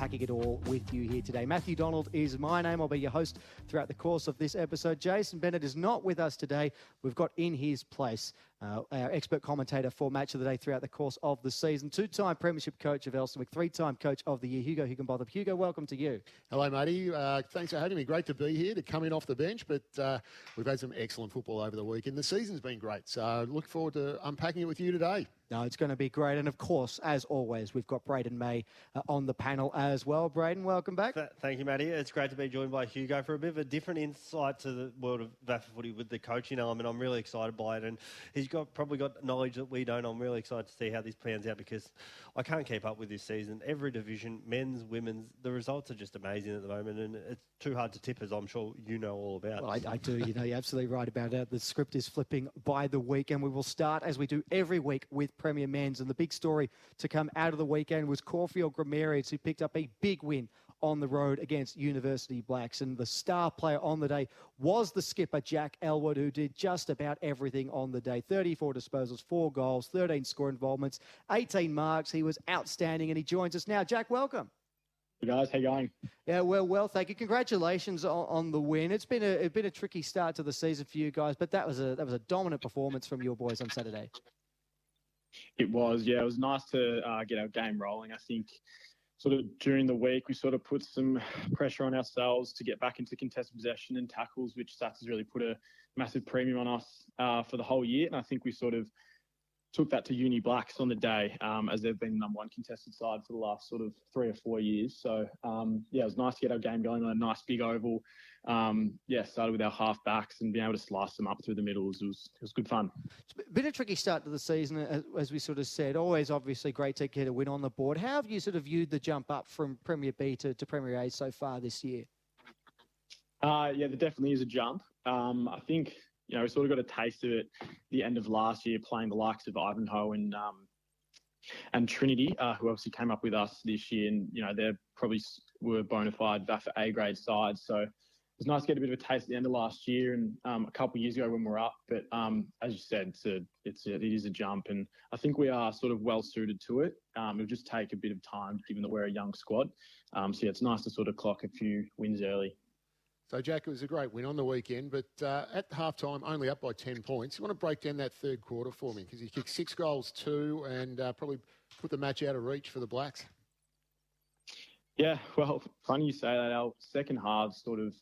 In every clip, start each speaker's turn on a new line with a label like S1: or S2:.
S1: Packing it all with you here today. Matthew Donald is my name. I'll be your host throughout the course of this episode. Jason Bennett is not with us today. We've got in his place our expert commentator for Match of the Day throughout the course of the season. Two-time premiership coach of Elsternwick, three-time coach of the year, Hugo Higginbotham. Hugo, welcome to you.
S2: Hello, matey. Thanks for having me. Great to be here, to come in off the bench, but we've had some excellent football over the weekend. The season's been great, so look forward to unpacking it with you today.
S1: No, it's going to be great. And, of course, as always, we've got Braden May on the panel as well. Braden, welcome back.
S3: Thank you, Matty. It's great to be joined by Hugo for a bit of a different insight to the world of VAFA footy with the coaching element. I'm really excited by it. And he's probably got knowledge that we don't. I'm really excited to see how this plans out because I can't keep up with this season. Every division, men's, women's, the results are just amazing at the moment. And it's too hard to tip, as I'm sure you know all about.
S1: Well, I do. You know, you're absolutely right about it. The script is flipping by the week. And we will start, as we do every week, with Premier Men's. And the big story to come out of the weekend was Caulfield Grammarians, who picked up a big win on the road against University Blacks. And the star player on the day was the skipper, Jack Elwood, who did just about everything on the day. 34 disposals, 4 goals, 13 score involvements, 18 marks. He was outstanding, and he joins us now. Jack, welcome.
S4: Hey guys, how you going?
S1: Yeah, well, thank you. Congratulations on the win. It's been a tricky start to the season for you guys, but that was a dominant performance from your boys on Saturday.
S4: It was, yeah. It was nice to get our game rolling. I think sort of during the week we sort of put some pressure on ourselves to get back into contested possession and tackles, which Stats has really put a massive premium on us for the whole year. And I think we sort of took that to Uni Blacks on the day, as they've been the number one contested side for the last sort of 3 or 4 years. So, yeah, it was nice to get our game going on a nice big oval. Started with our half-backs and being able to slice them up through the middle. It was good fun.
S1: It's been a tricky start to the season, as we sort of said. Always, obviously, great to get a win on the board. How have you sort of viewed the jump up from Premier B to Premier A so far this year?
S4: Yeah, there definitely is a jump. I think, you know, we sort of got a taste of it the end of last year playing the likes of Ivanhoe and Trinity, who obviously came up with us this year. And, you know, they probably were bona fide VAFA A-grade sides. So it was nice to get a bit of a taste at the end of last year and a couple of years ago when we were up. But as you said, it is a jump. And I think we are sort of well suited to it. It'll just take a bit of time given that we're a young squad. So, yeah, it's nice to sort of clock a few wins early.
S2: So, Jack, it was a great win on the weekend, but at halftime, only up by 10 points. You want to break down that third quarter for me? Because you kicked 6 goals, 2, and probably put the match out of reach for the Blacks.
S4: Yeah, well, funny you say that. Our second half sort of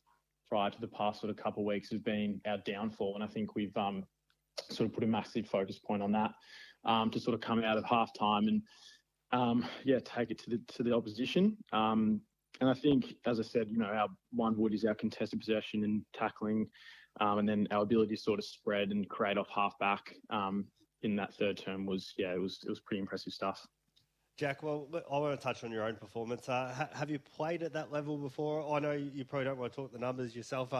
S4: prior to the past sort of couple of weeks has been our downfall, and I think we've sort of put a massive focus point on that to sort of come out of halftime and, take it to the opposition. And I think, as I said, you know, our one wood is our contested possession and tackling, and then our ability to sort of spread and create off half-back in that third term was pretty impressive stuff.
S3: Jack, well, I want to touch on your own performance. Have you played at that level before? I know you probably don't want to talk the numbers yourself.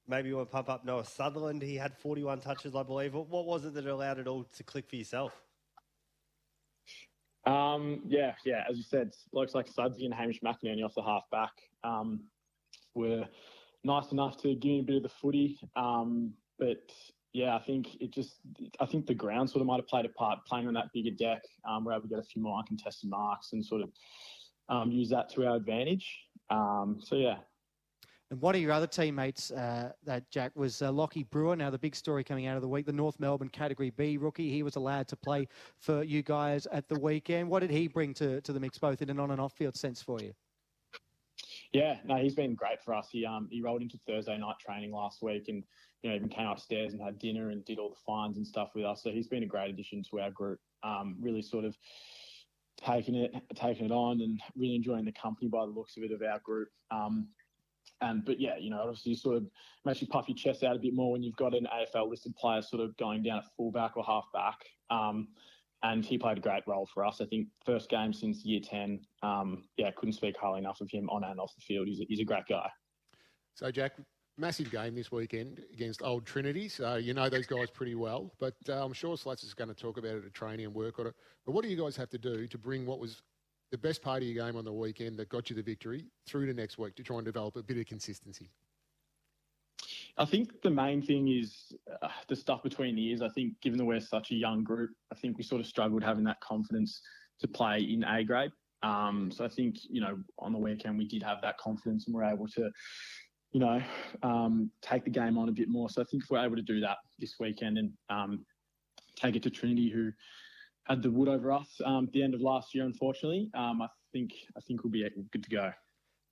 S3: Maybe you want to pump up Noah Sutherland. He had 41 touches, I believe. What was it that allowed it all to click for yourself?
S4: As you said, blokes like Sudsy and Hamish McInerney off the half-back were nice enough to give me a bit of the footy. But, yeah, I think the ground sort of might have played a part. Playing on that bigger deck, we're able to get a few more uncontested marks and sort of use that to our advantage. Yeah.
S1: And one of your other teammates, Jack, was Lockie Brewer. Now, the big story coming out of the week, the North Melbourne Category B rookie. He was allowed to play for you guys at the weekend. What did he bring to the mix, both in an on- and off-field sense for you?
S4: Yeah, no, he's been great for us. He rolled into Thursday night training last week and, you know, even came upstairs and had dinner and did all the fines and stuff with us. So he's been a great addition to our group, really sort of taking it on and really enjoying the company by the looks of it of our group. But yeah, you know, obviously you sort of makes you puff your chest out a bit more when you've got an AFL listed player sort of going down at fullback or halfback. And he played a great role for us. I think first game since year 10. Couldn't speak highly enough of him on and off the field. He's a great guy.
S2: So, Jack, massive game this weekend against Old Trinity. So you know those guys pretty well. But I'm sure Slats is going to talk about it at training and work on it. But what do you guys have to do to bring what was the best part of your game on the weekend that got you the victory through to next week to try and develop a bit of consistency?
S4: I think the main thing is the stuff between the ears. I think given that we're such a young group, I think we sort of struggled having that confidence to play in A grade. So I think, on the weekend we did have that confidence and we're able to, take the game on a bit more. So I think if we're able to do that this weekend and take it to Trinity, who had the wood over us at the end of last year, unfortunately, I think we'll be good to go.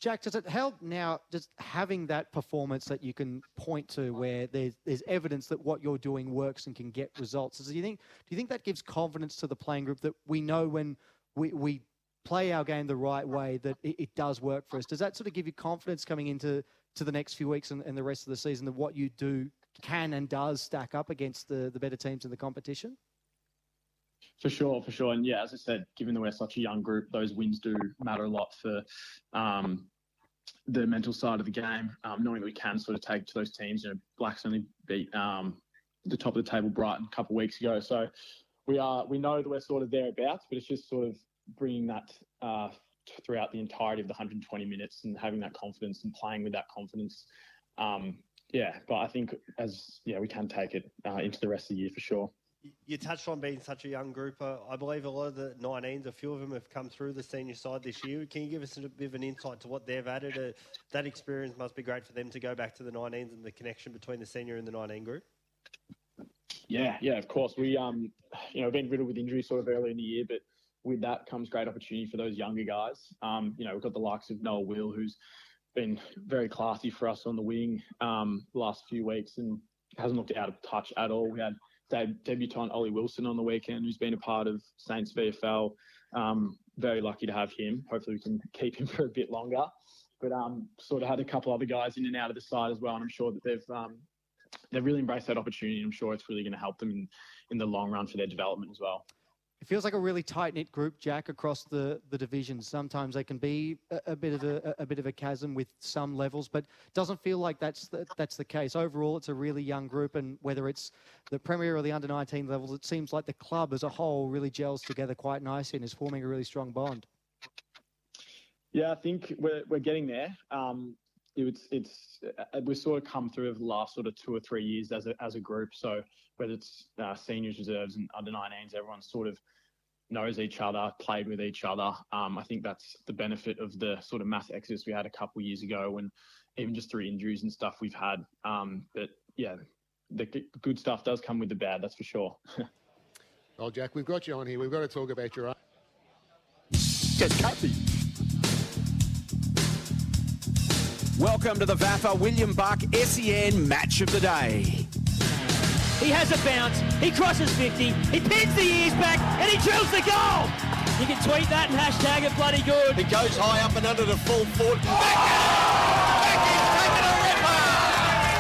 S1: Jack, does it help now just having that performance that you can point to where there's evidence that what you're doing works and can get results? Do you think that gives confidence to the playing group that we know when we play our game the right way that it does work for us? Does that sort of give you confidence coming into the next few weeks and the rest of the season that what you do can and does stack up against the better teams in the competition?
S4: For sure. And yeah, as I said, given that we're such a young group, those wins do matter a lot for the mental side of the game, knowing that we can sort of take to those teams. Blacks only beat the top of the table Brighton a couple of weeks ago. So we know that we're sort of thereabouts, but it's just sort of bringing that throughout the entirety of the 120 minutes and having that confidence and playing with that confidence. But I think we can take it into the rest of the year for sure.
S3: You touched on being such a young group. I believe a lot of the 19s, a few of them have come through the senior side this year. Can you give us a bit of an insight to what they've added? That experience must be great for them to go back to the 19s and the connection between the senior and the 19 group.
S4: Yeah, of course. We, been riddled with injuries sort of early in the year, but with that comes great opportunity for those younger guys. We've got the likes of Noah Will, who's been very classy for us on the wing last few weeks and hasn't looked out of touch at all. We had debutant Ollie Wilson on the weekend, who's been a part of Saints VFL. Very lucky to have him. Hopefully we can keep him for a bit longer. But sort of had a couple other guys in and out of the side as well, and I'm sure that they've really embraced that opportunity. I'm sure it's really going to help them in the long run for their development as well.
S1: It feels like a really tight-knit group, Jack, across the divisions. Sometimes they can be a bit of a chasm with some levels, but doesn't feel like that's the case. Overall, it's a really young group, and whether it's the Premier or the under-19 levels, it seems like the club as a whole really gels together quite nicely and is forming a really strong bond.
S4: Yeah, I think we're getting there. We've sort of come through over the last sort of 2 or 3 years as a group. So whether it's seniors, reserves, and under 19s, everyone sort of knows each other, played with each other. I think that's the benefit of the sort of mass exodus we had a couple of years ago, and even just through injuries and stuff we've had. But yeah, the good stuff does come with the bad, that's for sure.
S2: Well, Jack, we've got you on here. We've got to talk about your own.
S5: Just copy. Welcome to the VAFA William Buck SEN Match of the Day.
S6: He has a bounce, he crosses 50, he pins the ears back, and he drills the goal! You can tweet that and hashtag it bloody good.
S5: It goes high up and under the full foot.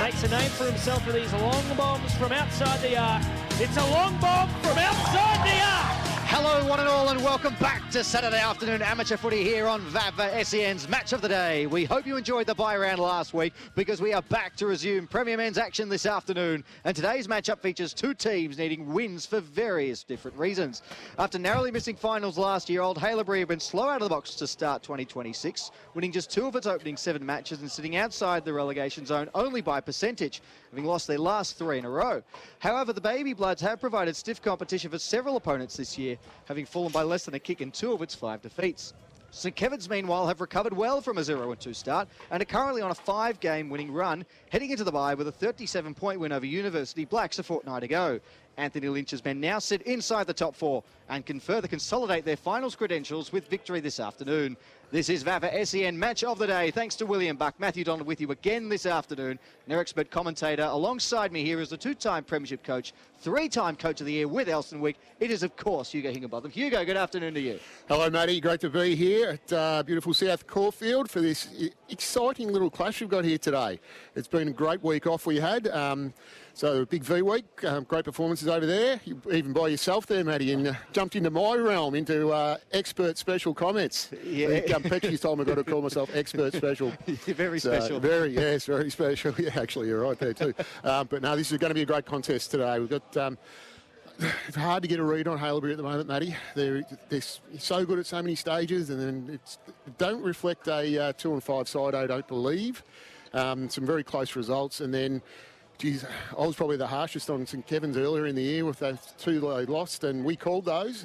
S6: Makes a name for himself with these long bombs from outside the arc. It's a long bomb from outside the arc!
S1: Hello, one and all, and welcome back to Saturday afternoon amateur footy here on VAFA SEN's Match of the Day. We hope you enjoyed the bye round last week because we are back to resume Premier Men's action this afternoon. And today's matchup features two teams needing wins for various different reasons. After narrowly missing finals last year, Old Haileybury have been slow out of the box to start 2026, winning just 2 of its opening 7 matches and sitting outside the relegation zone only by percentage, having lost their last 3 in a row. However, the Baby Bloods have provided stiff competition for several opponents this year, having fallen by less than a kick in 2 of its 5 defeats. St Kevin's, meanwhile, have recovered well from a 0-2 start and are currently on a 5-game winning run, heading into the bye with a 37-point win over University Blacks a fortnight ago. Anthony Lynch's men now sit inside the top 4 and can further consolidate their finals credentials with victory this afternoon. This is VAFA SEN Match of the Day. Thanks to William Buck. Matthew Donald with you again this afternoon. And our expert commentator alongside me here is the 2-time Premiership coach, 3-time Coach of the Year with Elsternwick. It is, of course, Hugo Higginbotham. Hugo, good afternoon to you.
S2: Hello, Matty. Great to be here at beautiful South Caulfield for this exciting little clash we've got here today. It's been a great week off we had. So a big V week, great performances over there, even by yourself there, Matty, and jumped into my realm, into expert special comments.
S1: Yeah.
S2: Petch told me I've got to call myself expert special.
S1: Very special.
S2: Very special. Yeah, actually, you're right there too. But no, this is going to be a great contest today. We've got... it's hard to get a read on Haileybury at the moment, Matty. They're so good at so many stages, and then don't reflect a 2 and 5 side, I don't believe. Some very close results, and then Geez, I was probably the harshest on St Kevin's earlier in the year with those 2 they lost, and we called those.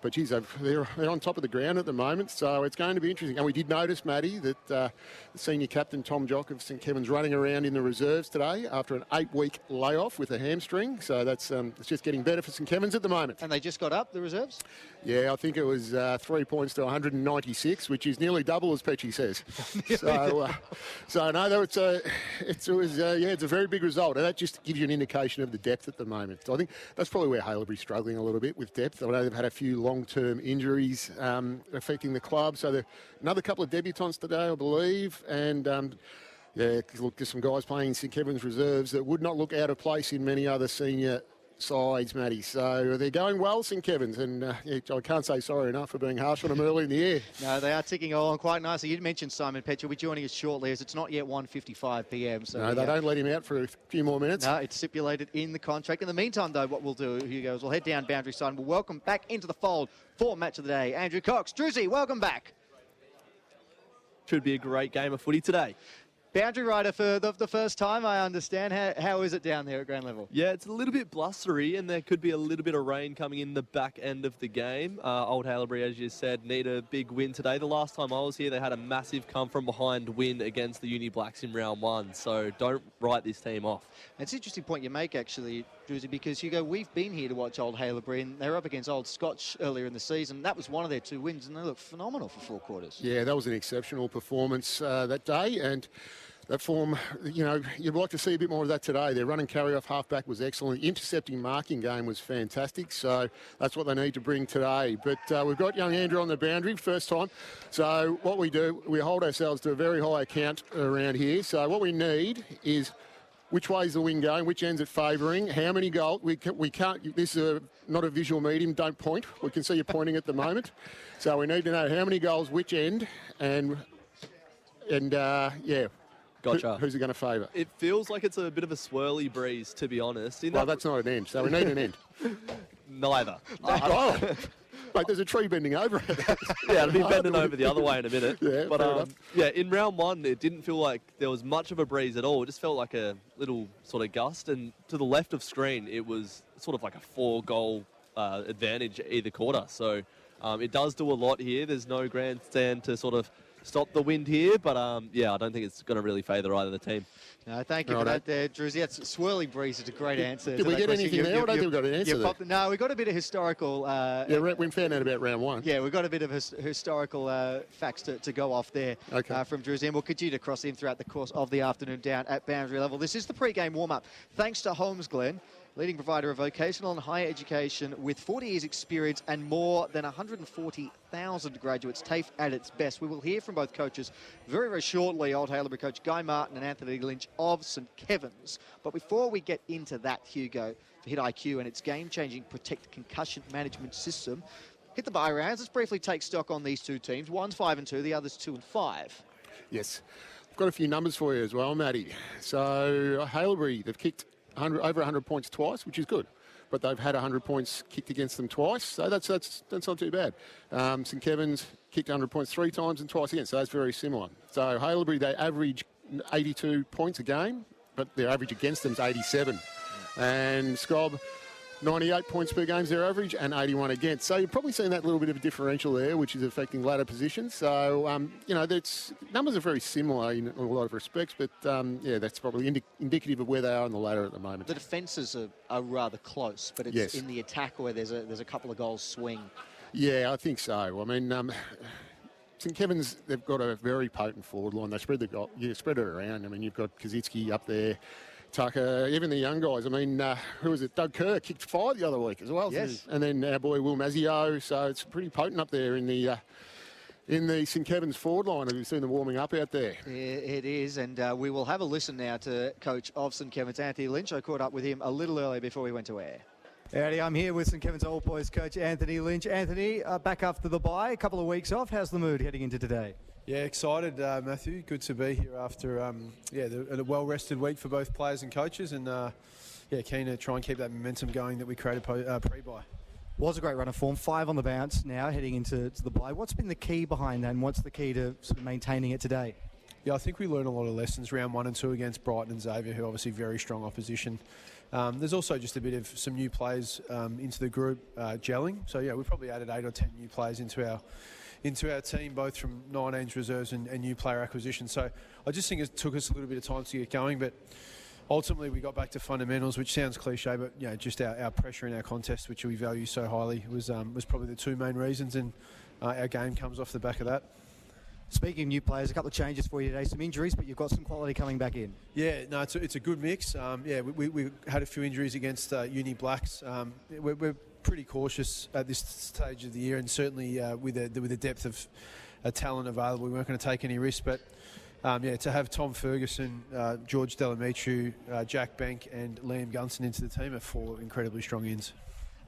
S2: But geez, they're on top of the ground at the moment, so it's going to be interesting. And we did notice, Matty, that the senior captain Tom Jock of St Kevin's running around in the reserves today after an 8-week layoff with a hamstring. So that's it's just getting better for St Kevin's at the moment.
S1: And they just got up, the reserves?
S2: Yeah, I think it was 3 points to 196, which is nearly double, as Petchy says. So no, it's a very big result, and that just gives you an indication of the depth at the moment. So I think that's probably where Haileybury's struggling a little bit with depth. I know they've had a few long-term injuries affecting the club. So another couple of debutants today, I believe, and look, there's some guys playing in St Kevin's reserves that would not look out of place in many other senior sides, Matty. So they're going well, St Kevin's, and I can't say sorry enough for being harsh on them early in the year.
S1: No, they are ticking along quite nicely. You mentioned Simon Petch will be joining us shortly, as it's not yet 1:55 p.m. So
S2: no, they don't let him out for a few more minutes.
S1: No, it's stipulated in the contract. In the meantime, though, what we'll do, Hugo, is we'll head down boundary side and we'll welcome back into the fold for Match of the Day, Andrew Cox. Druzy, welcome back.
S7: Should be a great game of footy today.
S1: Boundary rider for the first time, I understand. How is it down there at ground level?
S7: Yeah, it's a little bit blustery, and there could be a little bit of rain coming in the back end of the game. Old Haileybury, as you said, need a big win today. The last time I was here, they had a massive come-from-behind win against the Uni Blacks in round 1, so don't write this team off.
S1: It's an interesting point you make, actually, Druzy, because, Hugo, we've been here to watch Old Haileybury, and they were up against Old Scotch earlier in the season. That was one of their 2 wins, and they looked phenomenal for 4 quarters.
S2: Yeah, that was an exceptional performance that day, and that form, you'd like to see a bit more of that today. Their run and carry-off halfback was excellent. The intercepting marking game was fantastic, so that's what they need to bring today. But we've got young Andrew on the boundary, first time. So what we do, we hold ourselves to a very high account around here. So what we need is which way is the wind going, which end's it favouring, how many goals. We can't, this is not a visual medium, don't point. We can see you pointing at the moment. So we need to know how many goals, which end, and yeah.
S7: Gotcha.
S2: Who's it going to favour?
S7: It feels like it's a bit of a swirly breeze, to be honest.
S2: Well, that's not an end, so we need an end.
S7: Neither.
S2: Oh, mate, there's a tree bending over it.
S7: Yeah, it'll be bending over the other way in a minute.
S2: Yeah,
S7: but yeah, in round 1, it didn't feel like there was much of a breeze at all. It just felt like a little sort of gust. And to the left of screen, it was sort of like a 4-goal advantage either quarter. So it does do a lot here. There's no grandstand to sort of stop the wind here, but yeah, I don't think it's going to really favour either the team.
S1: No, thank you for that there, Druzy. That's swirly breeze. It's a great answer.
S2: Did we get anything there? I don't think we got an answer there.
S1: No, we got a bit of historical...
S2: we found out about round 1.
S1: Yeah, we got a bit of historical facts to go off there from Druzy, and we'll continue to cross in throughout the course of the afternoon down at boundary level. This is the pre-game warm-up. Thanks to Holmes Glen, leading provider of vocational and higher education with 40 years experience and more than 140,000 graduates. TAFE at its best. We will hear from both coaches very, very shortly. Old Haileybury coach Guy Martin and Anthony Lynch of St Kevin's. But before we get into that, Hugo, for Hit IQ and its game-changing Protect concussion management system, hit the bye rounds. Let's briefly take stock on these 2 teams. One's 5-2, the other's 2-5.
S2: Yes. I've got a few numbers for you as well, Matty. So Haileybury, they've kicked over 100 points twice, which is good. But they've had 100 points kicked against them twice, so that's not too bad. St Kevin's kicked 100 points 3 times and twice again, so that's very similar. So Haileybury, they average 82 points a game, but their average against them is 87. And SKOB, 98 points per game is their average, and 81 against. So you're probably seeing that little bit of a differential there, which is affecting ladder positions. So, numbers are very similar in a lot of respects, but, yeah, that's probably indicative of where they are on the ladder at the moment.
S1: The defences are rather close, but it's in the attack where there's a couple of goals swing.
S2: Yeah, I think so. I mean, St Kevin's, they've got a very potent forward line. They spread it around. I mean, you've got Kaczynski up there, Tucker, even the young guys. I mean, who was it? Doug Kerr kicked 5 the other week as well.
S1: Yes.
S2: And then our boy Will Mazzio. So it's pretty potent up there in the St Kevin's forward line. Have you seen them warming up out there?
S1: It is, and we will have a listen now to coach of St Kevin's, Anthony Lynch. I caught up with him a little earlier before we went to air. Howdy, I'm here with St Kevin's Old Boys coach Anthony Lynch. Anthony, back after the bye, a couple of weeks off. How's the mood heading into today?
S8: Yeah, excited, Matthew. Good to be here after a well-rested week for both players and coaches, and keen to try and keep that momentum going that we created pre-bye.
S1: Was a great run of form, 5 on the bounce now heading into the bye. What's been the key behind that, and what's the key to sort of maintaining it today?
S8: Yeah, I think we learned a lot of lessons round 1 and 2 against Brighton and Xavier, who are obviously very strong opposition. There's also just a bit of some new players into the group gelling. So yeah, we probably added 8 or 10 new players into our team, both from 19s reserves and new player acquisition. So I just think it took us a little bit of time to get going, but ultimately we got back to fundamentals, which sounds cliche, but just our pressure in our contest, which we value so highly, was probably the 2 main reasons, and our game comes off the back of that.
S1: Speaking of new players, a couple of changes for you today. Some injuries, but you've got some quality coming back in.
S8: Yeah, no, it's a good mix. We had a few injuries against Uni Blacks. We're pretty cautious at this stage of the year, and certainly with the depth of talent available, we weren't going to take any risks. But to have Tom Ferguson, George Delamitru, Jack Bank, and Liam Gunson into the team are 4 incredibly strong ins.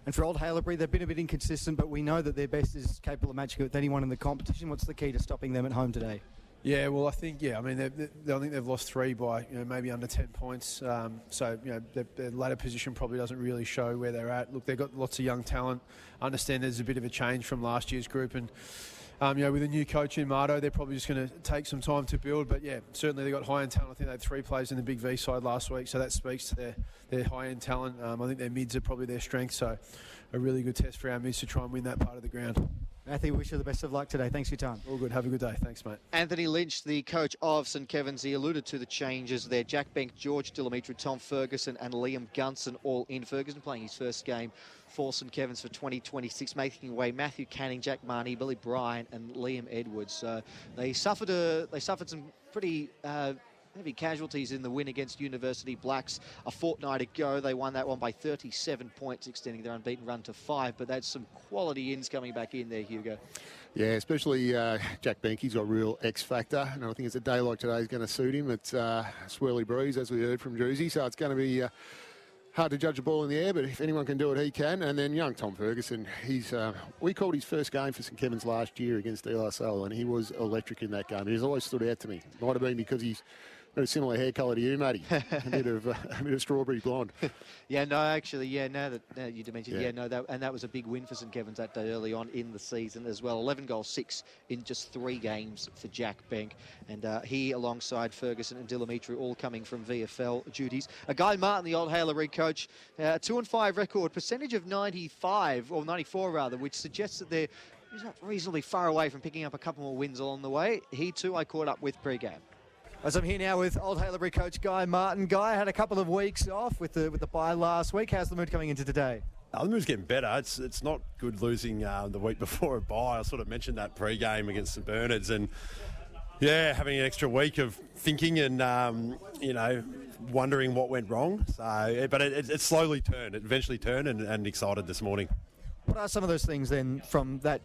S1: And for Old Haileybury, they've been a bit inconsistent, but we know that their best is capable of matching with anyone in the competition. What's the key to stopping them at home today?
S8: Yeah, well, I think I think they've lost 3 by maybe under 10 points. So their ladder position probably doesn't really show where they're at. Look, they've got lots of young talent. I understand there's a bit of a change from last year's group, and with a new coach in Marto, they're probably just going to take some time to build. But yeah, certainly they've got high-end talent. I think they had 3 players in the Big V side last week, so that speaks to their high-end talent. I think their mids are probably their strength, so a really good test for our mids to try and win that part of the ground.
S1: Matthew, wish you the best of luck today. Thanks for your time.
S8: All good. Have a good day. Thanks, mate.
S9: Anthony Lynch, the coach of St Kevin's, he alluded to the changes there. Jack Bank, George Delamitru, Tom Ferguson and Liam Gunson all in. Ferguson playing his first game for St Kevin's for 2026, making away Matthew Canning, Jack Marnie, Billy Bryan and Liam Edwards. They suffered some pretty heavy casualties in the win against University Blacks a fortnight ago. They won that one by 37 points, extending their unbeaten run to 5. But that's some quality ins coming back in there, Hugo.
S2: Yeah, especially Jack Benke's got real X factor, and I think it's a day like today is going to suit him. It's swirly breeze, as we heard from Druzy, so it's going to be hard to judge a ball in the air, but if anyone can do it, he can. And then young Tom Ferguson, we called his first game for St Kevin's last year against DLSL, and he was electric in that game. He's always stood out to me. Might have been because he's got a similar hair colour to you, Matty. a bit of strawberry blonde.
S9: Now that you mentioned, that was a big win for St Kevin's that day early on in the season as well. 11 goals, 6 in just 3 games for Jack Bank. And he, alongside Ferguson and Delamitru, all coming from VFL duties. Guy Martin, the Old Haileybury coach, 2-5 record, percentage of 95, or 94 rather, which suggests that he's not reasonably far away from picking up a couple more wins along the way. He too, I caught up with pre-game.
S1: As I'm here now with Old Haileybury coach Guy Martin. Guy had a couple of weeks off with the bye last week. How's the mood coming into today?
S10: The mood's getting better. It's not good losing the week before a bye. I sort of mentioned that pre-game against St Bernard's, and having an extra week of thinking and wondering what went wrong. So, but it slowly turned. It eventually turned, and excited this morning.
S1: What are some of those things then from that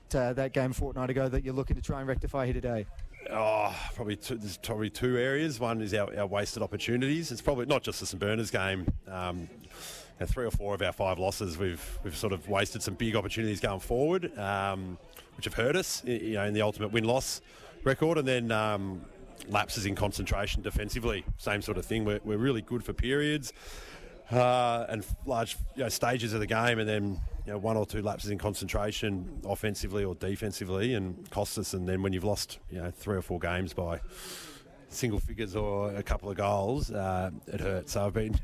S1: game a fortnight ago that you're looking to try and rectify here today?
S10: There's probably 2 areas. One is our wasted opportunities. It's probably not just the St Bernard's game. 3 or 4 of our 5 losses, we've sort of wasted some big opportunities going forward, which have hurt us, in the ultimate win-loss record. And then lapses in concentration defensively, same sort of thing. We're really good for periods and large stages of the game, and then 1 or 2 lapses in concentration offensively or defensively and cost us. And then when you've lost 3 or 4 games by single figures or a couple of goals, it hurts. So I've been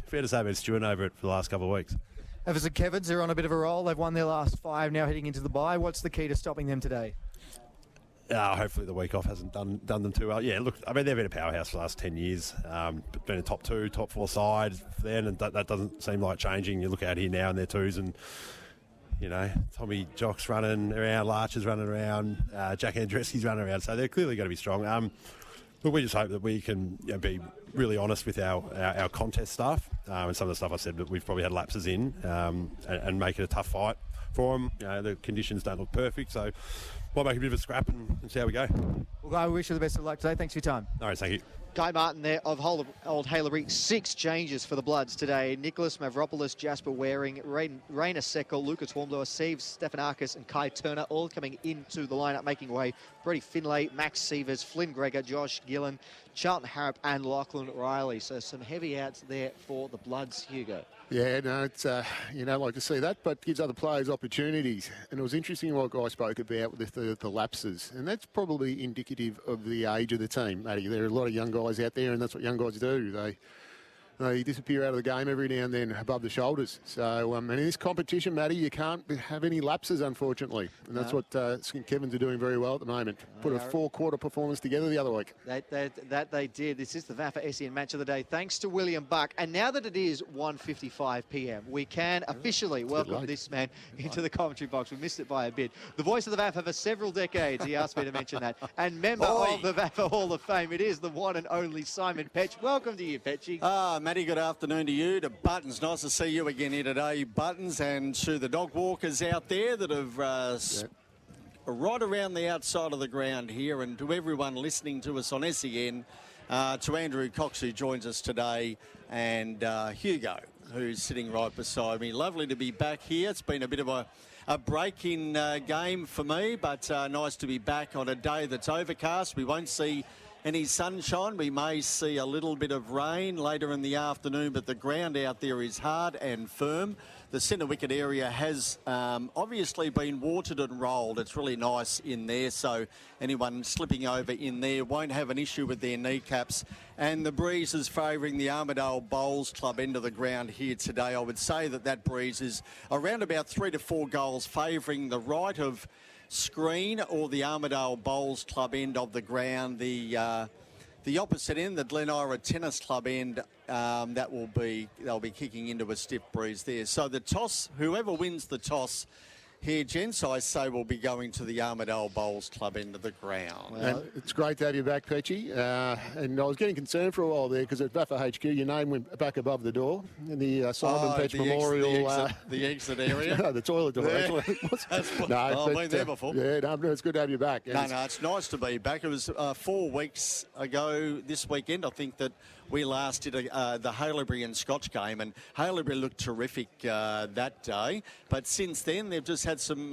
S10: fair to say I've been stewing over it for the last couple of weeks.
S1: As St Kevin's, they're on a bit of a roll. They've won their last 5 now heading into the bye. What's the key to stopping them today?
S10: Hopefully the week off hasn't done them too well. Yeah, look, I mean, they've been a powerhouse for the last 10 years. Been a top 2, top 4 side then, and that doesn't seem like changing. You look out here now and they're 2s, and Tommy Jock's running around, Larcher's running around, Jack Andreski's running around, so they're clearly going to be strong. But we just hope that we can be really honest with our contest stuff, and some of the stuff I said that we've probably had lapses in, and make it a tough fight for them. The conditions don't look perfect, so might make a bit of a scrap and see how we go.
S1: Well, Guy, we wish you the best of luck today. Thanks for your time.
S10: All right, thank you.
S9: Guy Martin there of Old Haileybury. 6 changes for the Bloods today. Nicholas Mavropoulos, Jasper Waring, Rainer Seckel, Lucas Hormdauer, Steve Stefanakis and Kai Turner all coming into the lineup, making way. Brady Finlay, Max Sievers, Flynn Gregor, Josh Gillen, Charlton Harrop and Lachlan Riley. So some heavy outs there for the Bloods, Hugo.
S2: Yeah, no, it's you don't like to see that, but gives other players opportunities. And it was interesting what Guy spoke about with the lapses, and that's probably indicative indicative of the age of the team, Matty. There are a lot of young guys out there, and that's what young guys do. They disappear out of the game every now and then above the shoulders. So, and in this competition, Matty, you can't have any lapses, unfortunately. And that's what St Kevin's are doing very well at the moment. Put a 4-quarter performance together the other week.
S9: That they did. This is the VAFA SEN Match of the Day, thanks to William Buck. And now that it is 1:55 p.m, we can officially welcome this man into the commentary box. We missed it by a bit. The voice of the VAFA for several decades. He asked me to mention that. And member of the VAFA Hall of Fame, it is the one and only Simon Petch. Welcome to you, Petchy.
S11: Matty, good afternoon to you, to Buttons. Nice to see you again here today, Buttons, and to the dog walkers out there that have right around the outside of the ground here, and to everyone listening to us on SEN, to Andrew Cox, who joins us today, and Hugo, who's sitting right beside me. Lovely to be back here. It's been a bit of a break in game for me, but nice to be back on a day that's overcast. We won't see any sunshine. We may see a little bit of rain later in the afternoon, but the ground out there is hard and firm. The centre wicket area has obviously been watered and rolled. It's really nice in there, so anyone slipping over in there won't have an issue with their kneecaps. And the breeze is favouring the Armidale Bowls Club end of the ground here today. I would say that breeze is around about 3 to 4 goals favouring the right of screen or the Armidale Bowls Club end of the ground. The opposite end, the Glen Ira Tennis Club end, they'll be kicking into a stiff breeze there. So the toss, whoever wins the toss here, gents, I say will be going to the Armidale Bowls Club end of the ground.
S2: Well, it's great to have you back, Petchy. And I was getting concerned for a while there because at VAFA HQ, your name went back above the door in the Simon Petch Memorial.
S11: The exit area?
S2: No, the toilet door, actually.
S11: I've been there before.
S2: Yeah, no, it's good to have you back.
S11: No, it's nice to be back. It was 4 weeks ago this weekend, I think, that we last did the Haileybury and Scotch game, and Haileybury looked terrific that day. But since then, they've just had some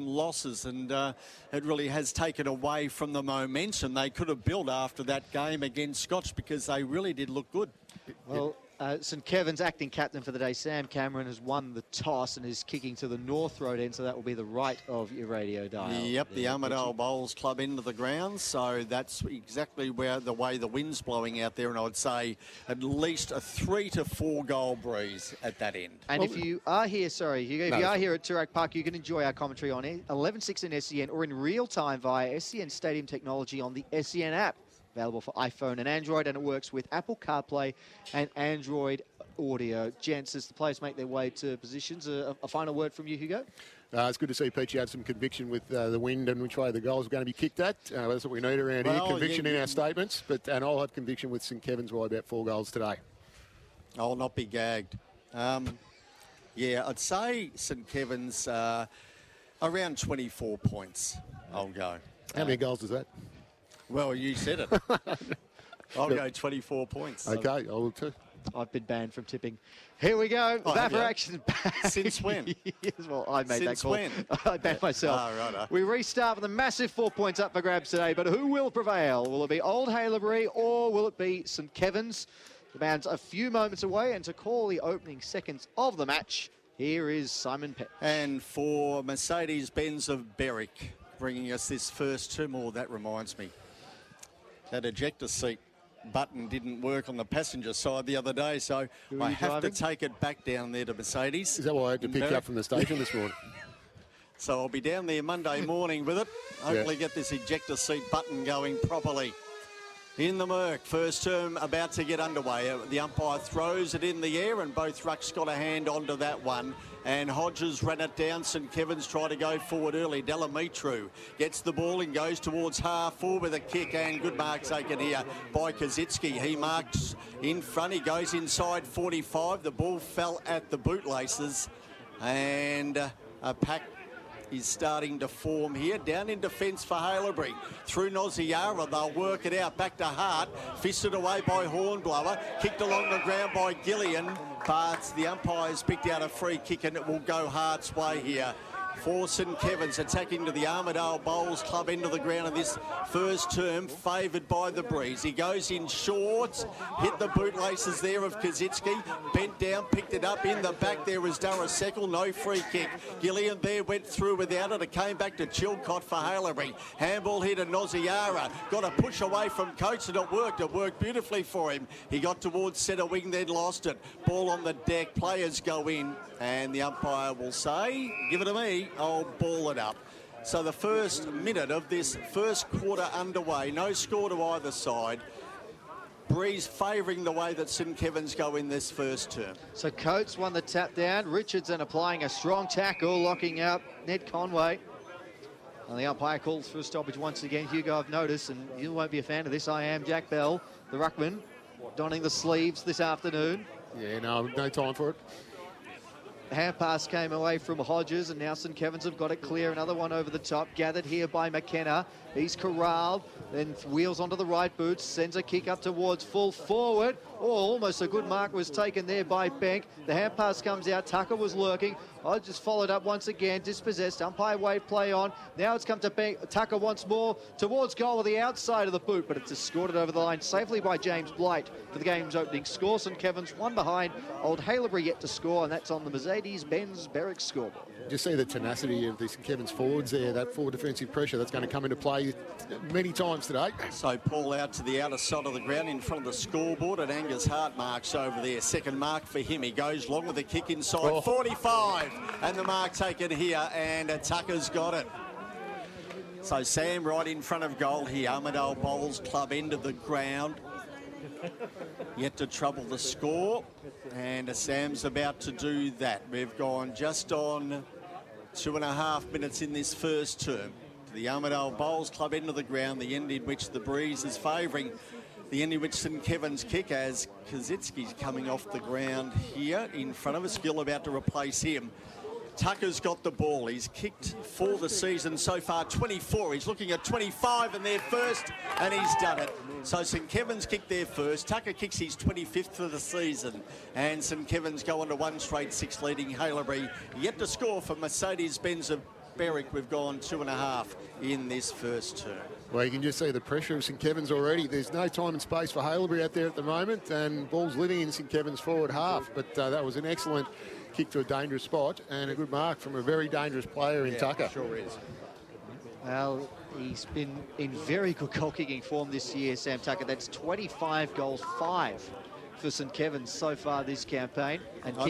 S11: losses, and it really has taken away from the momentum they could have built after that game against Scotch, because they really did look good.
S9: Well, St Kevin's acting captain for the day, Sam Cameron, has won the toss and is kicking to the North Road end, so that will be the right of your radio dial.
S11: Yep, the Armidale Bowls Club into the ground, so that's exactly the way the wind's blowing out there, and I'd say at least a 3 to 4 goal breeze at that end.
S9: And if you are here, Hugo, if you are here at Toorak Park, you can enjoy our commentary on 11.6 SEN or in real time via SEN Stadium technology on the SEN app. Available for iPhone and Android, and it works with Apple CarPlay and Android Audio. Gents, as the players make their way to positions, a final word from you, Hugo?
S2: It's good to see Petchy had some conviction with the wind and which way the goals are going to be kicked at. That's what we need around here, conviction in our statements. And I'll have conviction with St Kevin's by about 4 goals today.
S11: I'll not be gagged. I'd say St Kevin's around 24 points. I'll go.
S2: How many goals is that?
S11: Well, you said it. I'll go 24 points.
S2: Okay, I will too.
S9: I've been banned from tipping. Here we go. VAFA action back.
S11: Since when?
S9: Yes, well, I made that call.
S11: Since when?
S9: I banned myself.
S11: Righto.
S9: We restart with a massive 4 points up for grabs today, but who will prevail? Will it be Old Haileybury or will it be St Kevin's? The band's a few moments away, and to call the opening seconds of the match, here is Simon Petch.
S11: And for Mercedes-Benz of Berwick, bringing us this first two more, that reminds me. That ejector seat button didn't work on the passenger side the other day, so I have to take it back down there to Mercedes.
S2: Is that why I had to pick you up from the station this morning?
S11: So I'll be down there Monday morning with it. Hopefully get this ejector seat button going properly. In the Merc, first term about to get underway. The umpire throws it in the air, and both rucks got a hand onto that one. And Hodges ran it down. St Kevin's tried to go forward early. Delamitru gets the ball and goes towards half forward with a kick, and good mark taken here by Kazitsky. He marks in front. He goes inside 45. The ball fell at the bootlaces, and a pack is starting to form here. Down in defence for Haileybury. Through Noziara, they'll work it out. Back to Hart. Fisted away by Hornblower. Kicked along the ground by Gillian. But the umpires picked out a free kick, and it will go Hart's way here. for St Kevin's, attacking to the Armidale Bowls Club end of the ground in this first term, favoured by the breeze. He goes in short, hit the bootlaces there of Kazitsky, bent down, picked it up. In the back there was Darasekal, no free kick. Gillian there went through without it. It came back to Chilcott for Haileybury. Handball here to Noziara. Got a push away from Coates and it worked. It worked beautifully for him. He got towards centre wing, then lost it. Ball on the deck. Players go in and the umpire will say, give it to me, I'll ball it up. So the first minute of this first quarter underway. No score to either side. Breeze favouring the way that St Kevin's go in this first term.
S9: So Coates won the tap down. Richardson applying a strong tackle, locking out Ned Conway. And the umpire calls for a stoppage once again. Hugo, I've noticed, and you won't be a fan of this, I am, Jack Bell, the ruckman, donning the sleeves this afternoon.
S2: Yeah, no time for it.
S9: Hand pass came away from Hodges, and now St Kevin's have got it clear. Another one over the top, gathered here by McKenna. He's corralled, then wheels onto the right boot, sends a kick up towards full forward. Oh, almost a good mark was taken there by Bank. The hand pass comes out, Tucker was lurking. Hodges followed up once again, dispossessed, umpire wave play on. Now it's come to Bank. Tucker once more towards goal with the outside of the boot, but it's escorted over the line safely by James Blight for the game's opening score. St Kevin's one behind, Old Haileybury yet to score, and that's on the Mercedes-Benz Berwick scoreboard.
S2: Just see the tenacity of the St Kevin's forwards there, that forward defensive pressure that's going to come into play many times today.
S11: So Paul out to the outer side of the ground in front of the scoreboard, and Angus Hart marks over there. Second mark for him. He goes long with the kick inside. 45, and the mark taken here, and Tucker's got it. So Sam right in front of goal here. Armidale Bowls Club end of the ground. Yet to trouble the score, and Sam's about to do that. We've gone just on 2.5 minutes in this first term. To the Armidale Bowls Club end of the ground, the end in which the breeze is favouring the end in which St Kevin's kick, as Kazitsky's coming off the ground here in front of us. Gill about to replace him. Tucker's got the ball. He's kicked for the season so far 24. He's looking at 25 in their first, and he's done it. So St Kevin's kicked their first. Tucker kicks his 25th for the season. And St Kevin's go on to 1 straight 6, leading Haileybury yet to score for Mercedes-Benz of Berwick. We've gone 2.5 in this first term.
S2: Well, you can just see the pressure of St Kevin's already. There's no time and space for Haileybury out there at the moment, and ball's living in St Kevin's forward half. But that was an excellent kick to a dangerous spot and a good mark from a very dangerous player in Tucker.
S11: Sure is.
S9: Well, he's been in very good goal-kicking form this year, Sam Tucker. That's 25 goals, 5 for St Kevin's so far this campaign. And
S11: I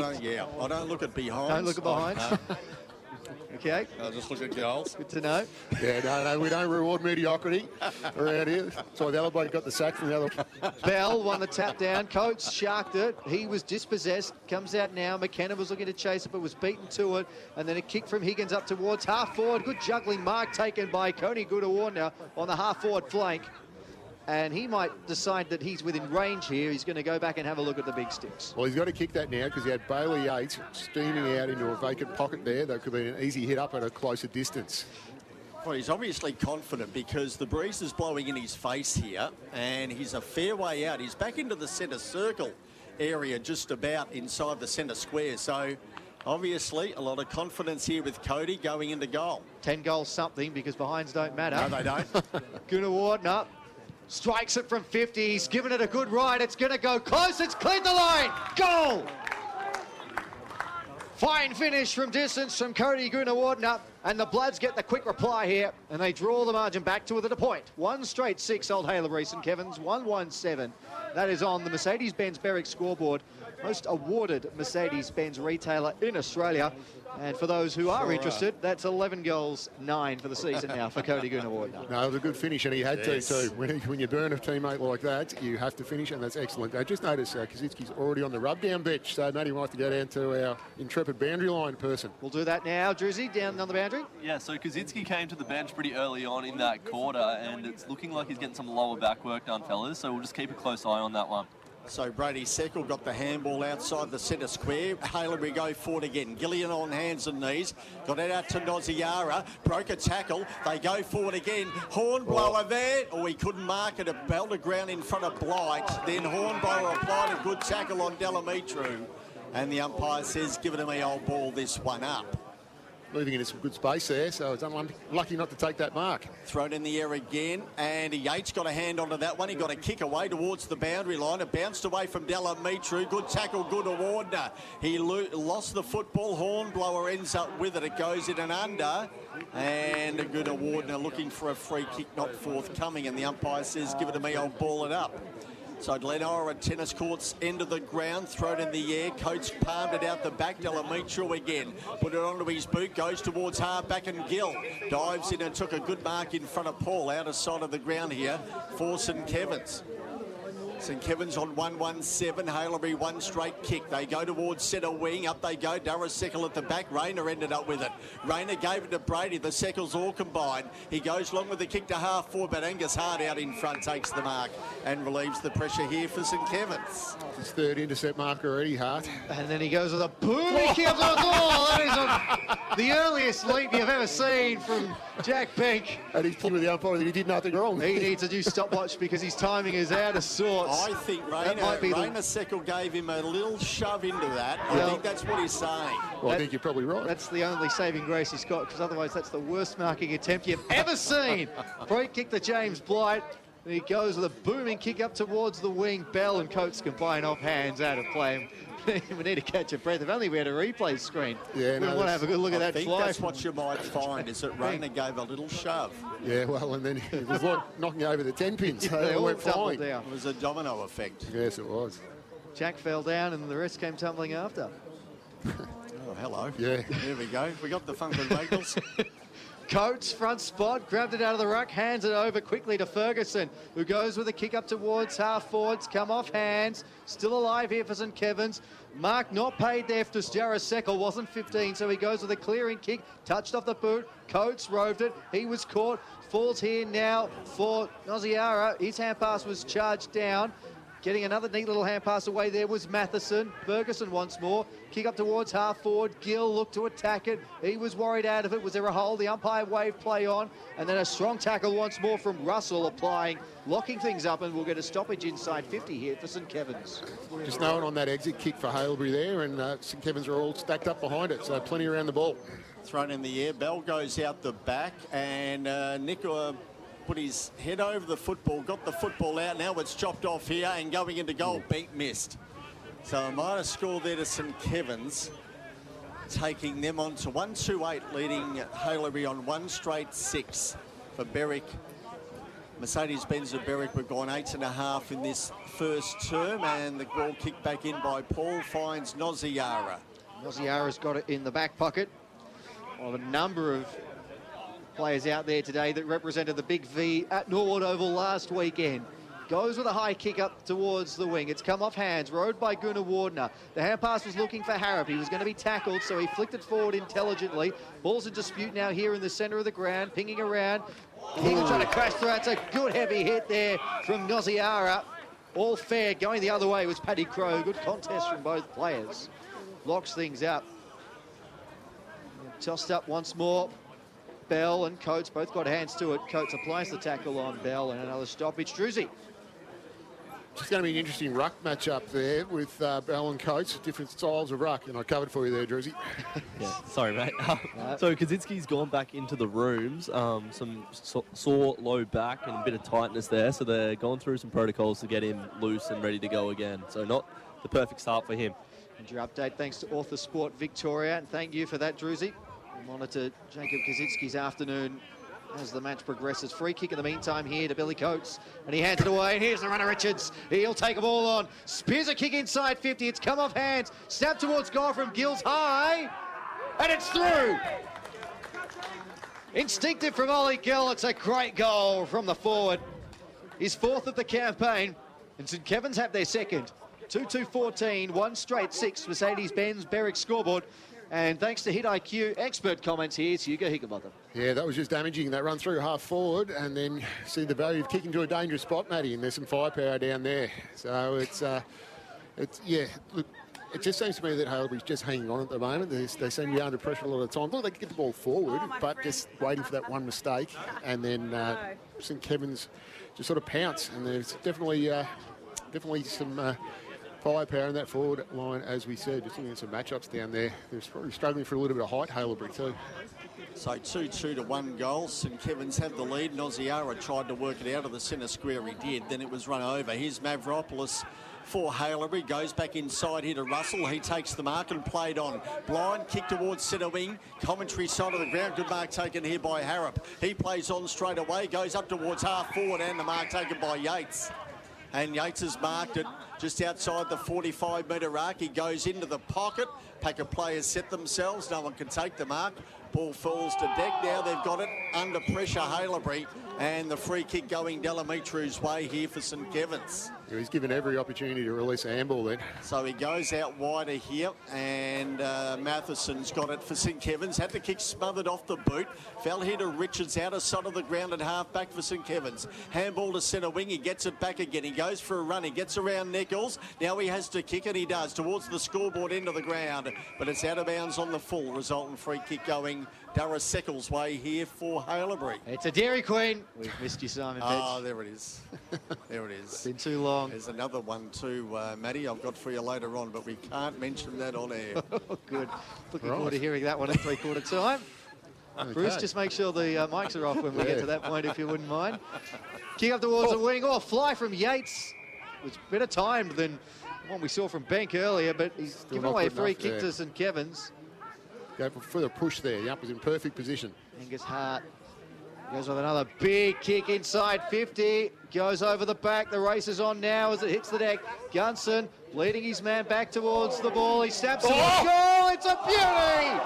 S11: don't look at behind.
S9: Don't look at behind. Okay.
S11: I'll just look at goals.
S9: Good to know.
S2: Yeah, no, we don't reward mediocrity around here. So the other bloke got the sack from the other.
S9: Bell won the tap down. Coates sharked it. He was dispossessed. Comes out now. McKenna was looking to chase it, but was beaten to it. And then a kick from Higgins up towards half forward. Good juggling mark taken by Coney Goodawar on the half forward flank. And he might decide that he's within range here. He's going to go back and have a look at the big sticks.
S2: Well, he's got to kick that now because he had Bailey Yates steaming out into a vacant pocket there. That could be an easy hit up at a closer distance.
S11: Well, he's obviously confident because the breeze is blowing in his face here, and he's a fair way out. He's back into the centre circle area, just about inside the centre square. So obviously a lot of confidence here with Cody going into goal.
S9: 10 goals something because behinds don't matter.
S11: No, they don't.
S9: Goodawar, no. Strikes it from 50. He's given it a good ride. It's going to go close. It's cleared the line. Goal! Fine finish from distance from Cody Goonawardena. And the Bloods get the quick reply here. And they draw the margin back to within a point. 1 straight 6, Old Haileybury St Kevin's. 1-1-7. That is on the Mercedes-Benz Berwick scoreboard. Most awarded Mercedes-Benz retailer in Australia. And for those who are interested, that's 11 goals, 9 for the season now for Cody Goonawardena.
S2: No, it was a good finish, and he had to too. When you burn a teammate like that, you have to finish, and that's excellent. I just noticed Kazitsky's already on the rub-down bench, so maybe we have to go down to our intrepid boundary line person.
S9: We'll do that now. Drizzy, down on the boundary.
S7: Yeah, so Kazitsky came to the bench pretty early on in that quarter, and it's looking like he's getting some lower back work done, fellas, so we'll just keep a close eye on that one.
S11: So Brady Seckle got the handball outside the centre square. Haileybury go forward again. Gillian on hands and knees. Got it out to Noziara. Broke a tackle. They go forward again. Hornblower there. Oh, he couldn't mark it. It belted ground in front of Blight. Then Hornblower applied a good tackle on Delamitru. And the umpire says, give it to me, I'll ball this one up.
S2: moving into some good space there, so it's unlucky not to take that mark.
S11: Thrown in the air again, and Yates got a hand onto that one. He got a kick away towards the boundary line. It bounced away from Delamitru. Good tackle, good Awardner. He lost the football. Hornblower ends up with it. It goes in and under. And a good Awardner looking for a free kick, not forthcoming. And the umpire says, give it to me, I'll ball it up. So Glenora at tennis courts, end of the ground, thrown in the air. Coates palmed it out the back. Delamitru again. Put it onto his boot, goes towards halfback, and Gill dives in and took a good mark in front of Paul, out of sight of the ground here for St Kevin's. St Kevin's on 1-1-7. Haileybury one straight kick. They go towards centre wing. Up they go. Darasekal at the back. Rayner ended up with it. Rayner gave it to Brady. The Sekals all combined. He goes long with the kick to half forward, but Angus Hart out in front takes the mark and relieves the pressure here for St Kevin's.
S2: His third intercept mark already, Hart.
S9: And then he goes with a booming kick up to the goal. That is the earliest leap you've ever seen from Jack Bank.
S2: And he's put with the umpire that he did nothing wrong.
S9: He needs a new stopwatch because his timing is out of sorts.
S11: I think Rayner Sekal gave him a little shove into that. I think that's what he's saying.
S2: Well, I think you're probably right.
S9: That's the only saving grace he's got, because otherwise that's the worst marking attempt you've ever seen. Free kick to James Blight. And he goes with a booming kick up towards the wing. Bell and Coates combine off hands out of play. We need to catch a breath. If only we had a replay screen.
S2: Yeah,
S9: we want to have a good look at that
S11: fly. I think that's what you might find, is that Rayner gave a little shove.
S2: Yeah, well, and then he was knocking over the 10 pins. So
S9: they all
S2: went flying.
S9: down.
S11: It was a domino effect.
S2: Yes, it was.
S9: Jack fell down and the rest came tumbling after.
S11: Oh, hello.
S2: Yeah.
S11: There we go. We got the funk and wagles.
S9: Coates, front spot, grabbed it out of the ruck, hands it over quickly to Ferguson, who goes with a kick up towards half forwards, come off hands, still alive here for St Kevin's. Mark not paid there for Darasekal, wasn't 15, so he goes with a clearing kick, touched off the boot. Coates roved it, he was caught, falls here now for Noziara. His hand pass was charged down. Getting another neat little hand pass away there was Matheson. Ferguson once more. Kick up towards half forward. Gill looked to attack it. He was worried out of it. Was there a hole? The umpire waved play on. And then a strong tackle once more from Russell applying, locking things up, and we'll get a stoppage inside 50 here for St Kevin's.
S2: Just knowing on that exit kick for Haileybury there, and St Kevin's are all stacked up behind it, so plenty around the ball.
S11: Thrown in the air. Bell goes out the back, and Nick put his head over the football, got the football out. Now it's chopped off here and going into goal. Beat missed. So a minor score there to St Kevin's, taking them on to 1-2-8, leading Haileybury on 1 straight 6 for Berwick. Mercedes-Benz of Berwick were gone 8.5 in this first term, and the ball kicked back in by Paul finds Noziara.
S9: Noziara's got it in the back pocket. Well, a number of players out there today that represented the Big V at Norwood Oval last weekend. Goes with a high kick up towards the wing. It's come off hands, rode by Gunnar Wardner. The hand pass was looking for Harrop. He was going to be tackled, so he flicked it forward intelligently. Ball's in dispute now here in the centre of the ground, pinging around. Eagle trying to crash through. It's a good heavy hit there from Noziara. All fair. Going the other way was Paddy Crowe. Good contest from both players. Locks things up. Tossed up once more. Bell and Coates both got hands to it. Coates applies the tackle on Bell, and another stoppage. Druzy.
S2: It's going to be an interesting ruck match up there with Bell and Coates, different styles of ruck, and I covered for you there, Druzy.
S7: Yeah, sorry, mate. So Kaczynski's gone back into the rooms, some sore low back and a bit of tightness there, so they're going through some protocols to get him loose and ready to go again. So not the perfect start for him.
S9: And your update thanks to Author Sport Victoria, and thank you for that, Druzy. We'll monitor Jacob Kaczynski's afternoon as the match progresses. Free kick in the meantime here to Billy Coates, and he hands it away, and here's the runner Richards. He'll take a ball on, spears a kick inside 50, it's come off hands, snap towards goal from Gills high, and it's through. Instinctive from Ollie Gill. It's a great goal from the forward. His fourth of the campaign, and St Kevin's have their second. 2-2-14, 1 straight 6, Mercedes-Benz Berwick scoreboard. And thanks to Hit IQ expert comments, here's Hugo Higginbotham.
S2: Yeah, that was just damaging, that run through half forward, and then see the value of kicking to a dangerous spot, Matty, and there's some firepower down there. So it's yeah, look, it just seems to me that Haileybury's just hanging on at the moment. They seem to be under pressure a lot of the time. Look, they can get the ball forward, but just waiting for that one mistake, and then St Kevin's just sort of pounce, and there's definitely some firepower in that forward line, as we said. Just looking at some matchups down there. They're probably struggling for a little bit of height, Haileybury too.
S11: So 2-2 to 1 goal. St Kevin's have the lead. Noziara tried to work it out of the centre square. He did. Then it was run over. Here's Mavropoulos for Haileybury. Goes back inside here to Russell. He takes the mark and played on. Blind kick towards centre wing. Commentary side of the ground. Good mark taken here by Harrop. He plays on straight away. Goes up towards half forward and the mark taken by Yates. And Yates has marked it just outside the 45-metre arc. He goes into the pocket. Pack of players set themselves. No one can take the mark. Ball falls to deck. Now they've got it under pressure, Haileybury. And the free kick going Delamitru's way here for St Kevin's.
S2: Yeah, he's given every opportunity to release a handball then.
S11: So he goes out wider here, and Matheson's got it for St Kevin's. Had the kick smothered off the boot. Fell here to Richards, outer side of the ground at half back for St Kevin's. Handball to centre wing. He gets it back again. He goes for a run. He gets around Nichols. Now he has to kick it. He does towards the scoreboard end of the ground, but it's out of bounds on the full. Resultant free kick going Dara Seckles' way here for Haileybury.
S9: It's a Dairy Queen. We've missed you, Simon Petch.
S11: Oh, there it is. There it is.
S9: It's been too long.
S11: There's another one too, Matty, I've got for you later on, but we can't mention that on air.
S9: Good. Looking forward to hearing that one at three-quarter time. Okay. Bruce, just make sure the mics are off when we get to that point, if you wouldn't mind. Kick up towards the wing. Oh, fly from Yates. It was better timed than one we saw from Bank earlier, but he's given away a free kick to St Kevin's.
S2: Go for the push there. Yup, was in perfect position.
S9: Angus Hart goes with another big kick inside 50. Goes over the back. The race is on now as it hits the deck. Gunson leading his man back towards the ball. He snaps it. Goal! It's a beauty!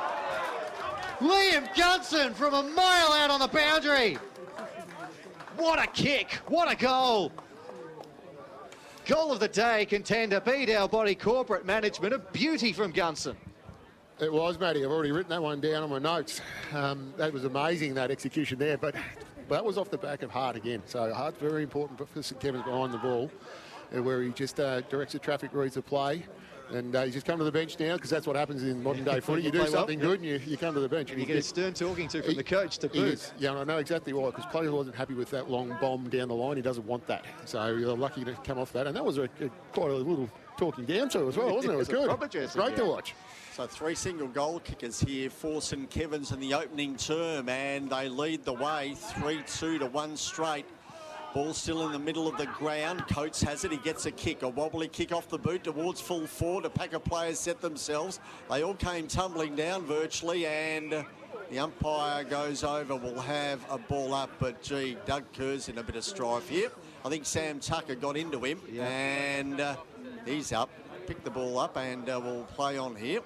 S9: Liam Gunson from a mile out on the boundary. What a kick. What a goal. Goal of the day, contender, Bedale Body Corporate Management. A beauty from Gunson.
S2: It was, Matty. I've already written that one down on my notes. That was amazing, that execution there. But that was off the back of Hart again. So Hart's very important for St Kevin's behind the ball, where he just directs the traffic, reads the play. And he's just come to the bench now, because that's what happens in modern-day footy. You do something good and you come to the bench.
S9: And you get a stern talking to from the coach to boot.
S2: Yeah, I know exactly why, because Player wasn't happy with that long bomb down the line. He doesn't want that. So you're lucky to come off that. And that was quite a little talking down to as well, wasn't it? It was good. Great to watch.
S11: So 3 single goal kickers here for St Kevin's in the opening term, and they lead the way 3-2 to 1 straight. Ball still in the middle of the ground. Coates has it. He gets a kick. A wobbly kick off the boot towards full forward. A pack of players set themselves. They all came tumbling down virtually, and the umpire goes over. We'll have a ball up, but gee, Doug Kerr's in a bit of strife here. I think Sam Tucker got into him, and he's up. Picked the ball up, and we'll play on here.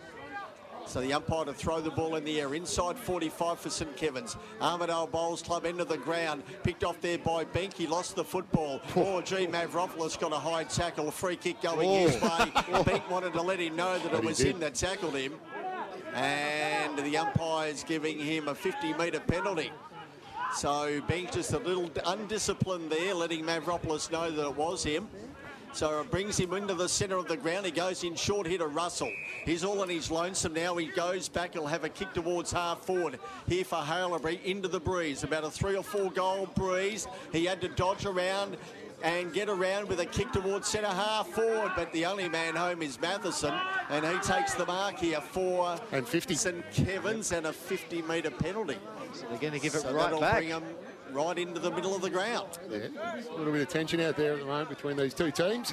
S11: So the umpire to throw the ball in the air. Inside 45 for St Kevin's. Armadale Bowls Club end of the ground. Picked off there by Benk. He lost the football. Oh, gee, Mavropoulos got a high tackle. A free kick going his way. Benk wanted to let him know that it was him that tackled him. And the umpire's giving him a 50-metre penalty. So Benk just a little undisciplined there, letting Mavropoulos know that it was him. So it brings him into the centre of the ground. He goes in short here to Russell. He's all on his lonesome now. He goes back. He'll have a kick towards half forward here for Haileybury into the breeze. About a 3 or 4 goal breeze. He had to dodge around and get around with a kick towards centre half forward, but the only man home is Matheson, and he takes the mark here for St Kevin's and a 50-metre penalty.
S9: So they're going to give it right
S11: that'll
S9: back.
S11: Bring him right into the middle of the ground.
S2: Yeah, a little bit of tension out there at the moment between these two teams.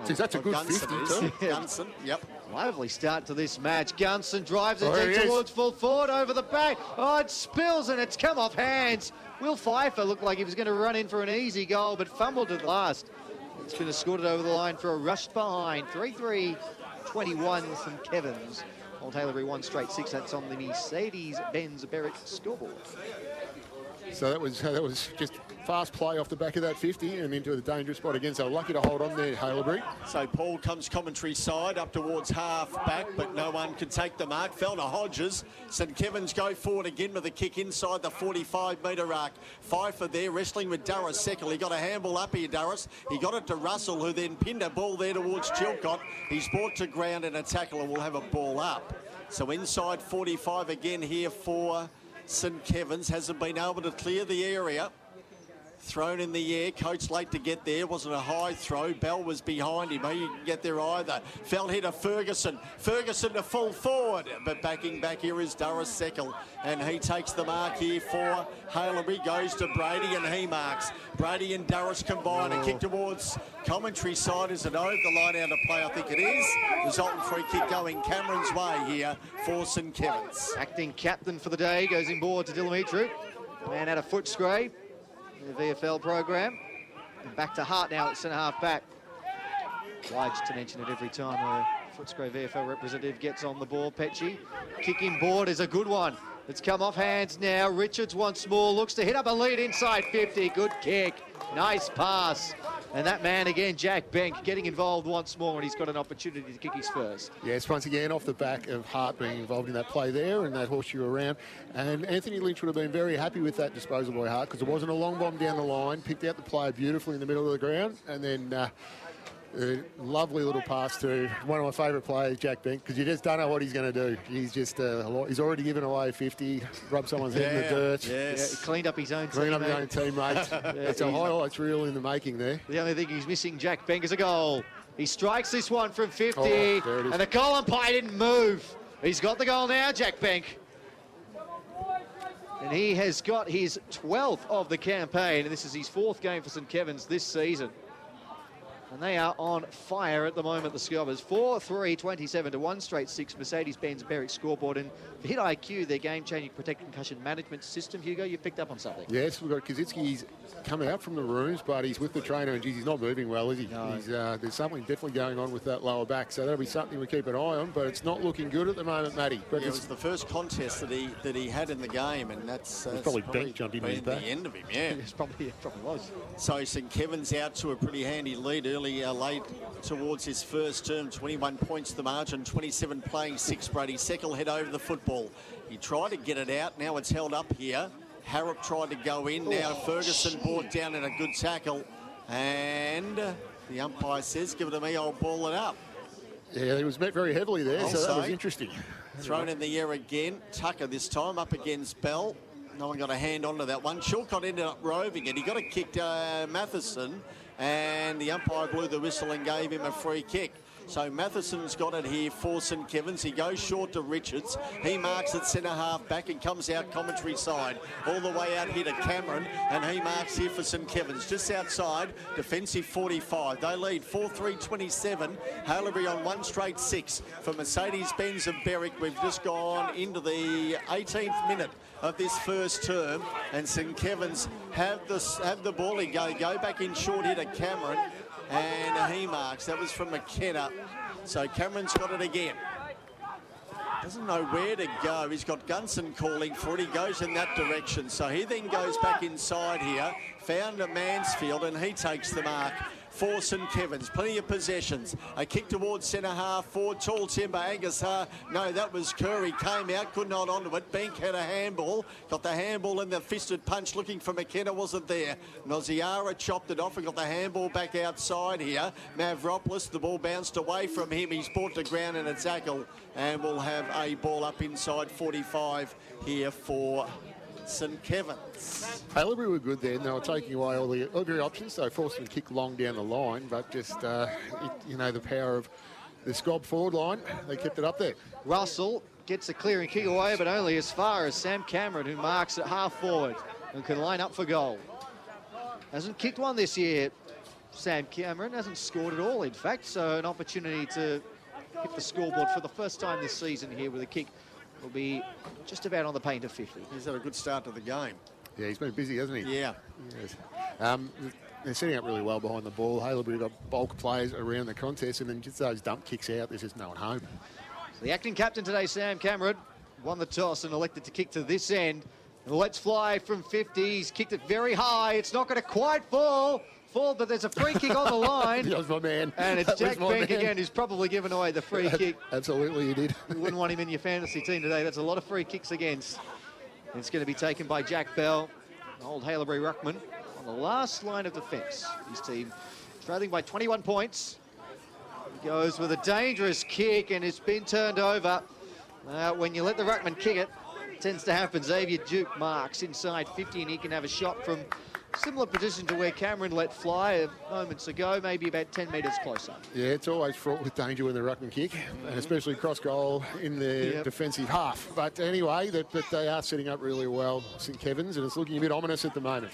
S2: Geez, that's a good 50 too.
S11: Gunson, yep.
S9: Lively start to this match. Gunson drives it deep towards full forward over the back. Oh, it spills and it's come off hands. Will Pfeiffer looked like he was going to run in for an easy goal, but fumbled at last. It's been escorted over the line for a rush behind. 3-3, 21 St Kevin's. Old Haileybury 1 straight 6. That's on the Mercedes-Benz Barrett scoreboard.
S2: So that was just fast play off the back of that 50 and into the dangerous spot again. So lucky to hold on there, Haileybury.
S11: So Paul comes commentary side up towards half back, but no one can take the mark. Fell to Hodges. St Kevin's go forward again with a kick inside the 45-metre arc. Pfeiffer there wrestling with Darius Seckle. He got a handball up here, Darius. He got it to Russell, who then pinned a ball there towards Chilcott. He's brought to ground and a tackle and will have a ball up. So inside 45 again here for St Kevin's. Hasn't been able to clear the area. Thrown in the air. Coates late to get there. Wasn't a high throw. Bell was behind him. He didn't get there either. Fell hit of Ferguson. Ferguson to full forward. But backing back here is Durrus Seckel. And he takes the mark here for Haileybury. Goes to Brady and he marks. Brady and Durrus combine. A kick towards commentary side. Is it over the line out of play? I think it is. Resultant free kick going Cameron's way here for St Kevin's.
S9: Acting captain for the day goes in board to Dimitru. Man out of Footscray. The VFL program. And back to Hart now at centre-half back. Obliged to mention it every time a Footscray VFL representative gets on the ball. Petchy. Kicking board is a good one. It's come off hands now. Richards once more looks to hit up a lead inside 50. Good kick. Nice pass. And that man again, Jack Benk, getting involved once more, and he's got an opportunity to kick his first.
S2: Yes, once again, off the back of Hart being involved in that play there and that horseshoe around. And Anthony Lynch would have been very happy with that disposal by Hart because it wasn't a long bomb down the line, picked out the player beautifully in the middle of the ground, and then a lovely little pass to one of my favourite players, Jack Benk, because you just don't know what he's going to do. He's just he's already given away 50, rubbed someone's head in the dirt.
S9: Yes. Yeah, he cleaned up his own
S2: teammate. It's a highlights reel in the making there.
S9: The only thing he's missing, Jack Benk, is a goal. He strikes this one from 50, and the goal umpire didn't move. He's got the goal now, Jack Benk. And he has got his 12th of the campaign, and this is his 4th game for St Kevin's this season. And they are on fire at the moment, the SKOBers. 4-3-27 to 1 straight 6 Mercedes-Benz Berwick scoreboard. And for Hit IQ, their game-changing protect concussion management system, Hugo, you picked up on something.
S2: Yes, we've got Kaczynski. He's come out from the rooms, but he's with the trainer, and geez, he's not moving well, is he?
S9: No.
S2: There's something definitely going on with that lower back, so that'll be something we keep an eye on, but it's not looking good at the moment, Matty. But
S11: it was the first contest that he had in the game, and that's
S2: probably Benk jumping in
S11: the end of him, yeah.
S9: It probably was.
S11: So St Kevin's out to a pretty handy lead early, late towards his first term. 21 points the margin, 27 playing 6. Brady Seckel head over the football. He tried to get it out. Now it's held up here. Harrop tried to go in. Now Ferguson brought down in a good tackle. And the umpire says, give it to me, I'll ball it up.
S2: Yeah, it was met very heavily there, so that was interesting.
S11: Thrown in the air again. Tucker this time up against Bell. No one got a hand onto that one. Chilcott ended up roving it. He got it kicked Matheson, and the umpire blew the whistle and gave him a free kick. So Matheson's got it here for St Kevin's. He goes short to Richards. He marks at centre-half back and comes out commentary side. All the way out here to Cameron, and he marks here for St Kevin's. Just outside, defensive 45. They lead 4-3-27. Haileybury on 1 straight 6 for Mercedes-Benz of Berwick. We've just gone into the 18th minute of this first term, and St Kevin's have the ball. He go back in short here to Cameron, and he marks. That was from McKenna. So Cameron's got it again. Doesn't know where to go. He's got Gunson calling for it. He goes in that direction. So he then goes back inside here, found a Mansfield, and he takes the mark for St Kevin's. Plenty of possessions. A kick towards centre-half forward. Tall timber. Angus no, that was Curry. Came out, couldn't hold onto it. Benk had a handball. Got the handball in the fisted punch looking for McKenna. Wasn't there. Noziara chopped it off and got the handball back outside here. Mavropoulos, the ball bounced away from him. He's brought to ground in a tackle, and we'll have a ball up inside 45 here for St Kevin's.
S2: Haileybury were good then. They were taking away all the other options, so forced them to kick long down the line, but just, the power of the SKOB forward line, they kept it up there.
S9: Russell gets a clearing kick away, but only as far as Sam Cameron, who marks at half forward and can line up for goal. Hasn't kicked one this year. Sam Cameron hasn't scored at all, in fact, so an opportunity to hit the scoreboard for the first time this season here with a kick. Will be just about on the paint of 50.
S11: He's had a good start to the game.
S2: Yeah, he's been busy, hasn't he?
S11: Yeah.
S2: Yes. They're setting up really well behind the ball. Haileybury got bulk players around the contest, and then just those dump kicks out, there's just no one home.
S9: So the acting captain today, Sam Cameron, won the toss and elected to kick to this end. And let's fly from 50. He's kicked it very high. It's not going to quite fall, but there's a free kick on the line.
S2: That was my man.
S9: And it's Jack Benk again who's probably given away the free kick.
S2: Absolutely, he did.
S9: You wouldn't want him in your fantasy team today. That's a lot of free kicks against. And it's going to be taken by Jack Bell, old Haileybury ruckman, on the last line of defence. His team trailing by 21 points. He goes with a dangerous kick, and it's been turned over. When you let the ruckman kick it, it tends to happen. Xavier Duke marks inside 50, and he can have a shot from Similar position to where Cameron let fly moments ago, maybe about 10 metres closer.
S2: Yeah, it's always fraught with danger when the ruckman kick, and especially cross goal in their defensive half. But anyway, they are setting up really well, St Kevin's, and it's looking a bit ominous at the moment.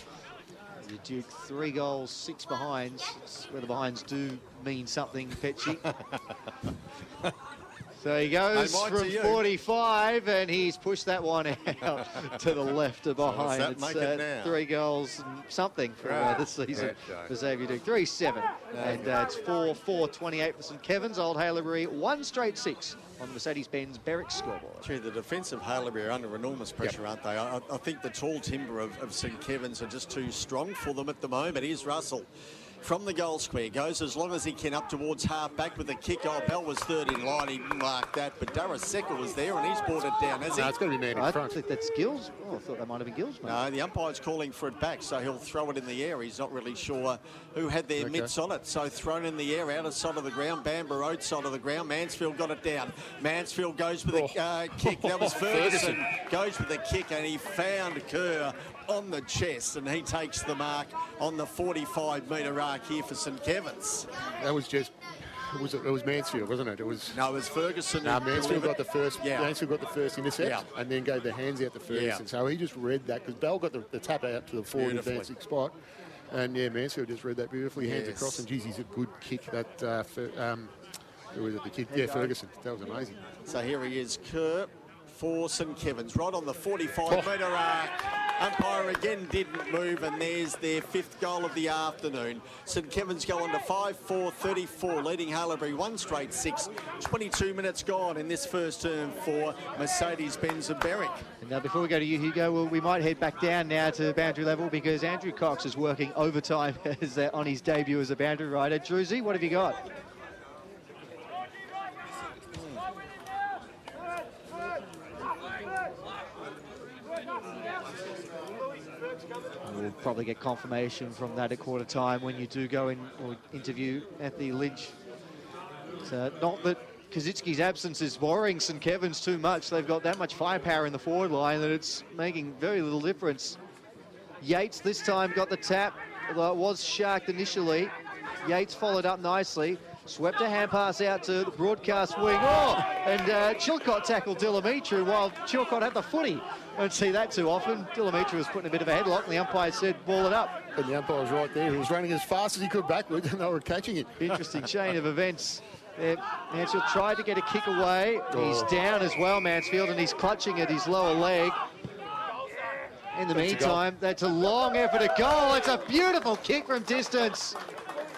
S9: The Duke 3 goals, 6 behinds. It's where the behinds do mean something, Petchy. So he goes from 45, and he's pushed that one out to the left of behind.
S11: So it's
S9: 3 goals and something for this season for Xavier Duke. 3-7, and it's 4-4-28 for St Kevin's. Old Haileybury, 1 straight 6 on the Mercedes-Benz Berwick scoreboard.
S11: Gee, the defensive Haileybury are under enormous pressure, aren't they? I think the tall timber of St Kevin's are just too strong for them at the moment. Here's Russell. From the goal square, goes as long as he can up towards half-back with the kick. Oh, Bell was third in line, he didn't mark that, but Daraseka was there and he's brought it down, has he?
S2: No, it's got to be man in front.
S9: I think that's Gills. Oh, I thought that might have been Gills. Mate.
S11: No, the umpire's calling for it back, so he'll throw it in the air. He's not really sure who had their mitts on it, so thrown in the air, out of side of the ground, Bamber outside of the ground. Mansfield got it down. Mansfield goes with a kick. That was Ferguson. Goes with the kick, and he found Kerr on the chest, and he takes the mark on the 45-metre arc here for St Kevin's.
S2: That was just... It was Mansfield, wasn't it? It was.
S11: No, it was Ferguson.
S2: No, Mansfield got the first.
S11: Yeah.
S2: Mansfield got the first intercept, and then gave the hands out to Ferguson. So he just read that because Bell got the tap out to the forward advancing spot, and Mansfield just read that beautifully. Hands across, and geez, he's a good kick. That who was it? The kick? Yeah, Ferguson. That was amazing.
S11: So here he is, Kerr for St Kevin's, right on the 45-metre arc. Umpire again didn't move, and there's their 5th goal of the afternoon. St Kevin's go on to 5-4-34, leading Haileybury 1 straight 6. 22 minutes gone in this first term for Mercedes-Benz and Berwick.
S9: And now before we go to you, Hugo, we might head back down now to boundary level because Andrew Cox is working overtime as, on his debut as a boundary rider. Druzy, what have you got? We'll probably get confirmation from that at quarter time when you do go in or interview Anthony Lynch. So not that Kazitsky's absence is worrying St Kevin's too much. They've got that much firepower in the forward line that it's making very little difference. Yates this time got the tap, although it was sharked initially. Yates followed up nicely. Swept a hand pass out to the broadcast wing. Oh, and Chilcott tackled Dillamitru while Chilcott had the footy. Don't see that too often. Dillamitru was putting a bit of a headlock, and the umpire said, ball it up.
S2: And the umpire was right there. He was running as fast as he could backwards, and they were catching it.
S9: Interesting chain of events. Mansfield tried to get a kick away. He's down as well, Mansfield, and he's clutching at his lower leg. In the meantime, that's a long effort at goal. It's a beautiful kick from distance.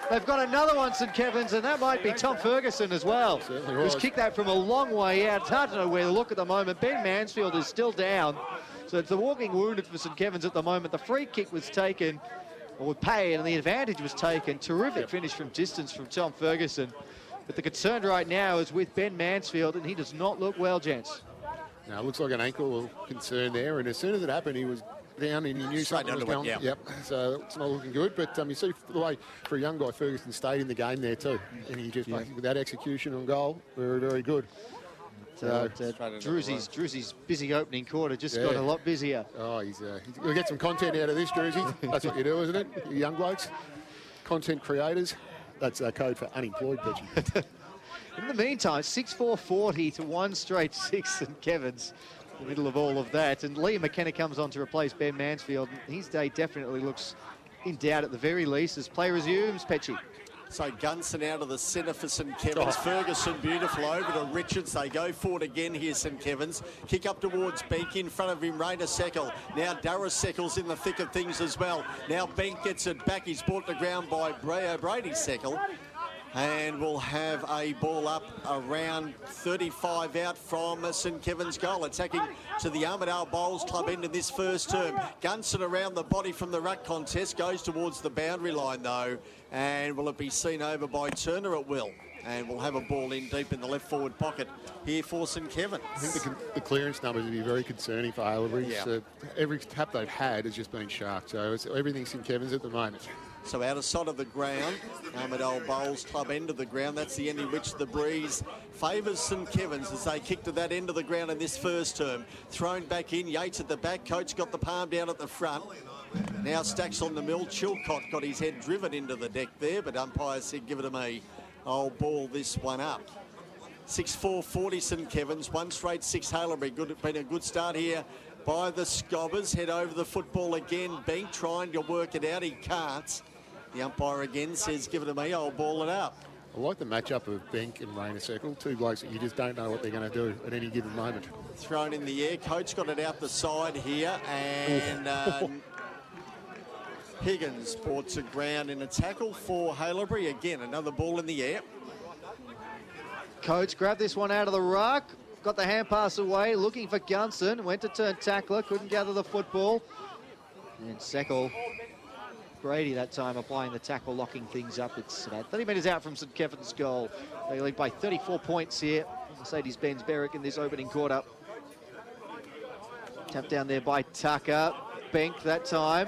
S9: They've got another one, St Kevin's, and that might be Tom Ferguson as well. Who's kicked that from a long way out. It's hard to know where to look at the moment. Ben Mansfield is still down. So it's the walking wounded for St Kevin's at the moment. The free kick was taken, or paid, and the advantage was taken. Terrific finish from distance from Tom Ferguson. But the concern right now is with Ben Mansfield, and he does not look well, gents.
S2: Now, it looks like an ankle concern there, and as soon as it happened, he was down and he knew something was going on. Yep, so it's not looking good. But you see the way for a young guy, Ferguson stayed in the game there too, and he just with that execution on goal, very, very good.
S9: So Druzy's busy opening quarter just got a lot busier.
S2: Oh, he'll get some content out of this, Druzy. That's what you do, isn't it? You young blokes, content creators. That's a code for unemployed, Petchy.
S9: In the meantime, 6-4-40 to 1 straight 6 St Kevin's. In the middle of all of that, and Liam McKenna comes on to replace Ben Mansfield. His day definitely looks in doubt at the very least as play resumes. Petchy.
S11: So Gunson out of the centre for St Kevin's. Ferguson beautiful over to Richards. They go forward again here, St Kevin's. Kick up towards Beak. In front of him, Rainer Seckel. Now Daraseka's in the thick of things as well. Now Beak gets it back. He's brought to ground by Brady Seckel. And we'll have a ball up around 35 out from St Kevin's goal. Attacking to the Armidale Bowls Club end in this first term. Gunson around the body from the ruck contest. Goes towards the boundary line though. And will it be seen over by Turner? It will. And we'll have a ball in deep in the left forward pocket here for St Kevin's.
S2: I think the clearance numbers would be very concerning for Haileybury.
S11: Yeah.
S2: Every tap they've had has just been sharp. So it's everything St Kevin's at the moment.
S11: So out of sight of the ground, Armidale Bowls Club end of the ground. That's the end in which the breeze favours St Kevin's as they kick to that end of the ground in this first term. Thrown back in, Yates at the back. Coach got the palm down at the front. Now stacks on the mill. Chilcott got his head driven into the deck there, but umpire said give it to me. I'll ball this one up. 6-4, 40 St Kevin's, 1 straight 6 Haileybury. Been a good start here by the Scobbers. Head over the football again. Bank trying to work it out. He can't. The umpire again says give it to me. I'll ball it up.
S2: I like the matchup of Bank and Rainer Seckle, 2 blokes that you just don't know what they're going to do at any given moment.
S11: Thrown in the air. Coach got it out the side here, and Higgins brought to ground in a tackle for Haileybury. Again, another ball in the air.
S9: Coach grabbed this one out of the ruck, got the hand pass away, looking for Gunson, went to turn tackler, couldn't gather the football. And Seckle, Brady that time applying the tackle, locking things up. It's about 30 metres out from St Kevin's goal. They lead by 34 points here. Mercedes-Benz Berwick in this opening quarter. Tapped down there by Tucker. Bank that time.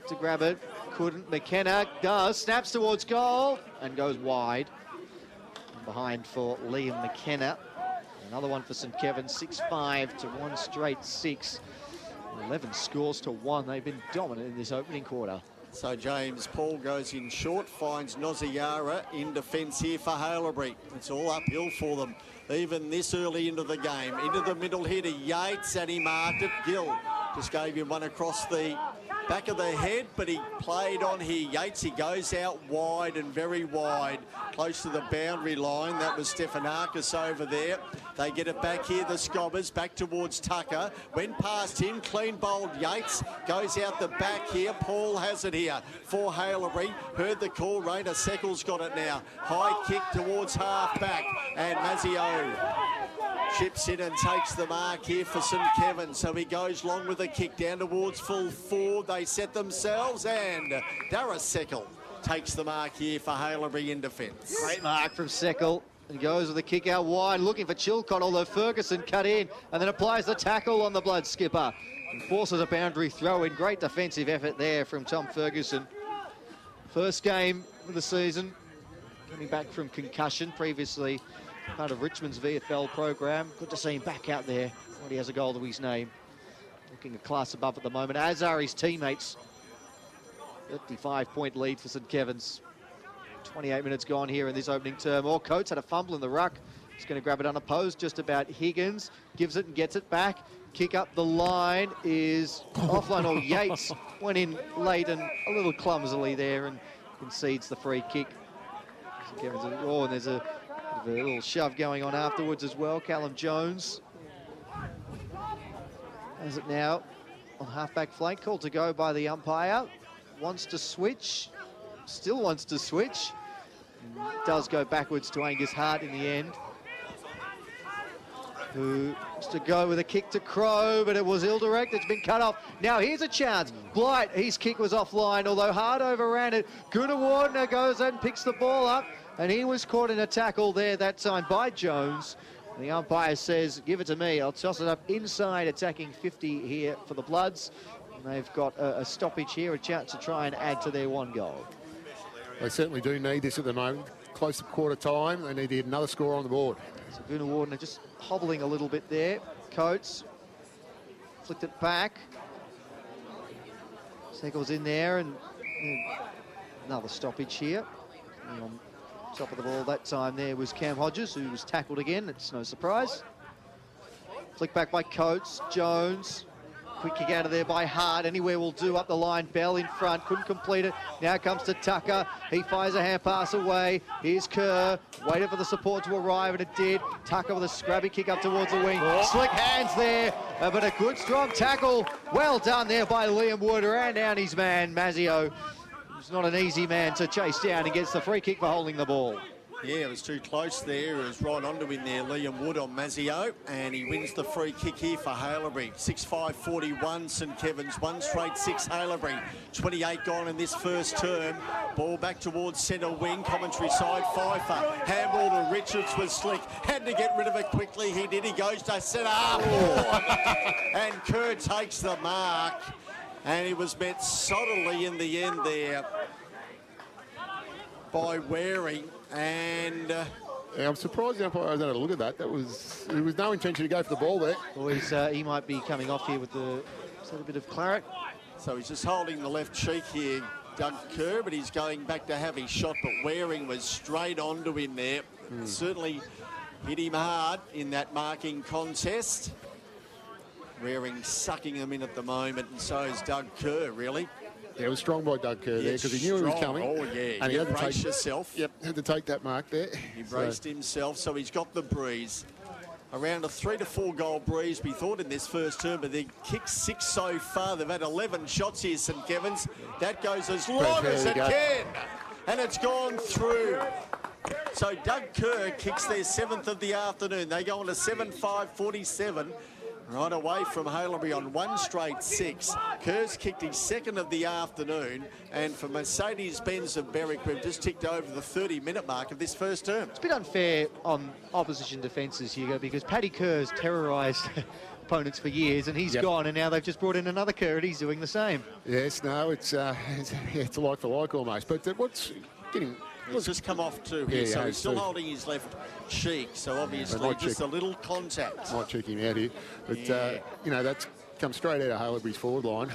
S9: To grab it, couldn't. McKenna does, snaps towards goal and goes wide. And behind for Liam McKenna. Another one for St Kevin's, 6-5 to 1 straight 6. 11 scores to 1. They've been dominant in this opening quarter.
S11: So James Paul goes in short, finds Noziara in defence here for Haileybury. It's all uphill for them, even this early into the game. Into the middle here to Yates, and he marked it. Gill just gave him one across the back of the head, but he played on here. Yates, he goes out wide and very wide, close to the boundary line. That was Stefanakis over there. They get it back here, the Scobbers, back towards Tucker. Went past him, clean bowled Yates. Goes out the back here. Paul has it here for Haileybury. Heard the call. Rainer Seckle's got it now. High kick towards half back. And Mazzio chips in and takes the mark here for St Kevin. So he goes long with a kick down towards full forward. They set themselves, and Darius Seckle takes the mark here for Haileybury in defence.
S9: Great mark from Seckle. And goes with the kick out wide, looking for Chilcott, although Ferguson cut in and then applies the tackle on the Blood skipper. And forces a boundary throw in. Great defensive effort there from Tom Ferguson. First game of the season, coming back from concussion, previously part of Richmond's VFL program. Good to see him back out there when he has a goal to his name. Looking a class above at the moment, as are his teammates. 55-point lead for St Kevin's. 28 minutes gone here in this opening term. Or Coates had a fumble in the ruck. He's going to grab it unopposed, just about Higgins. Gives it and gets it back. Kick up the line is offline, or Yates went in late and a little clumsily there and concedes the free kick. Oh, and there's a little shove going on afterwards as well. Callum Jones has it now on half-back flank. Called to go by the umpire. Wants to switch. Still wants to switch. Does go backwards to Angus Hart in the end, who wants to go with a kick to Crow, but it was ill-directed. It's been cut off. Now here's a chance. Blight, his kick was offline, although Hart overran it. Gunawardner goes and picks the ball up, and he was caught in a tackle there that time by Jones. The umpire says, give it to me. I'll toss it up inside, attacking 50 here for the Bloods. And they've got a stoppage here, a chance to try and add to their 1 goal.
S2: They certainly do need this at the moment. Close to quarter time. They need to get another score on the board.
S9: So Gunawardner just hobbling a little bit there. Coates flicked it back. Seckle's in there, and another stoppage here. And on top of the ball that time there was Cam Hodges, who was tackled again. It's no surprise. Flick back by Coates. Jones. Quick kick out of there by Hart. Anywhere will do up the line. Bell in front. Couldn't complete it. Now comes to Tucker. He fires a hand pass away. Here's Kerr. Waited for the support to arrive, and it did. Tucker with a scrabby kick up towards the wing. Slick hands there, but a good strong tackle. Well done there by Liam Wood. And down his man, Mazzio. He's not an easy man to chase down. He gets the free kick for holding the ball.
S11: Yeah, it was too close there. It was right onto him there, Liam Wood on Mazzio, and he wins the free kick here for Haileybury. 6-5-41 St Kevin's, 1 straight 6 Haileybury. 28 gone in this first term. Ball back towards centre wing, commentary side, Pfeiffer. Handball to Richards was slick. Had to get rid of it quickly. He did. He goes to centre. And Kerr takes the mark. And he was met solidly in the end there by Waring. And
S2: yeah, I'm surprised the umpire hasn't had a look at that. There was no intention to go for the ball there.
S9: Boys, he might be coming off here with a bit of claret.
S11: So he's just holding the left cheek here, Doug Kerr, but he's going back to have his shot, but Waring was straight onto him there. Certainly hit him hard in that marking contest. Waring sucking him in at the moment, and so is Doug Kerr, really.
S2: Yeah, it was strong by Doug Kerr there because he knew he was coming.
S11: Oh, yeah.
S2: And he had to
S11: brace yourself.
S2: Yep, had to take that mark there.
S11: He braced himself, so he's got the breeze. Around a 3 to 4 goal breeze, we thought, in this first term, but they kicked 6 so far. They've had 11 shots here, St Kevin's. That goes as long as it can. And it's gone through. So Doug Kerr kicks their 7th of the afternoon. They go on to 7-5-47. Right away from Haileybury on 1 straight 6. Kerr's kicked his 2nd of the afternoon. And for Mercedes-Benz of Berwick, we've just ticked over the 30-minute mark of this first term.
S9: It's a bit unfair on opposition defences, Hugo, because Paddy Kerr's terrorised opponents for years, and he's gone, and now they've just brought in another Kerr, and he's doing the same.
S2: Yes, no, it's a like for like almost. But what's getting...
S11: He's just come off too here, so he's still holding his left cheek, so obviously just a little contact.
S2: Might check him out here. But, you know, that's come straight out of Haileybury's forward line,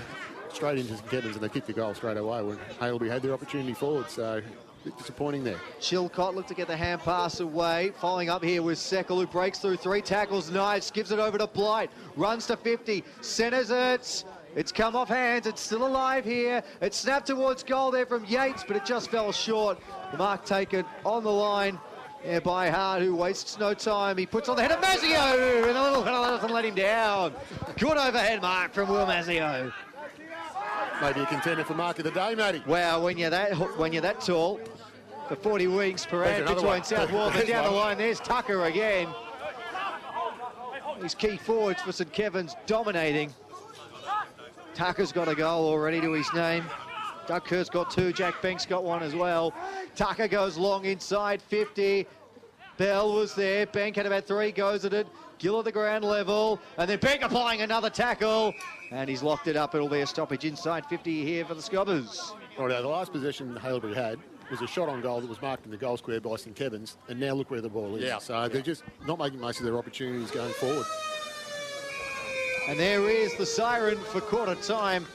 S2: straight into St Kevin's, and they kicked the goal straight away when Haileybury had their opportunity forward, so a bit disappointing there.
S9: Chilcott looked to get the hand pass away. Following up here with Seckel, who breaks through 3 tackles. Nice, gives it over to Blight, runs to 50, centres it. It's come off hands. It's still alive here. It snapped towards goal there from Yates, but it just fell short. The mark taken on the line by Hart, who wastes no time. He puts on the head of Mazzio, and a little doesn't let him down. Good overhead mark from Will Mazzio.
S2: Maybe a contender for mark of the day, Matty.
S9: Wow, when you're that tall, for 40 weeks per annum between South Walton down the line. There's Tucker again. These key forwards for St Kevin's dominating. Tucker's got a goal already to his name. Doug Kerr's got 2. Jack Banks got 1 as well. Tucker goes long inside 50. Bell was there. Bank had about 3 goes at it. Gill at the ground level. And then Bank applying another tackle. And he's locked it up. It'll be a stoppage inside 50 here for the Scobbers.
S2: Right, the last possession Haileybury had was a shot on goal that was marked in the goal square by St Kevin's. And now look where the ball is.
S11: Yeah.
S2: So they're just not making most of their opportunities going forward.
S9: And there is the siren for quarter time.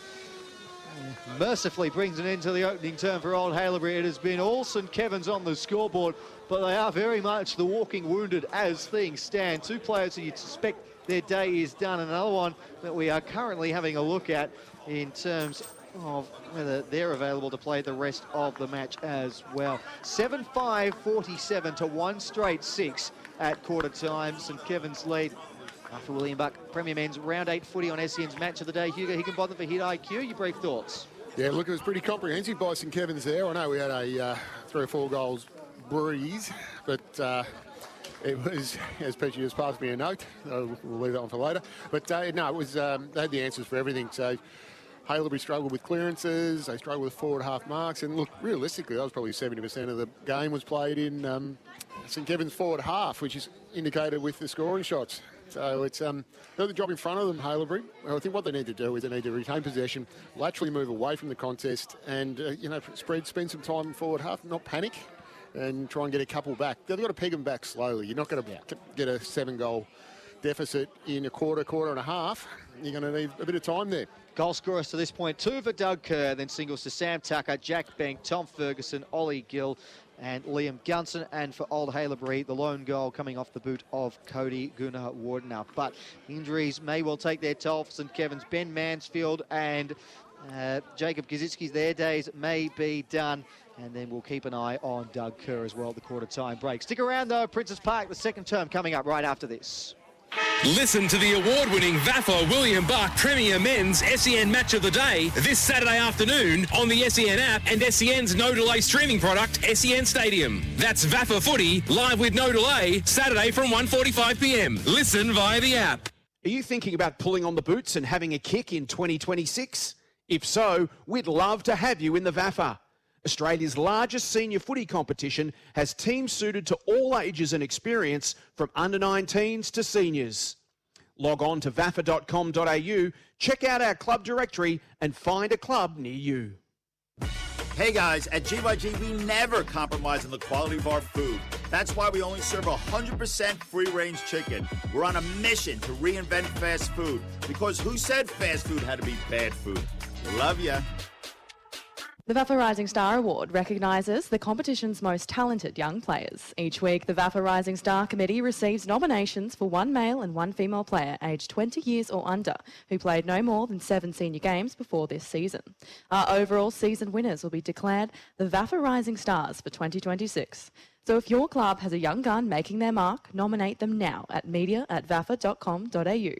S9: Mercifully brings an end to the opening term for Old Haileybury. It has been all St Kevin's on the scoreboard, but they are very much the walking wounded as things stand. 2 players who you'd suspect their day is done, and another one that we are currently having a look at in terms of whether they're available to play the rest of the match as well. 7-5-47 to 1 straight 6 at quarter time. St Kevin's lead. After William Buck, Premier Men's Round 8 footy on SEN's Match of the Day. Hugo Higginbotham for Hit IQ. Your brief thoughts?
S2: Yeah, look, it was pretty comprehensive by St Kevin's there. I know we had a 3 or 4 goals breeze, but it was, as Petch has passed me a note, we'll leave that one for later. But no, it was, they had the answers for everything. So Haileybury struggled with clearances, they struggled with forward half marks, and look, realistically, that was probably 70% of the game was played in St Kevin's forward half, which is indicated with the scoring shots. So it's they're the job in front of them, Haileybury. Well, I think what they need to do is they need to retain possession, laterally move away from the contest, and you know, spend some time in forward half, not panic, and try and get a couple back. They've got to peg them back slowly. You're not going to get a 7-goal deficit in a quarter and a half. You're going to need a bit of time there.
S9: Goal scorers to this point: 2 for Doug Kerr, then singles to Sam Tucker, Jack Bank, Tom Ferguson, Ollie Gill, and Liam Gunson. And for Old Haileybury, the lone goal coming off the boot of Cody Gunnar-Wardener. But injuries may well take their toll for St Kevin's. Ben Mansfield and Jacob Gazitsky's, their days may be done. And then we'll keep an eye on Doug Kerr as well at the quarter-time break. Stick around, though. Princess Park, the second term coming up right after this.
S12: Listen to the award-winning VAFA William Buck Premier Men's SEN Match of the Day this Saturday afternoon on the SEN app and SEN's no-delay streaming product, SEN Stadium. That's VAFA Footy, live with no delay, Saturday from 1:45 p.m. Listen via the app.
S5: Are you thinking about pulling on the boots and having a kick in 2026? If so, we'd love to have you in the VAFA. Australia's largest senior footy competition has teams suited to all ages and experience, from under-19s to seniors. Log on to vafa.com.au, check out our club directory and find a club near you.
S13: Hey guys, at GYG we never compromise on the quality of our food. That's why we only serve 100% free-range chicken. We're on a mission to reinvent fast food, because who said fast food had to be bad food? Love ya.
S14: The VAFA Rising Star Award recognises the competition's most talented young players. Each week, the VAFA Rising Star Committee receives nominations for one male and one female player aged 20 years or under who played no more than 7 senior games before this season. Our overall season winners will be declared the VAFA Rising Stars for 2026. So if your club has a young gun making their mark, nominate them now at media@vafa.com.au.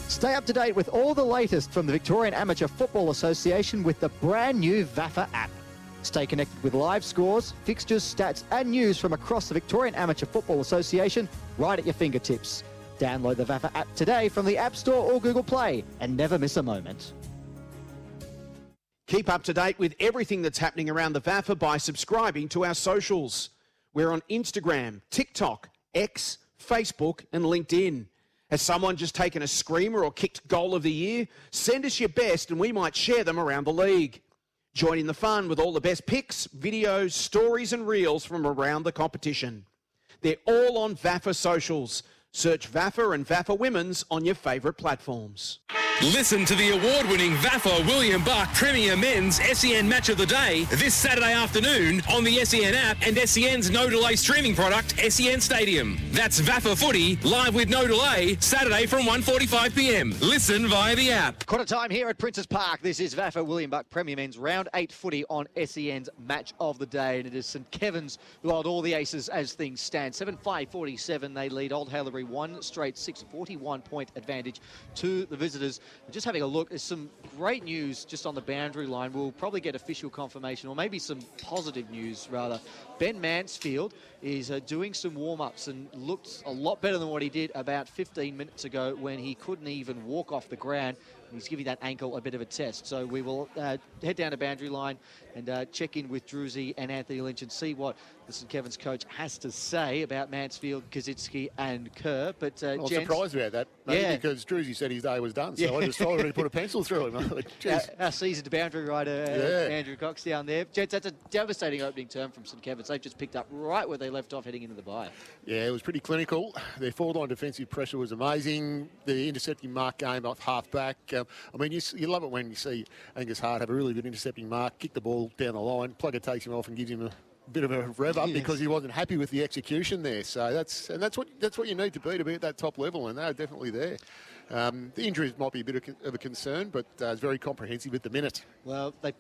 S1: Stay up to date with all the latest from the Victorian Amateur Football Association with the brand new VAFA app. Stay connected with live scores, fixtures, stats and news from across the Victorian Amateur Football Association right at your fingertips. Download the VAFA app today from the App Store or Google Play and never miss a moment.
S5: Keep up to date with everything that's happening around the VAFA by subscribing to our socials. We're on Instagram, TikTok, X, Facebook and LinkedIn. Has someone just taken a screamer or kicked goal of the year? Send us your best and we might share them around the league. Join in the fun with all the best pics, videos, stories and reels from around the competition. They're all on VAFA socials. Search VAFA and VAFA Women's on your favourite platforms.
S12: Listen to the award-winning VAFA William Buck Premier Men's SEN Match of the Day this Saturday afternoon on the SEN app and SEN's no-delay streaming product, SEN Stadium. That's VAFA Footy, live with no delay, Saturday from 1:45 p.m. Listen via the app.
S9: Quarter time here at Princes Park. This is VAFA William Buck Premier Men's Round 8 footy on SEN's Match of the Day. And it is St Kevin's who hold all the aces as things stand. 7-5-47, they lead Old Haileybury 1 straight 6, 41-point advantage to the visitors. Just having a look, there's some great news just on the boundary line. We'll probably get official confirmation, or maybe some positive news, rather. Ben Mansfield is doing some warm-ups and looked a lot better than what he did about 15 minutes ago when he couldn't even walk off the ground. He's giving that ankle a bit of a test. So we will head down to boundary line and check in with Druzy and Anthony Lynch and see what the St Kevin's coach has to say about Mansfield, Kazitsky and Kerr. But
S2: I'm surprised about that, mate, because Druzy said his day was done, so I just already put a pencil through him.
S9: Our seasoned boundary rider, Andrew Cox, down there. Gents, that's a devastating opening term from St Kevin's. They've just picked up right where they left off heading into the bye. Yeah,
S2: it was pretty clinical. Their forward-line defensive pressure was amazing. The intercepting mark game off half-back. I mean, you love it when you see Angus Hart have a really good intercepting mark, kick the ball down the line, Plugger takes him off and gives him a bit of a rev up because he wasn't happy with the execution there. So that's what you need to be at that top level, and they're definitely there. The injuries might be a bit of a concern, but it's very comprehensive at the minute.
S9: Well, they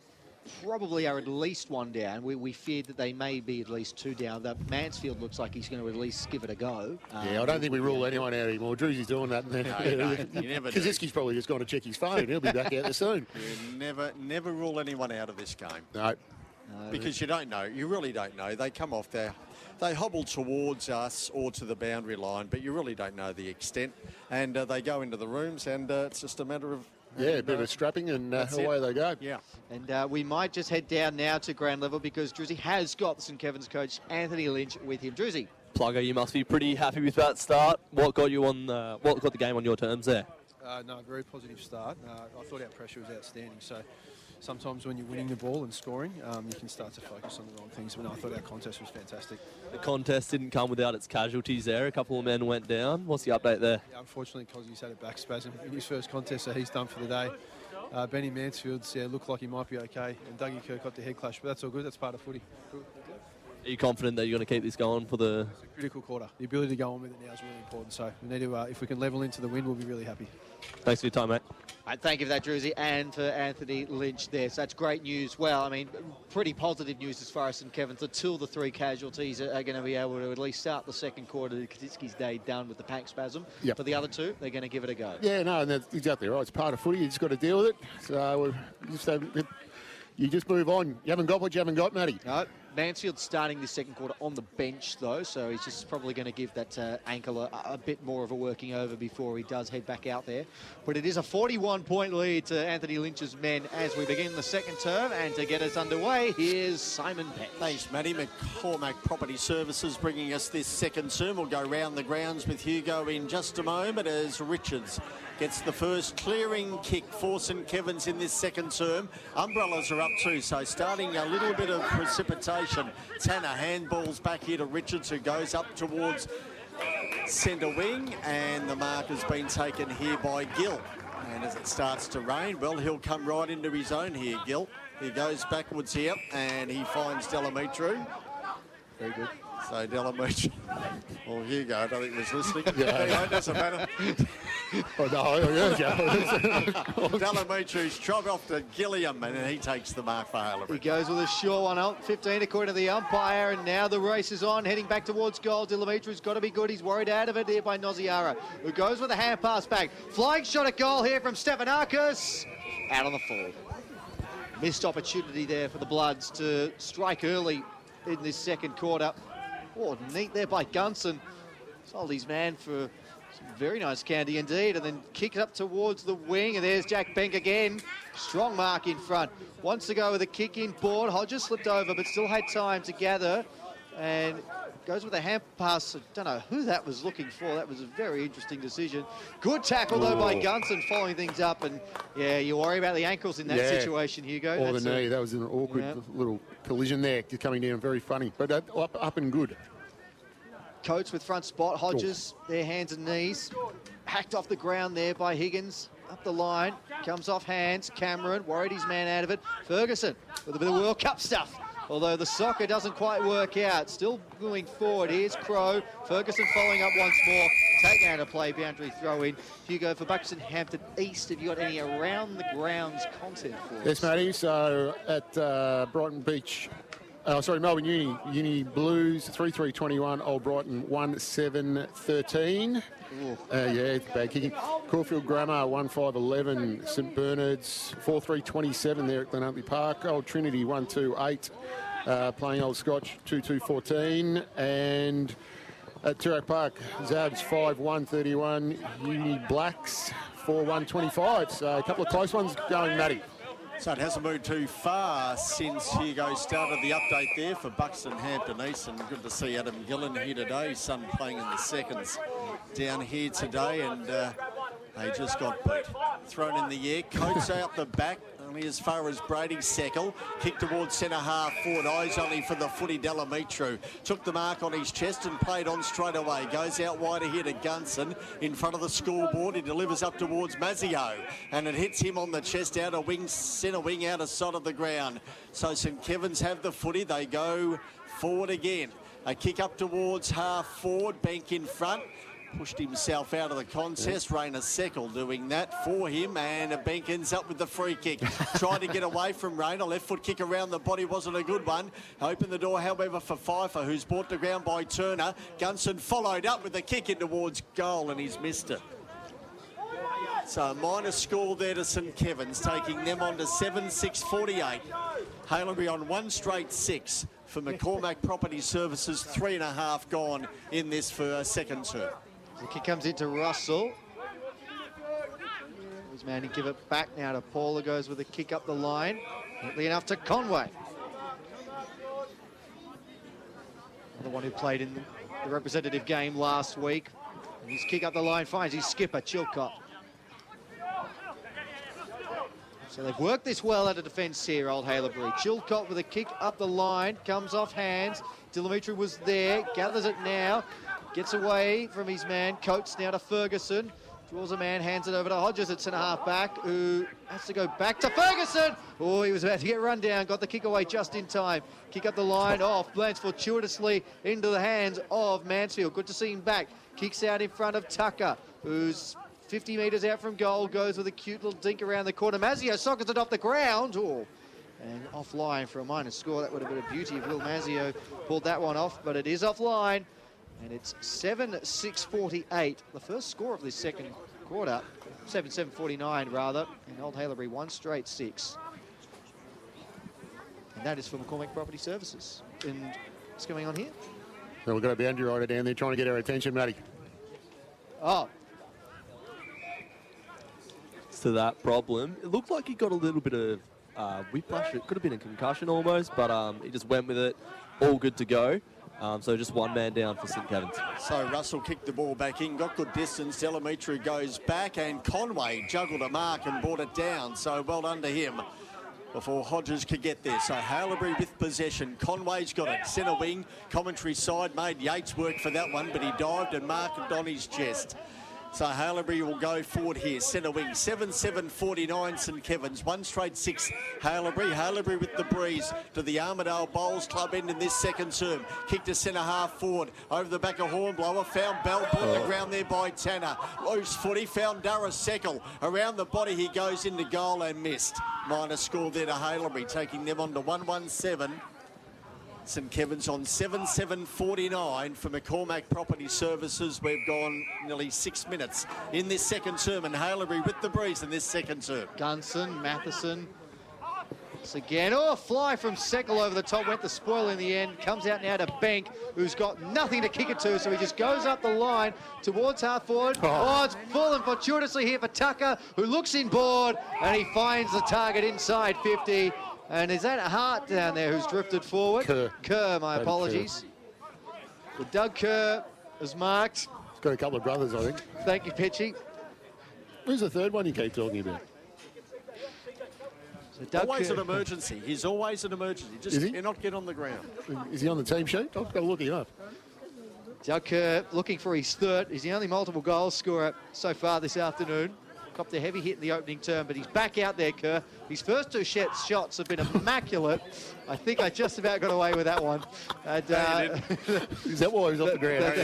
S9: probably are at least one down. We feared that they may be at least 2 down. That Mansfield looks like he's going to at least give it a go.
S2: I don't think we rule anyone out anymore. Druzy's doing that. And then Kazitsky's probably just gone to check his phone. He'll be back out there soon.
S11: You never rule anyone out of this game.
S2: No.
S11: Because you don't know. You really don't know. They come off there. They hobble towards us or to the boundary line, but you really don't know the extent. And they go into the rooms, and it's just a matter of...
S2: a bit of strapping and away they go.
S11: Yeah.
S9: And we might just head down now to ground level because Druzy has got the St Kevin's coach, Anthony Lynch, with him. Druzy.
S7: Plugger, you must be pretty happy with that start. What got you on? What got the game on your terms there?
S8: No, very positive start. I thought our pressure was outstanding. So sometimes when you're winning the ball and scoring, you can start to focus on the wrong things. But no, I thought our contest was fantastic.
S7: The contest didn't come without its casualties there. A couple of men went down. What's the update there?
S8: Yeah, unfortunately, Cozzy's had a back spasm in his first contest, so he's done for the day. Benny Mansfield's looked like he might be okay, and Dougie Kirk got the head clash, but that's all good. That's part of footy.
S7: Are you confident that you're going to keep this going for the...
S8: It's a critical quarter. The ability to go on with it now is really important. So we need to, if we can level into the win, we'll be really happy.
S7: Thanks for your time, mate.
S9: Thank you for that, Druzy, and for Anthony Lynch there. So that's great news. Well, I mean, pretty positive news as far as St Kevin's. Until the 3 casualties are going to be able to at least start the second quarter. Kazitsky's day done with the pack spasm.
S2: Yep.
S9: For the other 2, they're going to give it a go.
S2: Yeah, no, and that's exactly right. It's part of footy. You just got to deal with it. So you just move on. You haven't got what you haven't got, Matty.
S9: No. Mansfield starting this second quarter on the bench, though, so he's just probably going to give that ankle a bit more of a working over before he does head back out there. But it is a 41-point lead to Anthony Lynch's men as we begin the second term. And to get us underway, here's Simon Petch.
S11: Thanks, Matty. McCormack Property Services bringing us this second term. We'll go round the grounds with Hugo in just a moment as Richards gets the first clearing kick for St Kevin's in this second term. Umbrellas are up too, so starting a little bit of precipitation. Tanner handballs back here to Richards, who goes up towards centre wing, and the mark has been taken here by Gill. And as it starts to rain, well, he'll come right into his own here, Gil. He goes backwards here, and he finds Delamitru. Very good. So Delamitru, well, Hugo, I don't think he was listening.
S2: Yeah.
S11: Anyway, it doesn't matter.
S2: Oh, no, yeah,
S11: Delamitru's trot off to Gilliam, and he takes the mark for Haileybury.
S9: He goes with a sure one out, 15 according to the umpire, and now the race is on, heading back towards goal. Delamitru's got to be good. He's worried out of it here by Noziara, who goes with a hand pass back. Flying shot at goal here from Stefanakis. Out on the fall. Missed opportunity there for the Bloods to strike early in this second quarter. Oh, neat there by Gunson. Sold his man for some very nice candy indeed, and then kick it up towards the wing, and there's Jack Benk again. Strong mark in front. Wants to go with a kick in board. Hodges slipped over, but still had time to gather, and goes with a hand pass. I don't know who that was looking for. That was a very interesting decision. Good tackle, though, by Gunson, following things up, and yeah, you worry about the ankles in that situation, Hugo.
S2: Or the knee. That was an awkward little collision there, coming down very funny, but up and good.
S9: Coates with front spot. Hodges, their hands and knees. Hacked off the ground there by Higgins. Up the line. Comes off hands. Cameron worried his man out of it. Ferguson with a bit of World Cup stuff. Although the soccer doesn't quite work out. Still going forward. Here's Crow. Ferguson following up once more. Taken out of play. Boundary throw in. Hugo, for Buxton Hampton East, have you got any around the grounds content for us?
S2: Yes, matey. So at Brighton Beach... Melbourne Uni Blues 3-3-21, Old Brighton 1-7-13. It's bad kicking. Caulfield Grammar 1-5-11, St Bernard's 4-3-27 there at Glen Huntly Park. Old Trinity 1-2-8, playing Old Scotch 2-2-14, and at Toorak Park, Zabs 5-1-31, Uni Blacks 4-1-25. So a couple of close ones going, Matty.
S11: So it hasn't moved too far since Hugo started the update there for Buxton Hampton East, and good to see Adam Gillen here today. His son playing in the seconds down here today, and they just got beat. Thrown in the air, Coates out the back, only as far as Brady Seckle. Kick towards centre half forward, eyes only for the footy Delamitru. Took the mark on his chest and played on straight away. Goes out wider here to Gunson in front of the scoreboard. He delivers up towards Mazzio, and it hits him on the chest, out of wing, centre wing, out of sight of the ground. So St Kevin's have the footy. They go forward again. A kick up towards half forward, Bank in front. Pushed himself out of the contest. Rainer Seckle doing that for him, and Bank ends up with the free kick. Tried to get away from Rainer. Left foot kick around the body wasn't a good one. Opened the door, however, for Pfeiffer, who's brought to ground by Turner. Gunson followed up with a kick in towards goal, and he's missed it. So a minor score there to St Kevin's, taking them on to 7-6-48. Haileybury on one straight 6 for McCormack Property Services. 3.5 gone in this for second term.
S9: The kick comes into Russell. His man to give it back now to Paula. Goes with a kick up the line. Neatly enough to Conway. The one who played in the representative game last week. And his kick up the line finds his skipper, Chilcott. So they've worked this well out of defence here, Old Haileybury. Chilcott with a kick up the line, comes off hands. Delamitru was there, gathers it now. Gets away from his man. Coates now to Ferguson. Draws a man, hands it over to Hodges at centre-half back, who has to go back to Ferguson. Oh, he was about to get run down. Got the kick away just in time. Kick up the line off. Blends fortuitously into the hands of Mansfield. Good to see him back. Kicks out in front of Tucker, who's 50 metres out from goal. Goes with a cute little dink around the corner. Mazzio sockets it off the ground. Oh, and offline for a minor score. That would have been a beauty if Will Mazzio pulled that one off, but it is offline. And it's 7-6-48. The first score of this second quarter, 7-7-49 rather. And Old Haileybury one straight 6. And that is for McCormack Property Services. And what's going on here?
S2: Well, we've got a boundary rider down there trying to get our attention, Matty.
S9: Oh.
S7: To that problem, it looked like he got a little bit of whiplash. It could have been a concussion almost, but he just went with it. All good to go. So just one man down for St Kevin's.
S11: So Russell kicked the ball back in, got good distance. Delamitru goes back, and Conway juggled a mark and brought it down. So well done to him before Hodges could get there. So Haileybury with possession. Conway's got it. Centre wing, commentary side made Yates work for that one, but he dived and marked it on his chest. So Haileybury will go forward here. Centre wing, 7-7-49 St Kevin's. 1 straight 6 Haileybury. Haileybury with the breeze to the Armidale Bowls Club end in this second term. Kick to centre half forward. Over the back of Hornblower. Found Bell. Put on the ground there by Tanner. Loose footy. Found Durra Seckel. Around the body he goes into goal and missed. Minor score there to Haileybury, taking them on to 1-1-7. St Kevin's on 7-7-49 for McCormack Property Services. We've gone nearly 6 minutes in this second term, and Haileybury with the breeze in this second term.
S9: Gunson, Matheson. It's again. Oh, fly from Seckel over the top. Went the spoil in the end. Comes out now to Bank, who's got nothing to kick it to, so he just goes up the line towards half forward. Oh, it's fallen fortuitously here for Tucker, who looks inboard, and he finds the target inside 50. And is that Hart down there who's drifted forward? Kerr, my apologies. Well, Doug Kerr is marked.
S2: He's got a couple of brothers, I think.
S9: Thank you, Petchy.
S2: Who's the third one you keep talking about?
S9: So
S11: always an emergency. He's always an emergency. Just cannot get on the ground.
S2: Is he on the team sheet? I've got to look him up.
S9: Doug Kerr looking for his third. He's the only multiple goal scorer so far this afternoon. Copped a heavy hit in the opening term, but he's back out there, Kerr. His first 2 shots have been immaculate. I think I just about got away with that one. And,
S2: is that why he was off the ground?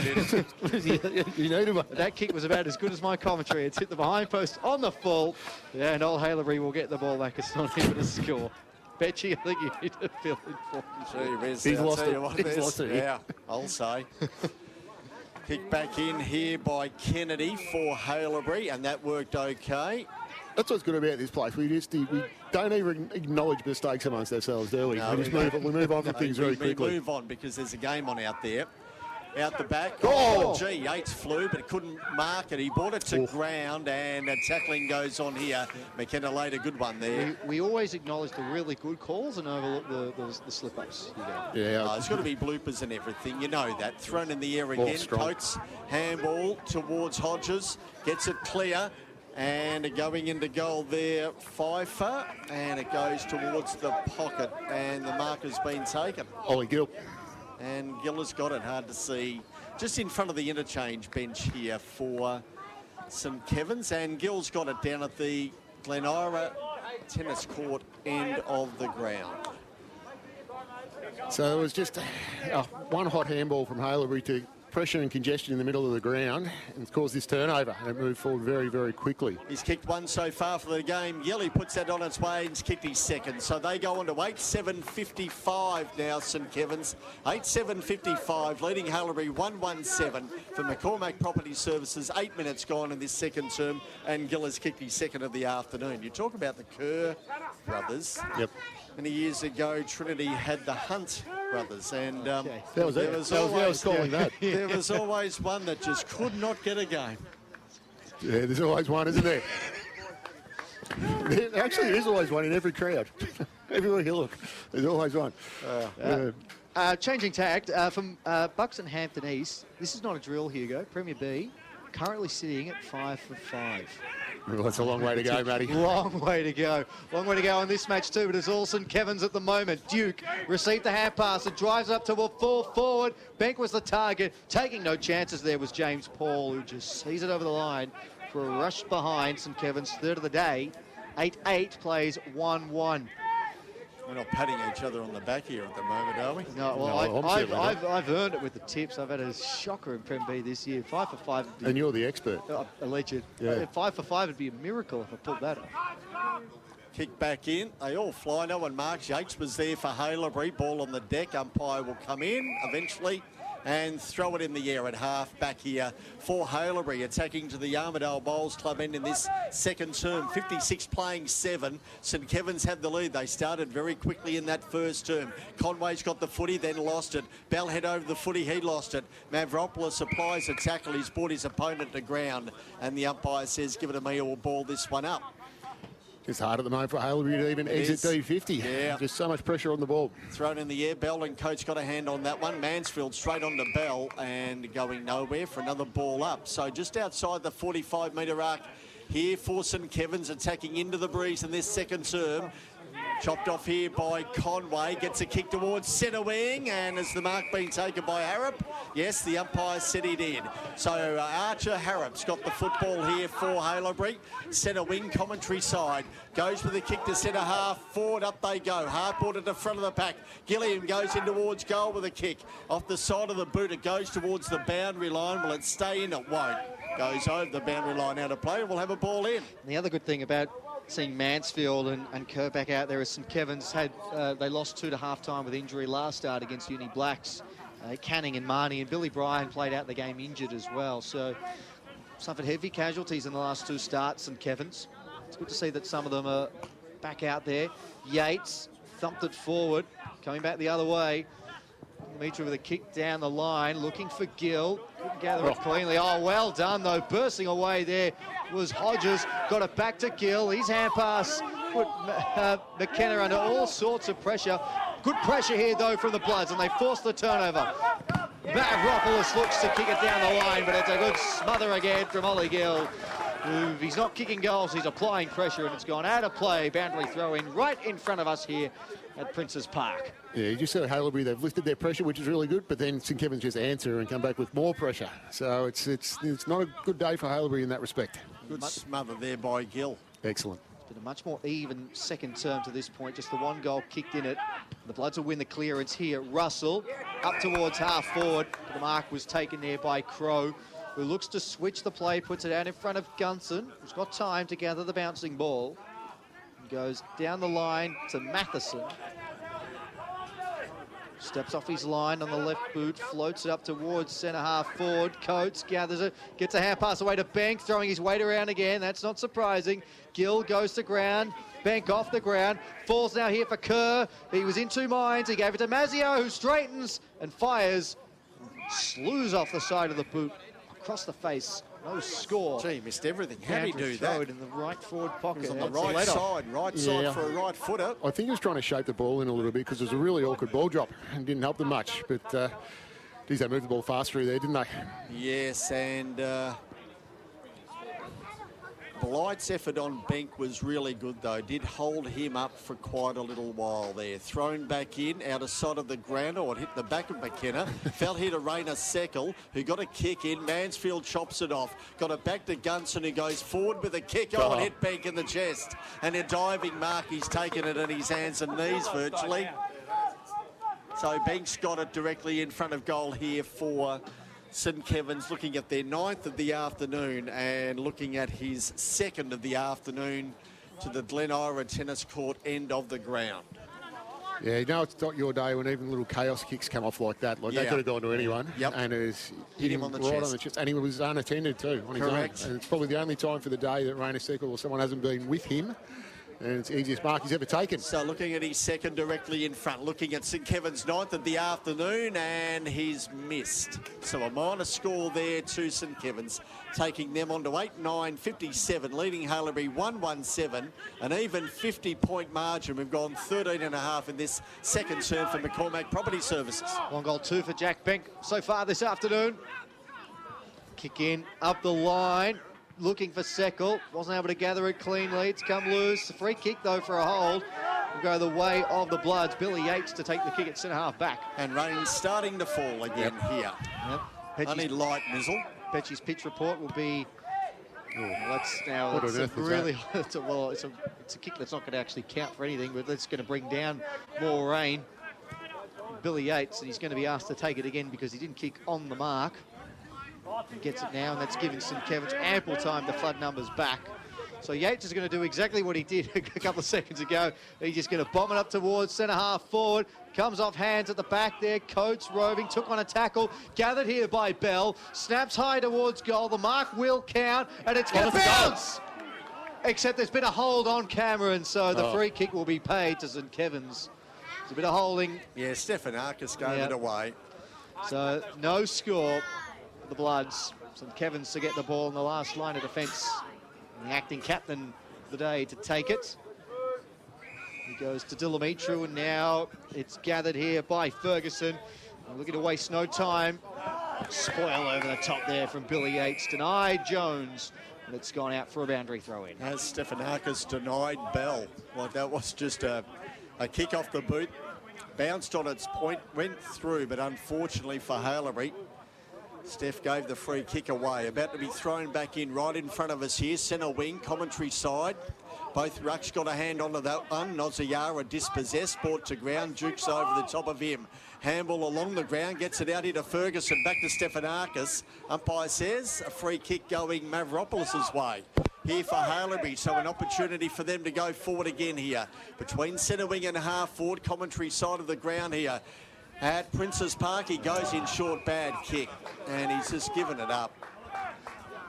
S2: You need him.
S9: That kick was about as good as my commentary. It's hit the behind post on the full. Yeah, and old Haileybury will get the ball back. It's not even a score. Petchy, I think you need to fill in for him.
S2: He's lost it. He's lost it.
S11: Yeah, I'll say. Kick back in here by Kennedy for Haileybury, and that worked okay.
S2: That's what's good about this place. We don't even acknowledge mistakes amongst ourselves, do we?
S11: No,
S2: we move on from things very quickly.
S11: We move on because there's a game on out there. Out the back.
S2: Oh!
S11: Gee, Yates flew, but couldn't mark it. He brought it to ground, and tackling goes on here. McKenna laid a good one there.
S9: We always acknowledge the really good calls and overlook the slip-ups.
S2: Yeah.
S11: There's got to be bloopers and everything. You know that. Thrown in the air again. Coates, handball towards Hodges. Gets it clear. And going into goal there, Pfeiffer. And it goes towards the pocket. And the marker's been taken.
S2: Ollie Gill.
S11: And Gill has got it, hard to see. Just in front of the interchange bench here for St Kevin's. And Gill's got it down at the Glen Ira tennis court end of the ground.
S2: So it was just one hot handball from Haileybury to pressure and congestion in the middle of the ground, and it's caused this turnover, and it moved forward very, very quickly.
S11: He's kicked one so far for the game. Gilly puts that on its way and he's kicked his second. So they go on to 8-7-55 now, St Kevin's. 8-7-55, leading Haileybury 1-1-7 for McCormack Property Services. 8 minutes gone in this second term, and Gill has kicked his second of the afternoon. You talk about the Kerr brothers.
S2: Yep.
S11: Many years ago, Trinity had the Hunt brothers, and
S2: there was
S11: always one that just could not get a game.
S2: Yeah, there's always one, isn't there? Actually, there's always one in every crowd. Everywhere you look, there's always one.
S9: Changing tact from Bucks and Hampton East. This is not a drill, Hugo. Premier B, currently sitting at 5 for 5.
S2: Well, that's a long way to go, Matty.
S9: Long way to go. Long way to go on this match too, but it's all St Kevin's at the moment. Duke received the hand pass and drives up to a full forward. Bank was the target. Taking no chances there was James Paul, who just sees it over the line for a rush behind St Kevin's third of the day. 8-8 plays 1-1.
S11: We're not patting each other on the back here at the moment, are we?
S9: No, well, I've earned it with the tips. I've had a shocker in Prem B this year. 5 for 5.
S2: And you're the expert.
S9: Alleged.
S2: Yeah.
S9: 5 for 5 would be a miracle if I pulled that off.
S11: Kick back in. They all fly. No one marks. Yates was there for Haileybury. Ball on the deck. Umpire will come in eventually and throw it in the air at half back here for Haileybury, attacking to the Armidale Bowls Club end in this second term. 56 playing 7. St Kevin's had the lead. They started very quickly in that first term. Conway's got the footy, then lost it. Bell head over the footy, he lost it. Mavropoulos applies a tackle. He's brought his opponent to ground, and the umpire says, give it to me or we'll ball this one up.
S2: It's hard at the moment for Haileybury to even exit D50.
S11: Yeah.
S2: Just so much pressure on the ball.
S11: Thrown in the air. Bell and Coates got a hand on that one. Mansfield straight on to Bell and going nowhere for another ball up. So just outside the 45-metre arc here for St Kevin's, attacking into the breeze in this second term. Chopped off here by Conway, gets a kick towards centre wing, and has the mark been taken by Harrop? Yes, the umpire said he did. So Archer Harrop's got the football here for Haileybury. Centre wing, commentary side. Goes for the kick to centre half, forward up they go. Hardboard at the front of the pack. Gilliam goes in towards goal with a kick. Off the side of the boot, it goes towards the boundary line. Will it stay in? It won't. Goes over the boundary line out of play. We'll have a ball in.
S9: The other good thing about seeing Mansfield and Kerr back out there is St Kevin's had, they lost 2 to half-time with injury last start against Uni Blacks. Canning and Marnie, and Billy Bryan played out the game injured as well. So suffered heavy casualties in the last 2 starts, St Kevin's. It's good to see that some of them are back out there. Yates thumped it forward, coming back the other way. Dimitri with a kick down the line, looking for Gill. Couldn't gather it cleanly. Oh, well done, though. Bursting away there was Hodges. Got it back to Gill. His hand pass put McKenna under all sorts of pressure. Good pressure here, though, from the Bloods, and they forced the turnover. Mavropoulos looks to kick it down the line, but it's a good smother again from Ollie Gill. He's not kicking goals, he's applying pressure, and it's gone out of play. Boundary throw in right in front of us here at Princes Park.
S2: Yeah, you just said Haileybury, they've lifted their pressure, which is really good, but then St Kevin's just answer and come back with more pressure. So it's not a good day for Haileybury in that respect.
S11: Good smother there by Gill.
S2: Excellent.
S9: It's been a much more even second term to this point, just the 1 goal kicked in it. The Bloods will win the clearance here. Russell up towards half forward. The mark was taken there by Crow, who looks to switch the play, puts it out in front of Gunson, who's got time to gather the bouncing ball. He goes down the line to Matheson. Steps off his line on the left boot, floats it up towards centre half forward. Coates gathers it, gets a hand pass away to Bank, throwing his weight around again. That's not surprising. Gill goes to ground. Bank off the ground. Falls now here for Kerr. He was in 2 minds. He gave it to Mazzio, who straightens and fires. Slews off the side of the boot. Across the face. No score.
S11: Gee, he missed everything. How did he do
S9: throw
S11: that?
S9: it in the right forward pocket.
S11: It was on the right side for a right footer.
S2: I think he was trying to shape the ball in a little bit because it was a really awkward ball drop and didn't help them much. But, geez, they moved the ball fast through there, didn't they?
S11: Yes, and Blight's effort on Benk was really good, though. Did hold him up for quite a little while there. Thrown back in, out of sight of the ground, or it hit the back of McKenna. Fell here to Rainer Seckel, who got a kick in. Mansfield chops it off. Got it back to Gunson, who goes forward with a kick. Oh, and hit Benk in the chest. And a diving mark, he's taken it in his hands and knees virtually. So Benk's got it directly in front of goal here for St Kevin's, looking at their 9th of the afternoon and looking at his 2nd of the afternoon to the Glen Ira tennis court end of the ground.
S2: Yeah, you know, it's not your day when even little chaos kicks come off like that. Like, they could have gone to anyone.
S11: Yep.
S2: And it was
S11: hit him on the
S2: right
S11: chest.
S2: on the chest. And he was unattended too on his own.
S11: Correct.
S2: And it's probably the only time for the day that Rainer Seckel or someone hasn't been with him. And it's the easiest mark he's ever taken.
S11: So looking at his 2nd directly in front, looking at St Kevin's 9th of the afternoon, and he's missed. So a minor score there to St Kevin's, taking them on to 8-9-57, leading Haileybury 1-1-7, an even 50-point margin. We've gone 13.5 in this second term for McCormack Property Services.
S9: 1 goal, 2 for Jack Benk so far this afternoon. Kick in, up the line. Looking for Seckel, wasn't able to gather it cleanly. It's come loose. A free kick, though, for a hold. Will go the way of the Bloods. Billy Yates to take the kick at centre half back.
S11: And rain's starting to fall again here.
S9: Yep.
S11: Only light mizzle.
S9: Petch's pitch report will be. That's now.
S2: What
S9: That's
S2: on earth is
S9: really. It's a kick that's not going to actually count for anything, but that's going to bring down more rain. Billy Yates, and he's going to be asked to take it again because he didn't kick on the mark. He gets it now, and that's giving St Kevin's ample time to flood numbers back. So Yates is going to do exactly what he did a couple of seconds ago. He's just going to bomb it up towards centre half forward. Comes off hands at the back there. Coates roving, took on a tackle. Gathered here by Bell. Snaps high towards goal. The mark will count, and it's going to bounce! Except there's been a hold on Cameron, so the free kick will be paid to St Kevin's. There's a bit of holding.
S11: Yeah, Stefanakis gave it away.
S9: So no score. The Bloods. St Kevin's to get the ball in the last line of defence. The acting captain of the day to take it. He goes to Dimitru, and now it's gathered here by Ferguson. We're looking to waste no time. Spoil over the top there from Billy Yates. Denied Jones. And it's gone out for a boundary throw-in.
S11: Has Stefanakis denied Bell? Like, that was just a A kick off the boot, bounced on its point, went through, but unfortunately for Haileybury, Steph gave the free kick away. About to be thrown back in right in front of us here. Centre wing, commentary side. Both rucks got a hand onto that one. Noziara dispossessed, brought to ground. Duke's over the top of him. Handball along the ground, gets it out here to Ferguson, back to Stefanakis. Umpire says a free kick going Mavropoulos' way. Here for Haileybury, so an opportunity for them to go forward again here. Between centre wing and half forward, commentary side of the ground here. At Princes Park, he goes in short, bad kick, and he's just given it up.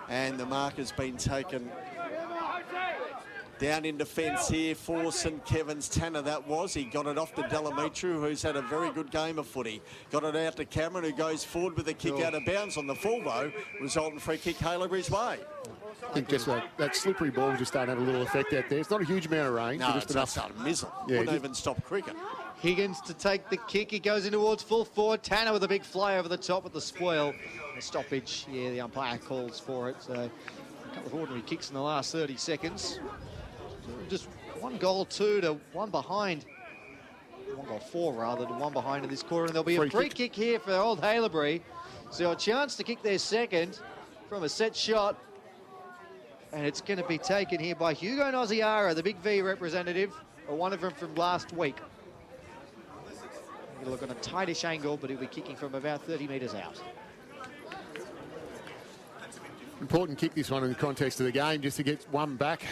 S11: And the mark has been taken down in defence here for St Kevin's. Tanner that was. He got it off to Delamitru, who's had a very good game of footy. Got it out to Cameron, who goes forward with a kick out of bounds on the full bow, resulting free kick Haileybury's way.
S2: I think just that slippery ball just starting to have a little effect out there. It's not a huge amount of range.
S11: No,
S2: just enough.
S11: Not a mizzle.
S2: Yeah,
S11: Wouldn't even stop cricket.
S9: Higgins to take the kick. He goes in towards full forward. Tanner with a big fly over the top with the spoil. The stoppage. Yeah, the umpire calls for it. So a couple of ordinary kicks in the last 30 seconds. So just 1 goal 2 to 1 behind. 1 goal 4 rather to 1 behind in this quarter. And there'll be a free kick here for old Haileybury. So a chance to kick their second from a set shot. And it's going to be taken here by Hugo Noziara, the Big V representative, or one of them from last week. He'll look on a tightish angle, but he'll be kicking from about 30 metres out.
S2: Important kick, this one, in the context of the game, just to get one back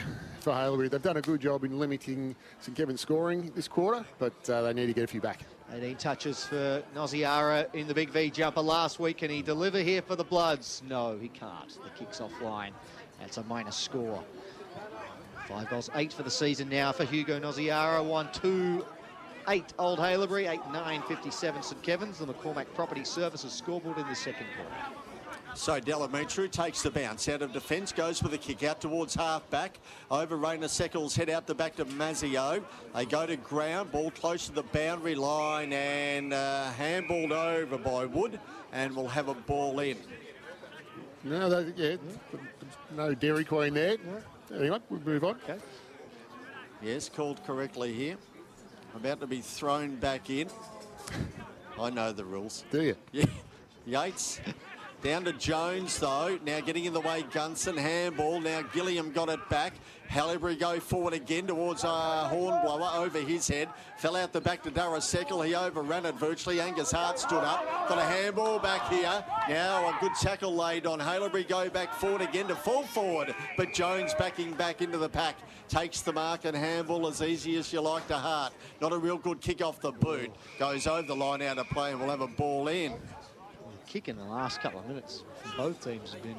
S2: for Haileybury. They've done a good job in limiting St Kevin's scoring this quarter, but they need to get a few back.
S9: 18 touches for Noziara in the Big V jumper last week. Can he deliver here for the Bloods? No, he can't. The kick's offline. That's a minus score. 5 goals, 8 for the season now for Hugo Noziara. 1-2. 8 Old Haileybury, 8-9, 57 St Kevin's. The McCormack Property Services scoreboard in the second quarter.
S11: So Delamitru takes the bounce out of defence, goes with a kick out towards half-back. Over Rainer Seckles, head out the back to Mazzio. They go to ground, ball close to the boundary line and handballed over by Wood, and we'll have a ball in.
S2: No, no Dairy Queen there. Anyway, we'll move on.
S9: Okay.
S11: Yes, called correctly here. About to be thrown back in. I know the rules.
S2: Do you?
S11: Yeah. Yates down to Jones, though. Now getting in the way, Gunson. Handball. Now Gilliam got it back. Haileybury go forward again towards Hornblower over his head. Fell out the back to Darasekal. He overran it virtually. Angus Hart stood up. Got a handball back here. Now a good tackle laid on. Haileybury go back forward again to full forward. But Jones backing back into the pack. Takes the mark and handball as easy as you like to Hart. Not a real good kick off the boot. Goes over the line out of play and we'll have a ball in.
S9: Kick in the last couple of minutes from both teams have been...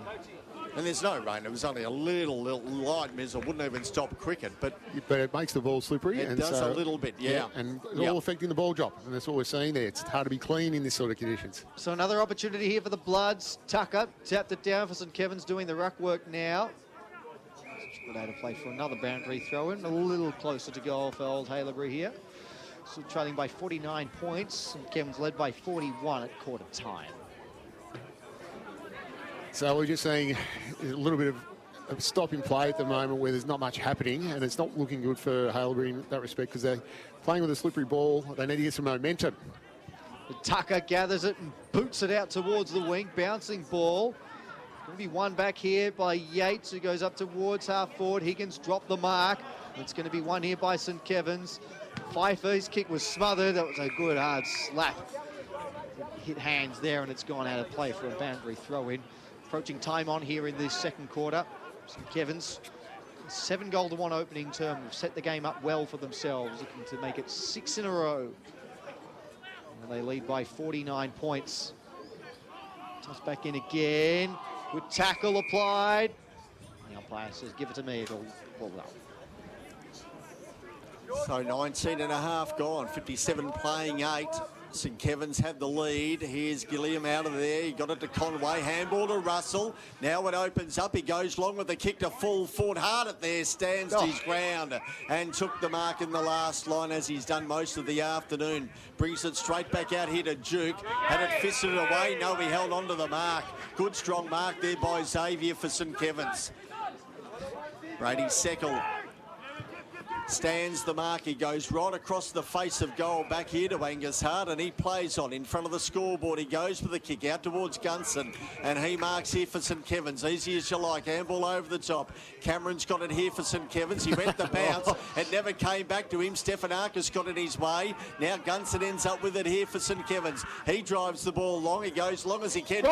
S11: And there's no rain. It was only a little light mizzle. Wouldn't even stop cricket. But
S2: it makes the ball slippery.
S11: It does a little bit, yeah.
S2: And it's all affecting the ball drop. And that's what we're seeing there. It's hard to be clean in this sort of conditions.
S9: So another opportunity here for the Bloods. Tucker tapped it down for St Kevin's, doing the ruck work now. Good out of play for another boundary throw in. A little closer to goal for old Haileybury here. So trailing by 49 points. St Kevin's led by 41 at quarter time.
S2: So we're just seeing a little bit of stop in play at the moment where there's not much happening, and it's not looking good for Haileybury in that respect because they're playing with a slippery ball. They need to get some momentum.
S9: Tucker gathers it and boots it out towards the wing. Bouncing ball. Going to be one back here by Yates, who goes up towards half forward. Higgins dropped the mark. It's going to be one here by St Kevin's. Pfeiffer, his kick was smothered. That was a good hard slap. Hit hands there, and it's gone out of play for a boundary throw-in. Approaching time on here in this second quarter. St Kevin's 7-goal-to-1 opening term. Have set the game up well for themselves, looking to make it 6 in a row. And they lead by 49 points. Toss back in again. Good tackle applied. The umpire says, give it to me. It'll pull up.
S11: So 19 and a half gone. 57 playing 8. St Kevin's had the lead. Here's Gilliam out of there. He got it to Conway. Handball to Russell. Now it opens up. He goes long with the kick to full forward. Hard it there. Stands his ground and took the mark in the last line as he's done most of the afternoon. Brings it straight back out here to Duke. Had it fisted away. No, he held on to the mark. Good strong mark there by Xavier for St Kevin's. Brady Seckle stands the mark. He goes right across the face of goal back here to Angus Hart, and he plays on in front of the scoreboard. He goes for the kick out towards Gunson, and he marks here for St Kevin's. Easy as you like. Handball over the top. Cameron's got it here for St Kevin's. He went the bounce. It never came back to him. Stefanakis got it his way. Now Gunson ends up with it here for St Kevin's. He drives the ball long. He goes long as he can.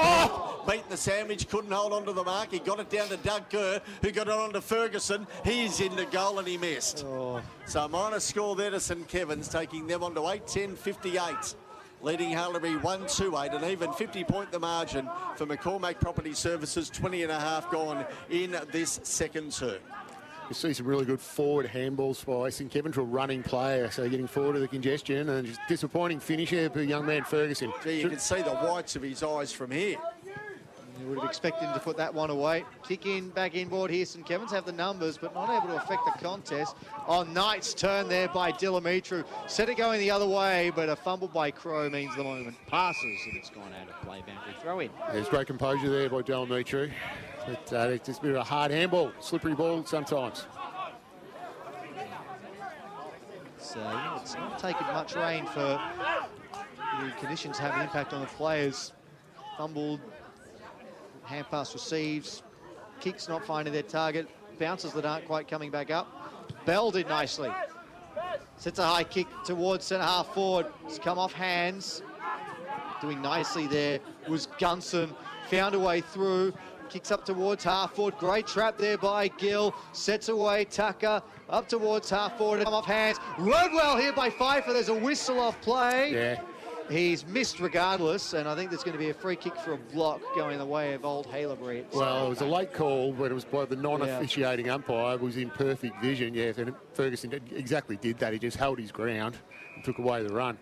S11: Beaten the sandwich. Couldn't hold on to the mark. He got it down to Doug Kerr, who got it on to Ferguson. He's into goal and he missed. So a minor score there to St Kevin's, taking them on to 8-10-58. Leading Haileybury 1-2-8, and even 50-point the margin for McCormack Property Services, 20.5 gone in this second term.
S2: You see some really good forward handballs by St Kevin's, a running player, so getting forward to the congestion, and just disappointing finish here for young man Ferguson.
S11: Gee, you can see the whites of his eyes from here.
S9: You would have expected him to put that one away. Kick in, back inboard here. St Kevin's have the numbers, but not able to affect the contest. Nice turn there by Dimitru. Set it going the other way, but a fumble by Crow means the moment passes, and it's gone out of play. Boundary throw in.
S2: There's great composure there by Dimitru. But it's just a bit of a hard handball, slippery ball sometimes.
S9: So it's not taken much rain for the conditions to have an impact on the players. Fumbled, hand pass receives, kicks not finding their target, bounces that aren't quite coming back up. Bell did nicely. Sets a high kick towards centre half forward. It's come off hands. Doing nicely there was Gunson. Found a way through. Kicks up towards half forward. Great trap there by Gill. Sets away Tucker. Up towards half forward. Come off hands. Rode well here by Pfeiffer. There's a whistle off play.
S2: Yeah.
S9: He's missed regardless, and I think there's going to be a free kick for a block going the way of old Haileybury.
S2: Well, it was a late call, but it was by the non-officiating umpire. It was in perfect vision, yes, and Ferguson exactly did that. He just held his ground and took away the run.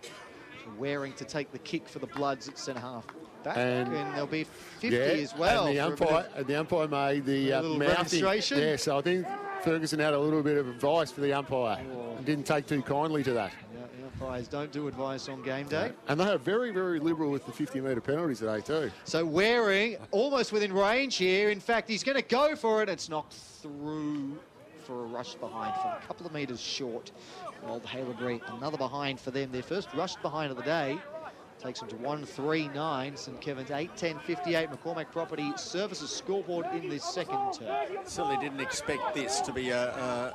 S9: Waring to take the kick for the Bloods at centre half back, and there'll be 50 as well.
S2: And the umpire made the
S9: demonstration.
S2: Yeah, so I think Ferguson had a little bit of advice for the umpire and didn't take too kindly to that.
S9: Umpires don't do advice on game day.
S2: And they are very, very liberal with the 50-metre penalties today too.
S9: So Waring almost within range here. In fact, he's going to go for it. It's knocked through for a rush behind from a couple of metres short. Old Haileybury, another behind for them. Their first rush behind of the day. Takes them to 1-3-9. St Kevin's 8-10-58. McCormack Property Services scoreboard in this second term.
S11: Certainly didn't expect this to be only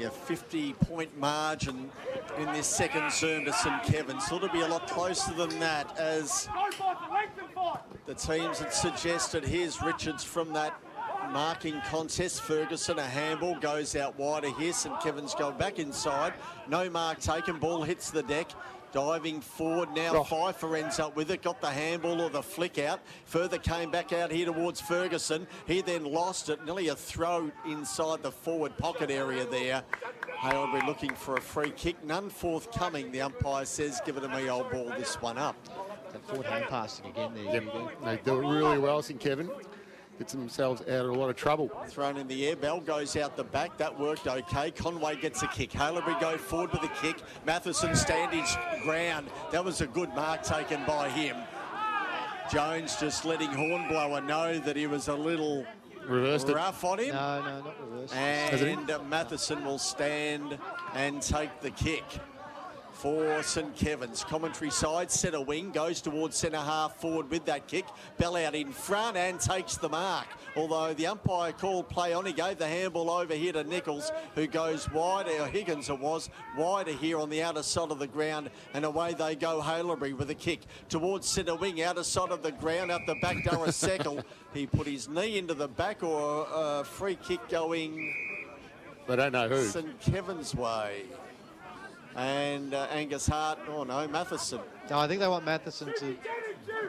S11: a 50-point margin in this second term to St Kevin's. Thought it'd be a lot closer than that, as the teams had suggested. Here's Richards from that marking contest. Ferguson, a handball, goes out wider here. St Kevin's go back inside. No mark taken. Ball hits the deck. Diving forward now, Pfeiffer ends up with it. Got the handball or the flick out. Further came back out here towards Ferguson. He then lost it. Nearly a throw inside the forward pocket area there. Haileybury looking for a free kick. None forthcoming. The umpire says, give it to me, I'll ball this one up.
S9: That forward hand passing again there.
S2: They do it really well, St Kevin. Gets themselves out of a lot of trouble.
S11: Thrown in the air. Bell goes out the back. That worked okay. Conway gets a kick. Haileybury go forward with a kick. Matheson stand his ground. That was a good mark taken by him. Jones just letting Hornblower know that he was a little rough on him.
S9: No, not reversed.
S11: And Matheson will stand and take the kick for St Kevin's. Commentary side, centre wing, goes towards centre half forward with that kick. Bell out in front and takes the mark. Although the umpire called play on, he gave the handball over here to Nichols, who goes wider, or Higgins it was, wider here on the outer side of the ground, and away they go. Haileybury with a kick towards centre wing, outer side of the ground, out the back, Darasekal. He put his knee into the back, or a free kick going...
S2: They don't know who.
S11: St Kevin's way. And Angus Hart, Matheson.
S9: No, I think they want Matheson to...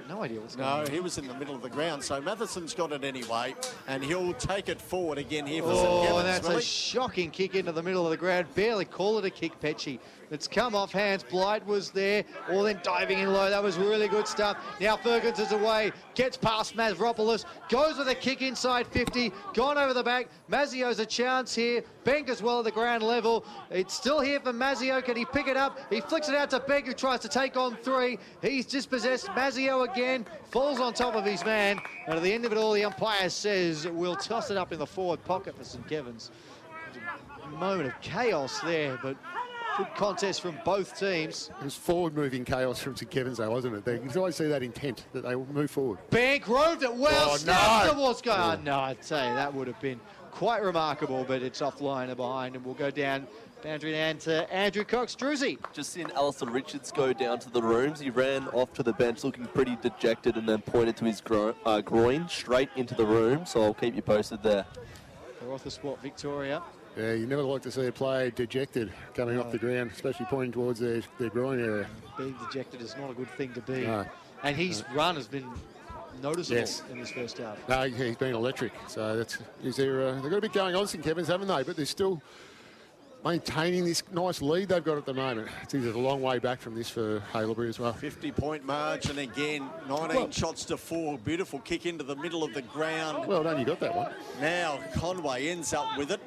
S9: No idea what's going on.
S11: No, he was in the middle of the ground, so Matheson's got it anyway, and he'll take it forward again here for St Kevin's.
S9: Oh, that's a shocking kick into the middle of the ground. Barely call it a kick, Petchy. It's come off hands. Blight was there, all then diving in low. That was really good stuff. Now Fergus is away, gets past Mazropoulos, goes with a kick inside 50, gone over the back. Mazzio's a chance here. Benk as well at the ground level. It's still here for Mazzio. Can he pick it up? He flicks it out to Benk, who tries to take on three. He's dispossessed. Mazzio again falls on top of his man. And at the end of it all, the umpire says we'll toss it up in the forward pocket for St Kevin's. moment of chaos there, but good contest from both teams.
S2: It was forward-moving chaos from St Kevin's, though, wasn't it? You can always see that intent, that they will move forward.
S9: Bank roved it well,
S2: Oh,
S9: snapped
S2: no.
S9: towards goal. Oh, no, I'd say that would have been quite remarkable, but it's offline and behind, and we'll go down boundary and to Andrew Cox. Druzy.
S7: Just seen Alistair Richards go down to the rooms. He ran off to the bench looking pretty dejected and then pointed to his groin straight into the room, so I'll keep you posted there.
S9: They're off the spot, Victoria.
S2: Yeah, you never like to see a player dejected coming off the ground, especially pointing towards their groin area.
S9: Being dejected is not a good thing to be.
S2: No.
S9: And his run has been noticeable in this first half.
S2: No, he's been electric. So they've got a bit going on, St Kevin's, haven't they? But they're still maintaining this nice lead they've got at the moment. It's a long way back from this for Haileybury as well.
S11: 50-point margin again, 19 shots to 4. Beautiful kick into the middle of the ground.
S2: Well done, you got that one.
S11: Now Conway ends up with it.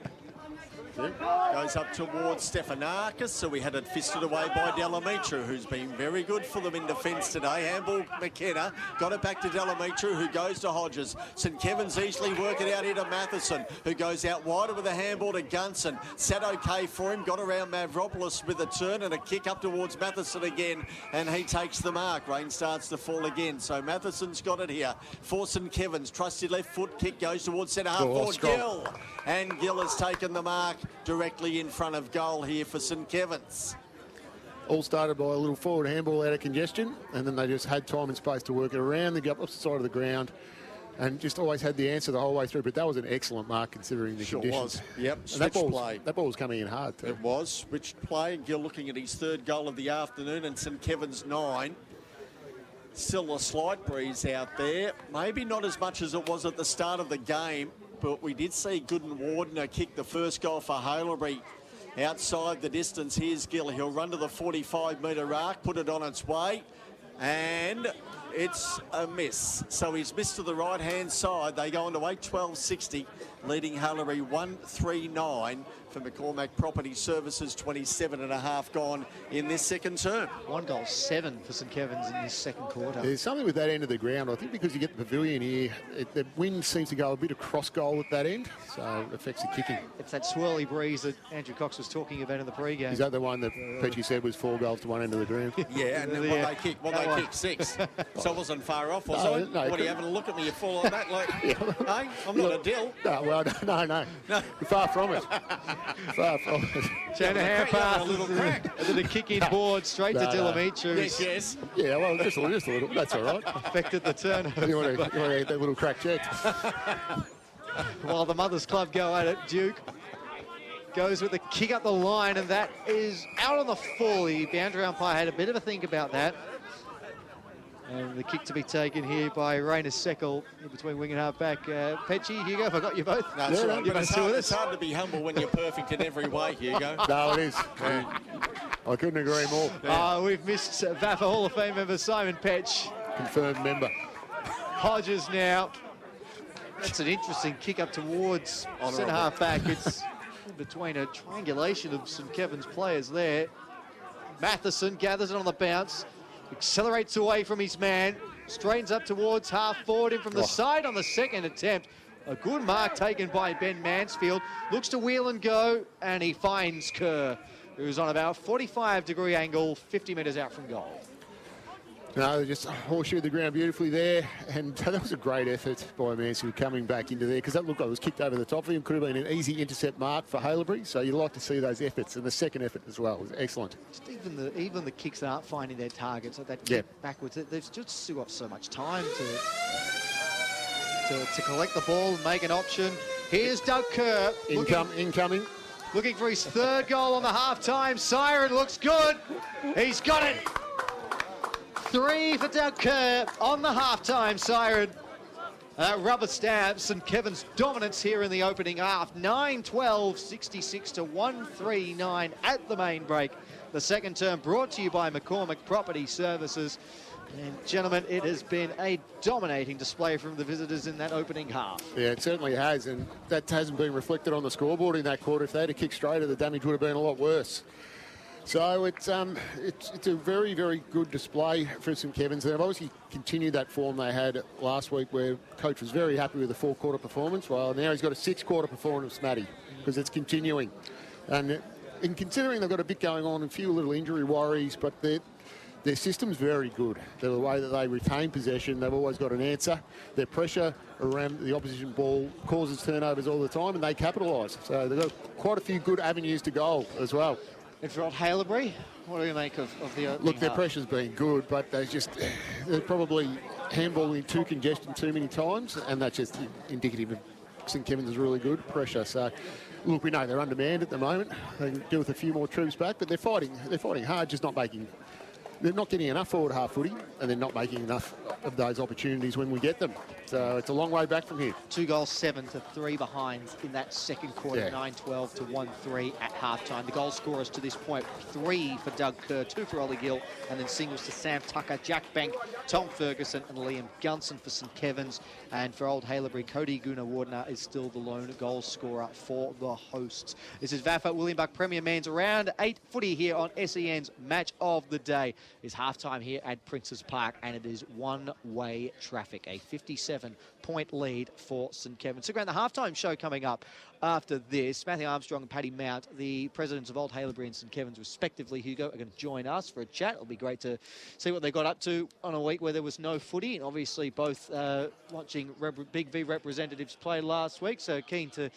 S11: Goes up towards Stefanakis, so we had it fisted away by Delamitru, who's been very good for them in defence today. Handball McKenna, got it back to Delamitru, who goes to Hodges. St Kevin's easily work it out here to Matheson, who goes out wider with a handball to Gunson. Sat okay for him, got around Mavropoulos with a turn and a kick up towards Matheson again, and he takes the mark. Rain starts to fall again, so Matheson's got it here for St Kevin's. Trusty left foot kick goes towards centre half forward Gill, and Gill has taken the mark directly in front of goal here for St Kevin's.
S2: All started by a little forward handball out of congestion, and then they just had time and space to work it around the opposite side of the ground, and just always had the answer the whole way through. But that was an excellent mark considering the conditions.
S11: Was. Yep,
S2: And
S11: play.
S2: that ball was coming in hard too.
S11: It was. Switched play. Gill looking at his third goal of the afternoon, and St Kevin's 9. Still a slight breeze out there. Maybe not as much as it was at the start of the game, but we did see Gooden Wardner kick the first goal for Haileybury outside the distance. Here's Gill. He'll run to the 45-metre arc, put it on its way, and it's a miss. So he's missed to the right-hand side. They go on to 8-12-60, leading Haileybury 1-3-9 for McCormack Property Services, 27.5 gone in this second term.
S9: 1 goal, 7 for St Kevin's in this second quarter.
S2: There's something with that end of the ground. I think because you get the pavilion here, the wind seems to go a bit across goal at that end, so it affects the kicking.
S9: It's that swirly breeze that Andrew Cox was talking about in the pre-game.
S2: Is that the one that Petchy said was 4 goals to one end of the ground?
S11: Yeah, and then they kicked 6. So it wasn't far off, was it?
S2: No,
S11: what are you having a look at me? You fall on that like, hey, I'm not a dill.
S2: No, well, no. Far from it. Far from it.
S9: Shanahan pass, and then a kick in board straight to Delamitru.
S11: Yes.
S2: Yeah, well, just a little. That's all right.
S9: Affected the turnover.
S2: You want to get that little crack checked.
S9: While the Mothers Club go at it, Duke goes with the kick up the line, and that is out on the full. The boundary umpire had a bit of a think about that. And the kick to be taken here by Rainer Seckel in between wing and half back. Petchy, Hugo, have I got you both?
S11: No, it's right. But it's hard to be humble when you're perfect in every way, Hugo.
S2: No, it is. I couldn't agree more.
S9: We've missed VAFA Hall of Fame member Simon Petch.
S2: Confirmed member.
S9: Hodges now. That's an interesting kick up towards centre half back. It's in between a triangulation of St Kevin's players there. Matheson gathers it on the bounce. Accelerates away from his man, straightens up towards half forward, in from the side on the second attempt. A good mark taken by Ben Mansfield. Looks to wheel and go, and he finds Kerr, who's on about 45-degree angle, 50 metres out from goal.
S2: No, they just horseshoe the ground beautifully there, and that was a great effort by Mansfield coming back into there, because that looked like it was kicked over the top of him. Could have been an easy intercept mark for Haileybury, so you like to see those efforts, and the second effort as well was excellent.
S9: Just even the kicks that aren't finding their targets, like that kick backwards, they've just still got so much time to collect the ball and make an option. Here's Doug Kerr.
S2: Incoming.
S9: Looking for his third goal on the half-time siren. Looks good. He's got it. 3 for Doug Kerr on the half-time siren. Rubber stamps St Kevin's dominance here in the opening half. 9-12, 66 to 1-3-9 at the main break. The second term brought to you by McCormack Property Services. And gentlemen, it has been a dominating display from the visitors in that opening half.
S2: Yeah, it certainly has, and that hasn't been reflected on the scoreboard in that quarter. If they had a kick straighter, the damage would have been a lot worse. So it's a very, very good display for St Kevin's. They've obviously continued that form they had last week, where coach was very happy with the 4-quarter performance. Well, now he's got a 6-quarter performance, Matty, because it's continuing. And considering they've got a bit going on, a few little injury worries, but their system's very good. The way that they retain possession, they've always got an answer. Their pressure around the opposition ball causes turnovers all the time, and they capitalise. So they've got quite a few good avenues to goal as well.
S9: And for old Haileybury, what do you make of the opening
S2: Look, their
S9: half?
S2: pressure's been good, but they're probably handballing too congested too many times, and that's just indicative of St Kevin's really good pressure. So, look, we know they're undermanned at the moment. They can do with a few more troops back, but they're fighting hard, just not making. They're not getting enough forward half footy, and they're not making enough of those opportunities when we get them. So it's a long way back from here.
S9: 2 goals, 7 to 3 behind in that second quarter,
S2: Yeah.
S9: 9-12 to 1-3 at halftime. The goal scorers to this point, 3 for Doug Kerr, 2 for Ollie Gill, and then singles to Sam Tucker, Jack Bank, Tom Ferguson, and Liam Gunson for St Kevin's. And for old Haileybury, Cody Gunawardena is still the lone goal scorer for the hosts. This is VAFA William Buck Premier Man's Round 8 footy here on SEN's Match of the Day. It's halftime here at Princes Park, and it is one-way traffic, a 57-point lead for St Kevin's. So, around the halftime show coming up after this, Matthew Armstrong and Paddy Mount, the presidents of Old Haileybury and St Kevin's respectively, Hugo, are going to join us for a chat. It'll be great to see what they got up to on a week where there was no footy, and obviously both watching Big V representatives play last week, so keen to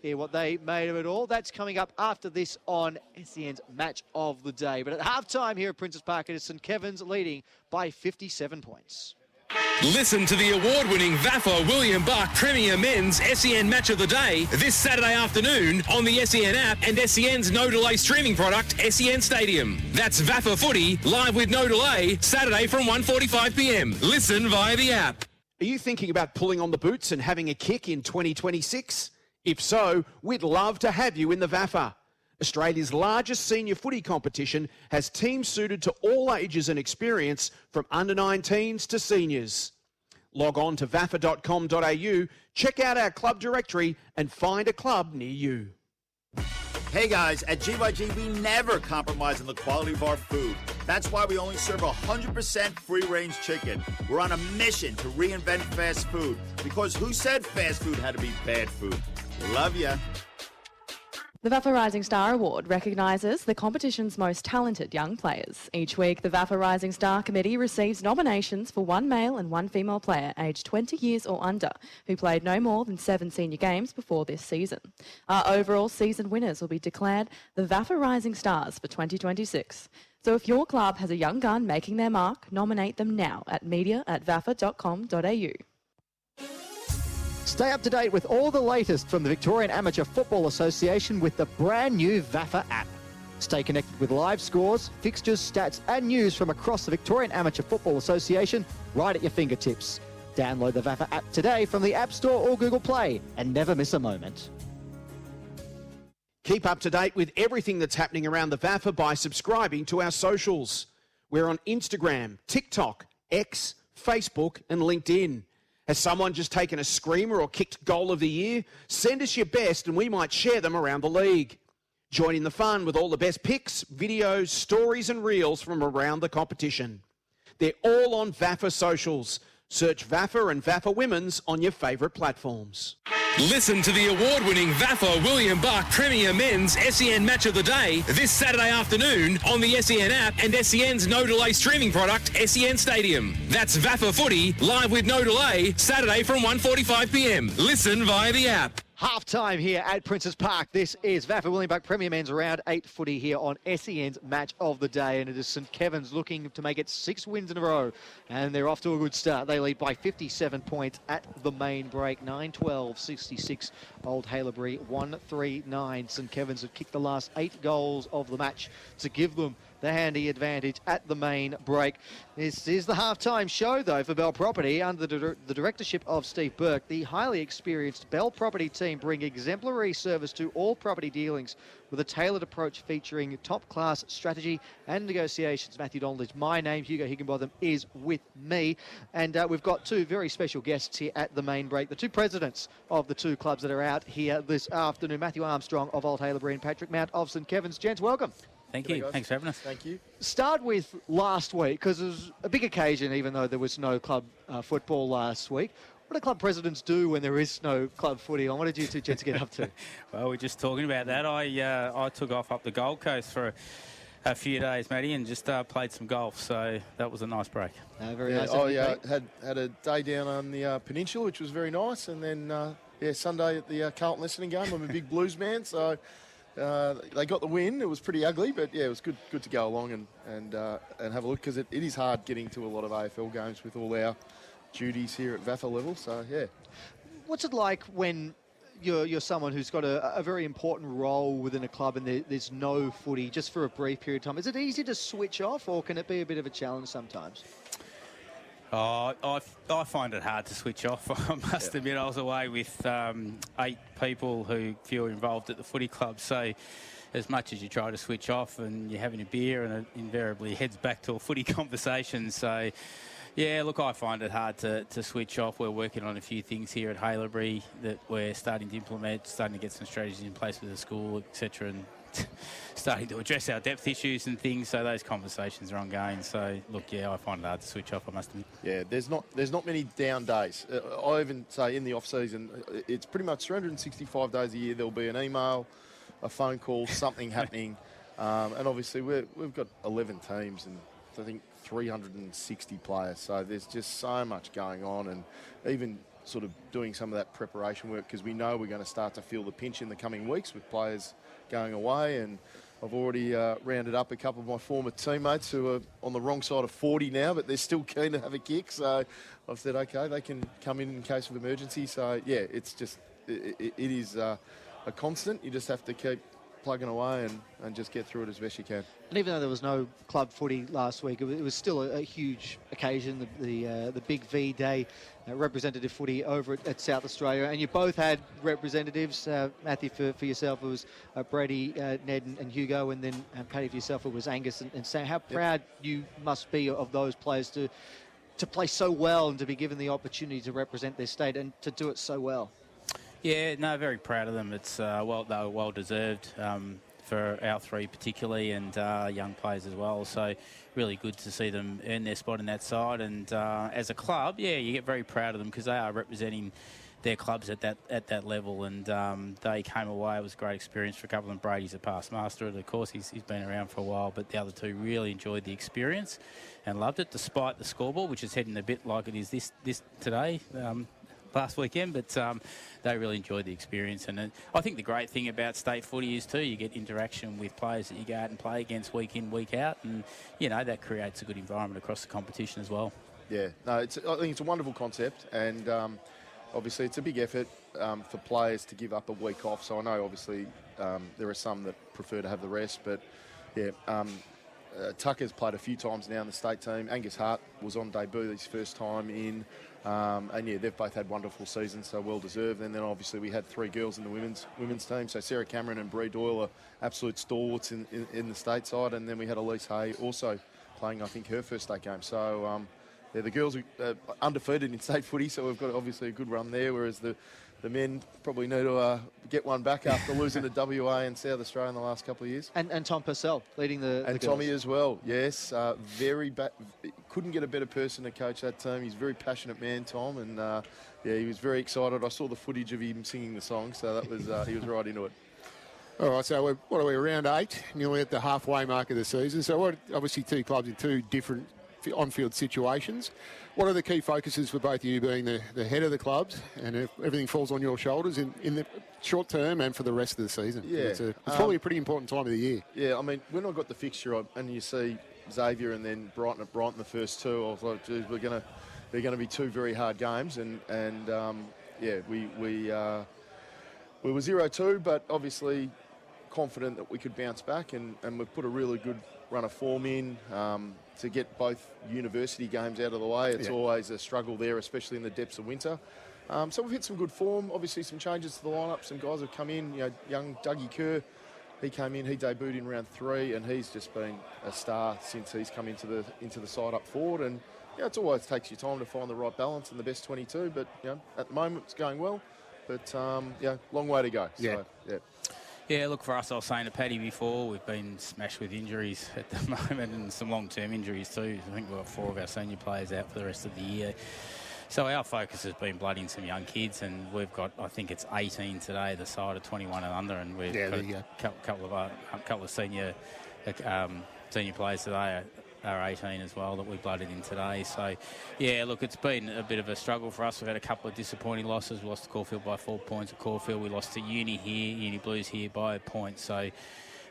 S9: hear what they made of it all. That's coming up after this on SEN's Match of the Day. But at halftime here at Princes Park, it is St Kevin's leading by 57 points.
S12: Listen to the award-winning VAFA William Buck Premier Men's SEN Match of the Day this Saturday afternoon on the SEN app and SEN's no-delay streaming product, SEN Stadium. That's VAFA Footy, live with no delay, Saturday from 1:45 p.m. Listen via the app.
S5: Are you thinking about pulling on the boots and having a kick in 2026? If so, we'd love to have you in the VAFA. Australia's largest senior footy competition has teams suited to all ages and experience, from under-19s to seniors. Log on to vafa.com.au, check out our club directory and find a club near you.
S13: Hey guys, at GYG we never compromise on the quality of our food. That's why we only serve 100% free-range chicken. We're on a mission to reinvent fast food, because who said fast food had to be bad food? Love ya.
S14: The VAFA Rising Star Award recognises the competition's most talented young players. Each week, the VAFA Rising Star Committee receives nominations for one male and one female player aged 20 years or under who played no more than 7 senior games before this season. Our overall season winners will be declared the VAFA Rising Stars for 2026. So if your club has a young gun making their mark, nominate them now at media@vafa.com.au.
S1: Stay up to date with all the latest from the Victorian Amateur Football Association with the brand new VAFA app. Stay connected with live scores, fixtures, stats and news from across the Victorian Amateur Football Association right at your fingertips. Download the VAFA app today from the App Store or Google Play and never miss a moment.
S5: Keep up to date with everything that's happening around the VAFA by subscribing to our socials. We're on Instagram, TikTok, X, Facebook and LinkedIn. Has someone just taken a screamer or kicked goal of the year? Send us your best and we might share them around the league. Join in the fun with all the best pics, videos, stories and reels from around the competition. They're all on VAFA socials. Search VAFA and VAFA Women's on your favourite platforms.
S12: Listen to the award-winning VAFA William Buck Premier Men's SEN Match of the Day this Saturday afternoon on the SEN app and SEN's no-delay streaming product, SEN Stadium. That's VAFA Footy, live with no delay, Saturday from 1:45 p.m. Listen via the app.
S1: Half-time here at Princes Park. This is VAFA William Buck Premier Men's Round 8 footy here on SEN's Match of the Day. And it is St Kevin's looking to make it 6 wins in a row. And they're off to a good start. They lead by 57 points at the main break. 9-12, 66. Old Haileybury 1-3-9. St Kevin's have kicked the last 8 goals of the match to give them the handy advantage at the main break. This is the halftime show, though, for Bell Property. Under the directorship of Steve Burke, the highly experienced Bell Property team bring exemplary service to all property dealings with a tailored approach featuring top-class strategy and negotiations. Matthew Donald is my name. Hugo Higginbotham is with me. And we've got 2 very special guests here at the main break. The 2 presidents of the 2 clubs that are out here this afternoon. Matthew Armstrong of Old Haileybury and Patrick Mount of St Kevin's. Gents, welcome.
S15: Thank you. Thanks for having us.
S2: Thank you.
S1: Start with last week, because it was a big occasion, even though there was no club football last week.
S9: What do club presidents do when there is no club footy on? What did you two gents get up to?
S15: Well, we're just talking about that. I took off up the Gold Coast for a few days, Matty, and just played some golf. So that was a nice break.
S9: Very nice.
S16: Had a day down on the peninsula, which was very nice, and then Sunday at the Carlton Essendon game. I'm a big Blues man, so they got the win. It was pretty ugly, but yeah, it was good to go along and have a look, because it is hard getting to a lot of AFL games with all our duties here at VAFA level. So yeah.
S9: What's it like when you're someone who's got a very important role within a club and there's no footy just for a brief period of time? Is it easy to switch off, or can it be a bit of a challenge sometimes?
S15: I find it hard to switch off. I must admit, I was away with 8 people who feel involved at the footy club. So as much as you try to switch off and you're having a beer, and it invariably heads back to a footy conversation. So yeah, look, I find it hard to switch off. We're working on a few things here at Haileybury that we're starting to implement, starting to get some strategies in place with the school, etc., and starting to address our depth issues and things. So those conversations are ongoing. So look, yeah, I find it hard to switch off, I must admit.
S16: Yeah, there's not many down days. I even say in the off season, it's pretty much 365 days a year. There'll be an email, a phone call, something happening, and obviously we've got 11 teams and I think 360 players. So there's just so much going on, and even sort of doing some of that preparation work, because we know we're going to start to feel the pinch in the coming weeks with players going away. And I've already rounded up a couple of my former teammates who are on the wrong side of 40 now, but they're still keen to have a kick. So I've said, okay, they can come in case of emergency. So yeah, it's just, it is a constant. You just have to keep plugging away and just get through it as best you can.
S9: And even though there was no club footy last week, it was still a huge occasion, the Big V Day, representative footy over at South Australia. And you both had representatives. Matthew, for yourself, it was Brady, Ned and Hugo, and then Paddy, for yourself, it was Angus and Sam. How proud you must be of those players to play so well and to be given the opportunity to represent their state and to do it so well.
S15: Yeah, no, very proud of them. It's they were well deserved for our 3 particularly, and young players as well. So really good to see them earn their spot in that side. And as a club, yeah, you get very proud of them because they are representing their clubs at that level. And they came away. It was a great experience for a couple of them. Brady's a past master, and of course he's been around for a while. But the other 2 really enjoyed the experience and loved it, despite the scoreboard, which is heading a bit like it is this today. Last weekend, but they really enjoyed the experience. And I think the great thing about state footy is too, you get interaction with players that you go out and play against week in, week out, and you know that creates a good environment across the competition as well.
S16: Yeah, no, I think it's a wonderful concept, and obviously it's a big effort for players to give up a week off. So I know obviously there are some that prefer to have the rest, but yeah. Tucker's played a few times now in the state team. Angus Hart was on debut his first time in. And yeah, they've both had wonderful seasons, so well deserved. And then obviously we had 3 girls in the women's team. So Sarah Cameron and Bree Doyle are absolute stalwarts in the state side. And then we had Elise Hay also playing, I think, her first state game. So yeah, the girls are undefeated in state footy, so we've got obviously a good run there. Whereas the men probably need to get one back after losing to WA and South Australia in the last couple of years.
S9: And Tom Purcell leading the
S16: And
S9: girls.
S16: Tommy as well, yes. Couldn't get a better person to coach that team. He's a very passionate man, Tom, and yeah, he was very excited. I saw the footage of him singing the song, so that was he was right into it.
S2: All right, so what are we, around 8, nearly at the halfway mark of the season. So obviously 2 clubs in 2 different on-field situations. What are the key focuses for both of you, being the head of the clubs, and if everything falls on your shoulders in the short term and for the rest of the season?
S16: Yeah.
S2: It's probably a pretty important time of the year.
S16: Yeah, I mean, when I got the fixture up and you see Xavier and then Brighton the first 2, I was like, geez, they're going to be 2 very hard games, and yeah, we were 0-2, but obviously confident that we could bounce back, and we've put a really good run of form in to get both university games out of the way. It's always a struggle there, especially in the depths of winter. So we've hit some good form. Obviously, some changes to the lineup. Some guys have come in. You know, young Dougie Kerr, he came in. He debuted in round 3, and he's just been a star since he's come into the side up forward. And yeah, it always takes you time to find the right balance and the best 22. But you know, at the moment, it's going well. But yeah, long way to go. So, yeah.
S15: Yeah, look, for us, I was saying to Paddy before, we've been smashed with injuries at the moment, and some long-term injuries too. I think we've got 4 of our senior players out for the rest of the year. So our focus has been blooding some young kids, and we've got, I think it's 18 today, the side of 21 and under, and we've got a couple of senior players today are 18 as well that we blooded in today. So, yeah, look, it's been a bit of a struggle for us. We've had a couple of disappointing losses. We lost to Caulfield by 4 points at Caulfield. We lost to Uni Blues here by a point. So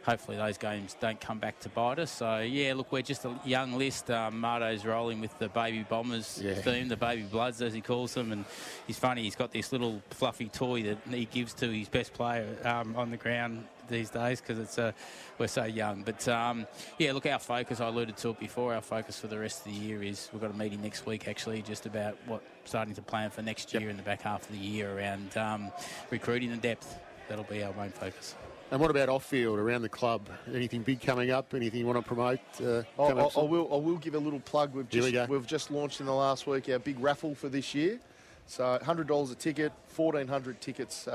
S15: hopefully those games don't come back to bite us. So, yeah, look, we're just a young list. Marto's rolling with the baby bombers theme, the baby bloods, as he calls them. And he's funny, he's got this little fluffy toy that he gives to his best player on the ground these days because we're so young. But, yeah, look, our focus, I alluded to it before, our focus for the rest of the year is we've got a meeting next week, actually, just about starting to plan for next year in the back half of the year around recruiting and depth. That'll be our main focus.
S2: And what about off-field, around the club? Anything big coming up? Anything you want to promote?
S16: I will give a little plug. We've just launched in the last week our big raffle for this year. So $100 a ticket, 1,400 tickets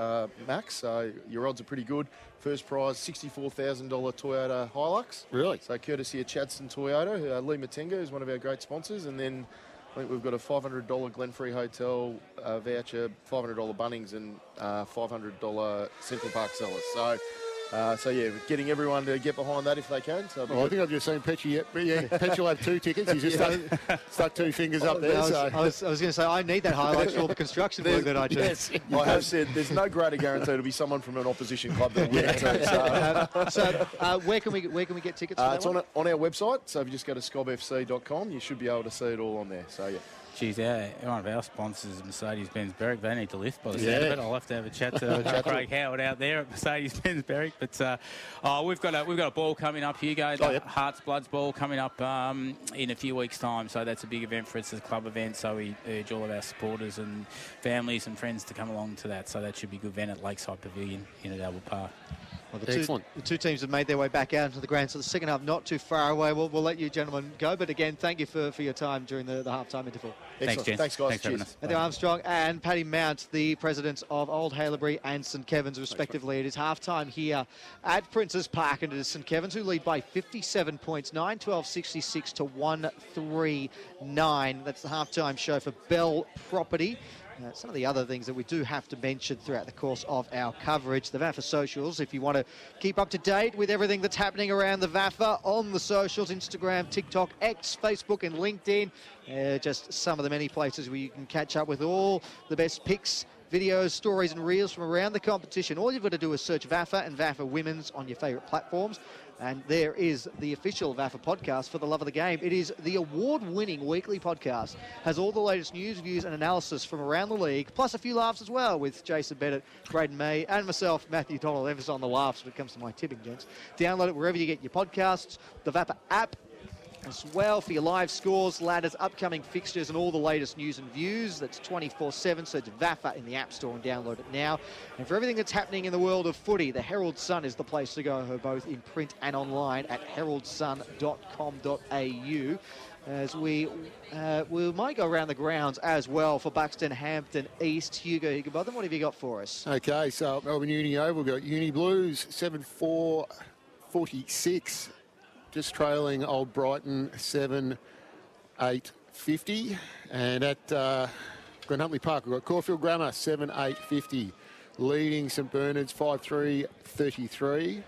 S16: max. So your odds are pretty good. First prize, $64,000 Toyota Hilux.
S2: Really?
S16: So courtesy of Chadstone Toyota, Lee Matenga is one of our great sponsors. And then I think we've got a $500 Glenfrey Hotel voucher, $500 Bunnings, and $500 Central Park Cellars. So yeah, we're getting everyone to get behind that if they can. So
S2: I think I've just seen Petch. Petch will have 2 tickets. He's just stuck 2 fingers up there.
S1: I was going to say, I need that Hilux for all the construction work that I do.
S16: Yes, I have said there's no greater guarantee to be someone from an opposition club that will win it.
S1: So where can we get tickets? For
S16: it's on our website. So if you just go to skobfc.com, you should be able to see it all on there. So yeah.
S15: Geez, one of our sponsors is Mercedes-Benz Berwick. They need to lift by the sound of it. I'll have to have a chat to Craig Howard out there at Mercedes-Benz Berwick. But we've got a ball coming up, Hugo. Hearts Bloods ball coming up in a few weeks' time. So that's a big event for us. It's a club event. So we urge all of our supporters and families and friends to come along to that. So that should be a good event at Lakeside Pavilion in Albert Park.
S1: Well, the two teams have made their way back out into the ground, so the second half not too far away. We'll let you gentlemen go, but again, thank you for your time during the half-time interval.
S15: Thanks, Jen.
S16: Thanks, guys. Cheers.
S1: Matthew Armstrong and Paddy Mount, the presidents of Old Haileybury and St Kevin's, respectively. It is half-time here at Princes Park, and it is St Kevin's who lead by 57 points, 9-12-66 to 1-3-9. That's the half-time show for Bell Property. Some of the other things that we do have to mention throughout the course of our coverage. The VAFA socials, if you want to keep up to date with everything that's happening around the VAFA on the socials, Instagram, TikTok, X, Facebook and LinkedIn. Just some of the many places where you can catch up with all the best pics, videos, stories and reels from around the competition. All you've got to do is search VAFA and VAFA Women's on your favourite platforms. And there is the official VAFA podcast for the love of the game. It is the award-winning weekly podcast. Has all the latest news, views and analysis from around the league, plus a few laughs as well with Jason Bennett, Braden May and myself, Matthew Donald. Emphasis on the laughs when it comes to my tipping, gents. Download it wherever you get your podcasts, the VAFA app as well for your live scores, ladders, upcoming fixtures and all the latest news and views. That's 24/7, so it's VAFA in the App Store and download it now. And for everything that's happening in the world of footy, the Herald Sun is the place to go, both in print and online at heraldsun.com.au. As we might go around the grounds as well for Buxton, Hampton East. Hugo Higginbotham, what have you got for us?
S2: Okay, so Melbourne Uni Oval, we've got Uni Blues 7-4-46. Just trailing Old Brighton 7-8-50. And at Glenhuntly Park, we've got Caulfield Grammar 7-8-50. Leading St Bernard's 5-3-33.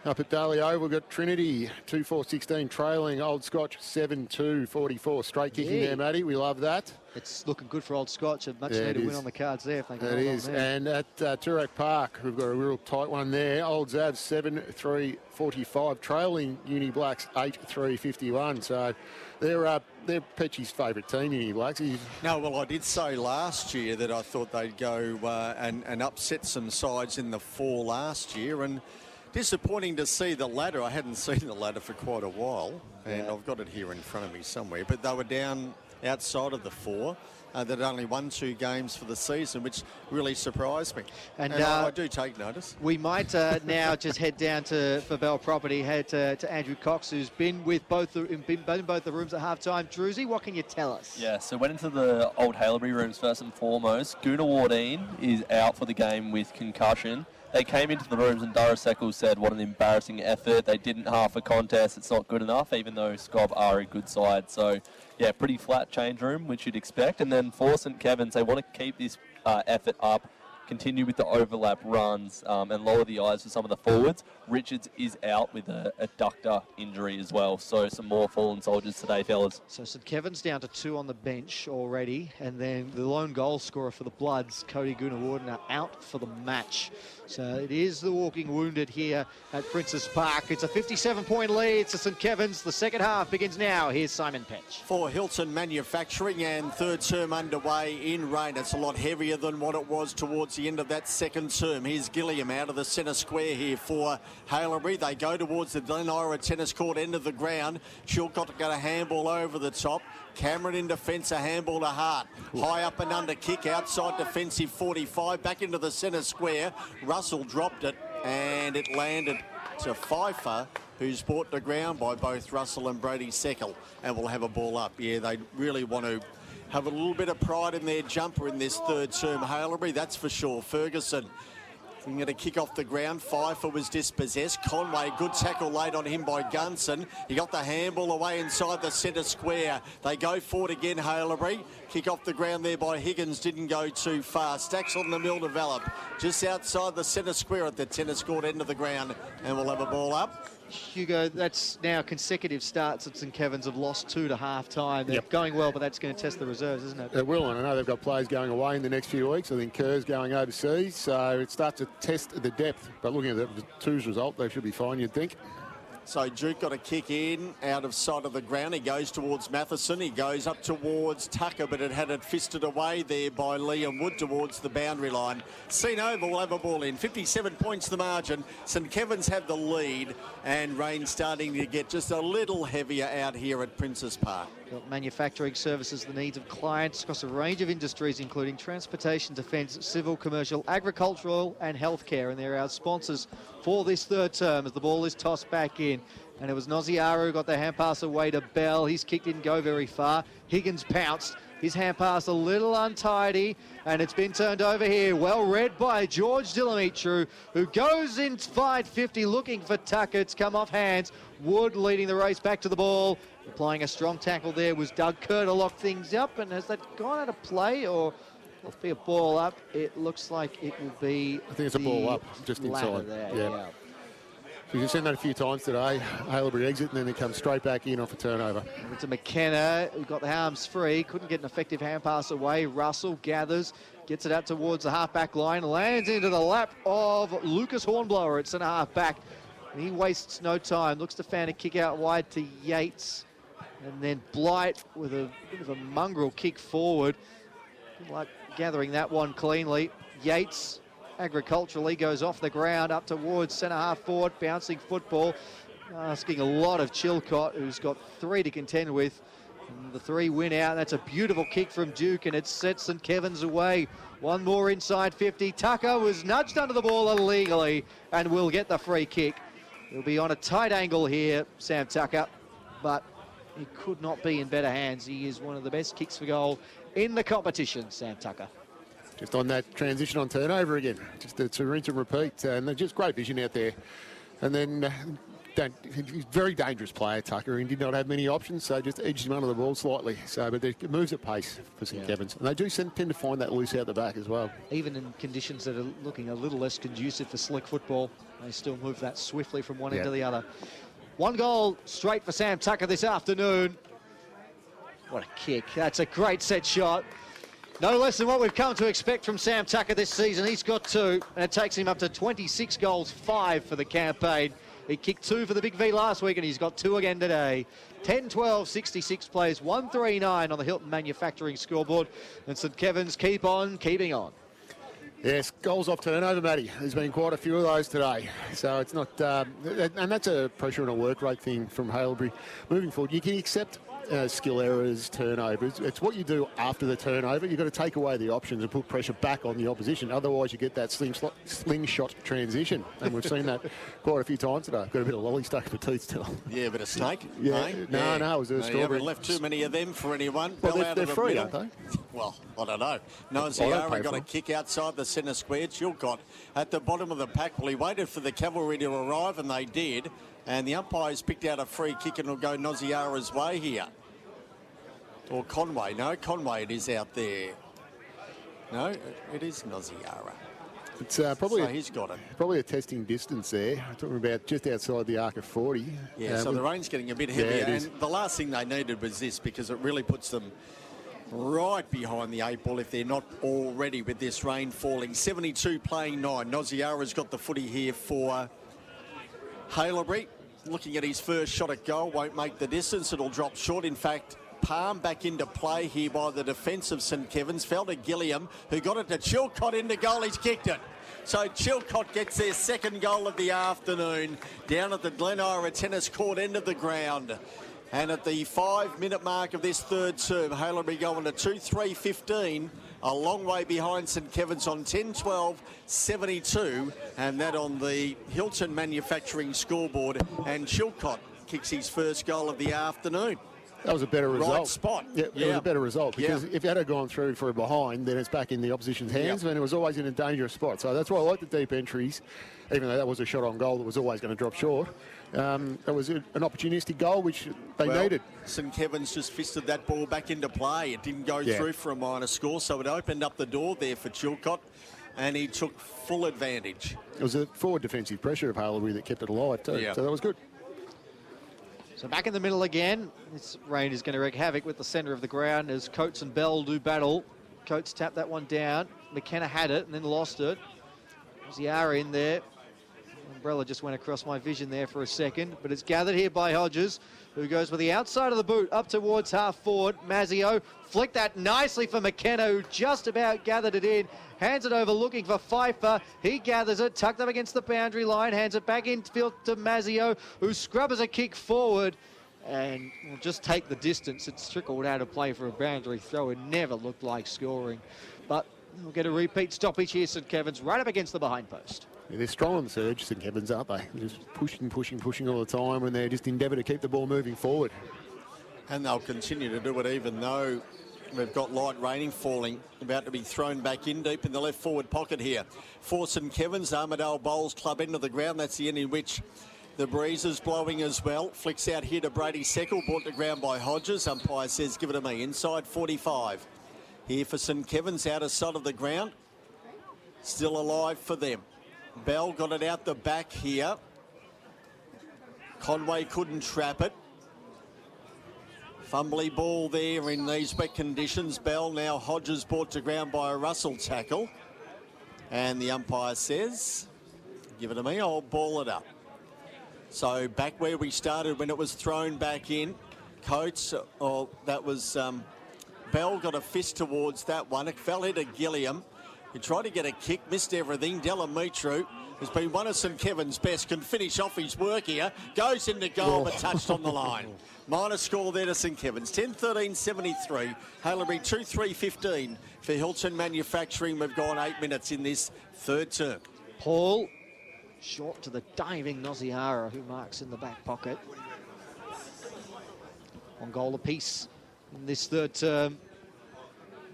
S2: Up at Daly Oval, we've got Trinity 2-4-16, trailing Old Scotch 7-2-44. Straight kicking there, Matty. We love that.
S1: It's looking good for Old Scotch. A much needed win on the cards there. Thank you.
S2: It is. And at Toorak Park, we've got a real tight one there. Old Zavs 7-3-45, trailing Uni Blacks 8-3-51. So they're Petchy's favourite team, Uni Blacks.
S11: No, well, I did say last year that I thought they'd go and upset some sides in the 4 last year, and disappointing to see the ladder. I hadn't seen the ladder for quite a while, and I've got it here in front of me somewhere. But they were down outside of the 4. They'd only won 2 games for the season, which really surprised me. And I do take notice.
S1: We might now just head down for Bell Property, head to Andrew Cox, who's been with in both the rooms at halftime. Druzy, what can you tell us?
S17: Yeah, so went into the Old Haileybury rooms first and foremost. Gunnar Wardine is out for the game with concussion.
S7: they came into the rooms and Durraseckle said what an embarrassing effort. They didn't half a contest. It's not good enough, even though SKOB are a good side. So, yeah, pretty flat change room, which you'd expect. And then for St Kevin's, they want to keep this effort up, continue with the overlap runs and lower the eyes for some of the forwards. Richards is out with a adductor injury as well. So some more fallen soldiers today, fellas.
S9: So St Kevin's down to 2 on the bench already. And then the lone goal scorer for the Bloods, Cody Gunawardena, out for the match. So it is the walking wounded here at Princes Park. It's a 57-point lead to St Kevin's. The second half begins now. Here's Simon Petch.
S11: For Hilton Manufacturing, and third term underway in rain. It's a lot heavier than what it was towards the end of that second term. Here's Gilliam out of the centre square here for Haileybury. They go towards the Glen Ira tennis court end of the ground. Chilcott got a handball over the top. Cameron in defence, a handball to Hart. High up and under kick, outside defensive 45, back into the centre square. Russell dropped it and it landed to Pfeiffer, who's brought to ground by both Russell and Brody Seckel, and will have a ball up. Yeah, they really want to have a little bit of pride in their jumper in this third term. Haileybury, that's for sure. Ferguson going to kick off the ground. Pfeiffer was dispossessed. Conway, good tackle laid on him by Gunson. He got the handball away inside the centre square. They go forward again, Haileybury. Kick off the ground there by Higgins, didn't go too far. Stacks on the mill develop. Just outside the centre square at the tennis court end of the ground, and we'll have a ball up.
S9: Hugo, that's now consecutive starts at St Kevin's have lost 2 to half-time. They're going well, but that's going to test the reserves, isn't it?
S2: It will, and I know they've got players going away in the next few weeks. I think Kerr's going overseas, so it starts to test the depth. But looking at the 2's result, they should be fine, you'd think.
S11: So Duke got a kick in out of sight of the ground. He goes towards Matheson. He goes up towards Tucker, but it had it fisted away there by Liam Wood towards the boundary line. SEN Oval will have a ball in. 57 points the margin. St Kevin's have the lead, and rain starting to get just a little heavier out here at Princes Park.
S9: Manufacturing services the needs of clients across a range of industries, including transportation, defence, civil, commercial, agricultural and healthcare. And they're our sponsors for this third term as the ball is tossed back in. And it was Noziaru who got the hand pass away to Bell. His kick didn't go very far. Higgins pounced. His hand pass a little untidy, and it's been turned over here. Well read by George Dillamitru, who goes inside 50 looking for Tucker. It's come off hands. Wood leading the race back to the ball. Applying a strong tackle there was Doug Kerr to lock things up. And has that gone out of play, or will it be a ball up? It looks like it will be.
S2: I think it's a ball up, just inside.
S9: There,
S2: yeah. So you can send that a few times today. Haileybury exit, and then they come straight back in off a turnover.
S9: It's a McKenna who got the arms free, couldn't get an effective hand pass away. Russell gathers, gets it out towards the half-back line, lands into the lap of Lucas Hornblower at centre half-back. And he wastes no time, looks to fan a kick out wide to Yates. And then Blight with a bit of a mongrel kick forward. Good luck gathering that one cleanly. Yates agriculturally goes off the ground up towards centre half forward, bouncing football, asking a lot of Chilcott, who's got 3 to contend with. And the 3 win out. That's a beautiful kick from Duke, and it sets St Kevin's away. One more inside 50. Tucker was nudged under the ball illegally and will get the free kick. He'll be on a tight angle here, Sam Tucker, but he could not be in better hands. He is one of the best kicks for goal in the competition, Sam Tucker.
S2: Just on that transition on turnover again. Just to rinse and repeat. And just great vision out there. And then he's a very dangerous player, Tucker. He did not have many options, so just edged him under the ball slightly. So, but it moves at pace for St Kevin's. And they do tend to find that loose out the back as well.
S9: Even in conditions that are looking a little less conducive for slick football, they still move that swiftly from one end to the other. 1 goal straight for Sam Tucker this afternoon. What a kick. That's a great set shot. No less than what we've come to expect from Sam Tucker this season. He's got 2, and it takes him up to 26 goals, 5 for the campaign. He kicked 2 for the Big V last week, and he's got 2 again today. 10-12, 66 plays, 139 on the Hilton Manufacturing scoreboard. And St Kevin's keep on keeping on.
S2: Yes, goals off turnover, Matty. There's been quite a few of those today. So it's not... and that's a pressure and a work rate thing from Haileybury. Moving forward, you can accept skill errors, turnovers. It's what you do after the turnover. You've got to take away the options and put pressure back on the opposition. Otherwise, you get that slingshot transition. And we've seen that quite a few times today. Got a bit of lolly stuck in the teeth still.
S11: Yeah, a bit of snake.
S2: No, it was a strawberry.
S11: You haven't left too many of them for anyone.
S2: Well, they're free, aren't they?
S11: Well, I don't know. Noziara got a kick outside the centre square. Chilcott at the bottom of the pack. Well, he waited for the cavalry to arrive, and they did. And the umpires picked out a free kick and will go Noziara's way here. Or Conway. No, Conway it is out there. No, it is Noziara.
S2: It's probably
S11: so he's got it.
S2: Probably a testing distance there. I'm talking about just outside the arc of 40.
S11: Yeah, so the rain's getting a bit heavier. And the last thing they needed was this, because it really puts them right behind the 8 ball if they're not already with this rain falling. 72 playing 9. Noziara's got the footy here for Haileybury. Looking at his first shot at goal, won't make the distance. It'll drop short. In fact, Palm back into play here by the defence of St Kevin's. Fell to Gilliam, who got it to Chilcott into goal. He's kicked it. So Chilcott gets their second goal of the afternoon down at the Glen Ira tennis court end of the ground. And at the 5-minute mark of this third term, Haileybury going to 2-3-15. A long way behind St Kevin's on 10-12-72. And that on the Hilton Manufacturing scoreboard. And Chilcott kicks his first goal of the afternoon.
S2: That was a better result.
S11: Right spot.
S2: Yeah, it was a better result because if it had gone through for a behind, then it's back in the opposition's hands, and it was always in a dangerous spot. So that's why I like the deep entries, even though that was a shot on goal that was always going to drop short. That was an opportunistic goal, which they needed.
S11: St Kevin's just fisted that ball back into play. It didn't go through for a minor score, so it opened up the door there for Chilcott, and he took full advantage.
S2: It was a forward defensive pressure of Haileybury that kept it alive too, so that was good.
S9: So back in the middle again. This rain is going to wreak havoc with the centre of the ground as Coates and Bell do battle. Coates tapped that one down. McKenna had it and then lost it. Ziara in there. Umbrella just went across my vision there for a second, but it's gathered here by Hodges, who goes with the outside of the boot up towards half forward. Mazzio flicked that nicely for McKenna, who just about gathered it in. Hands it over looking for Pfeiffer. He gathers it, tucked up against the boundary line, hands it back infield to Mazzio, who scrubbers a kick forward and will just take the distance. It's trickled out of play for a boundary throw. It never looked like scoring. But we'll get a repeat stoppage here, St Kevin's, right up against the behind post.
S2: Yeah, they're strong on the surge, St Kevin's, aren't they? Just pushing all the time, and they just endeavour to keep the ball moving forward.
S11: And they'll continue to do it even though we've got light raining falling, about to be thrown back in deep in the left forward pocket here. For St Kevin's, Armadale Bowls Club into the ground. That's the end in which the breeze is blowing as well. Flicks out here to Brady Seckle, brought to ground by Hodges. Umpire says, give it to me. Inside 45. Here for St Kevin's, outer side of the ground. Still alive for them. Bell got it out the back here. Conway couldn't trap it. Fumbly ball there in these wet conditions. Bell, now Hodges brought to ground by a Russell tackle. And the umpire says, give it to me, I'll ball it up. So back where we started when it was thrown back in. Coates, that was Bell got a fist towards that one. It fell into Gilliam. He tried to get a kick, missed everything. Delamitru has been one of St Kevin's best, can finish off his work here. Goes into goal, but touched on the line. Minor score there to St Kevin's. 10-13-73. Haileybury 2-3-15 for Hilton Manufacturing. We've gone 8 minutes in this third term.
S9: Paul, short to the diving Noziara, who marks in the back pocket. One goal apiece in this third term.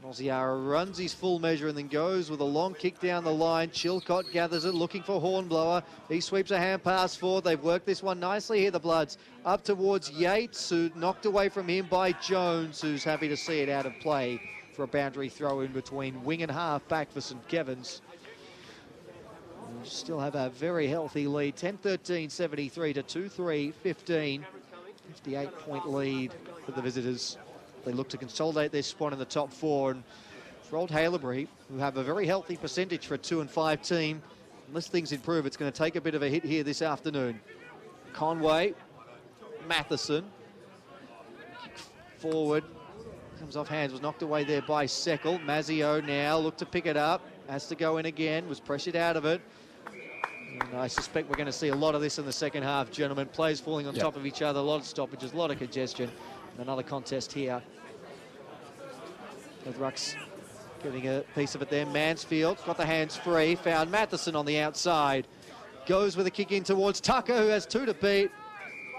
S9: Noziara runs his full measure and then goes with a long kick down the line. Chilcott gathers it, looking for Hornblower. He sweeps a hand pass forward. They've worked this one nicely here, the Bloods. Up towards Yates, who knocked away from him by Jones, who's happy to see it out of play for a boundary throw in between wing and half back for St Kevin's. We'll still have a very healthy lead. 10-13-73 to 2-3-15. 58-point lead for the visitors. They look to consolidate their spot in the top four. And for old Haileybury, who have a very healthy percentage for a 2-5 team, unless things improve, it's going to take a bit of a hit here this afternoon. Conway, Matheson, forward, comes off hands, was knocked away there by Seckle. Mazzio now looked to pick it up, has to go in again, was pressured out of it. And I suspect we're going to see a lot of this in the second half, gentlemen. Players falling on top of each other, a lot of stoppages, a lot of congestion. Another contest here. With Rucks getting a piece of it there. Mansfield got the hands free, found Matheson on the outside. Goes with a kick in towards Tucker, who has 2 to beat.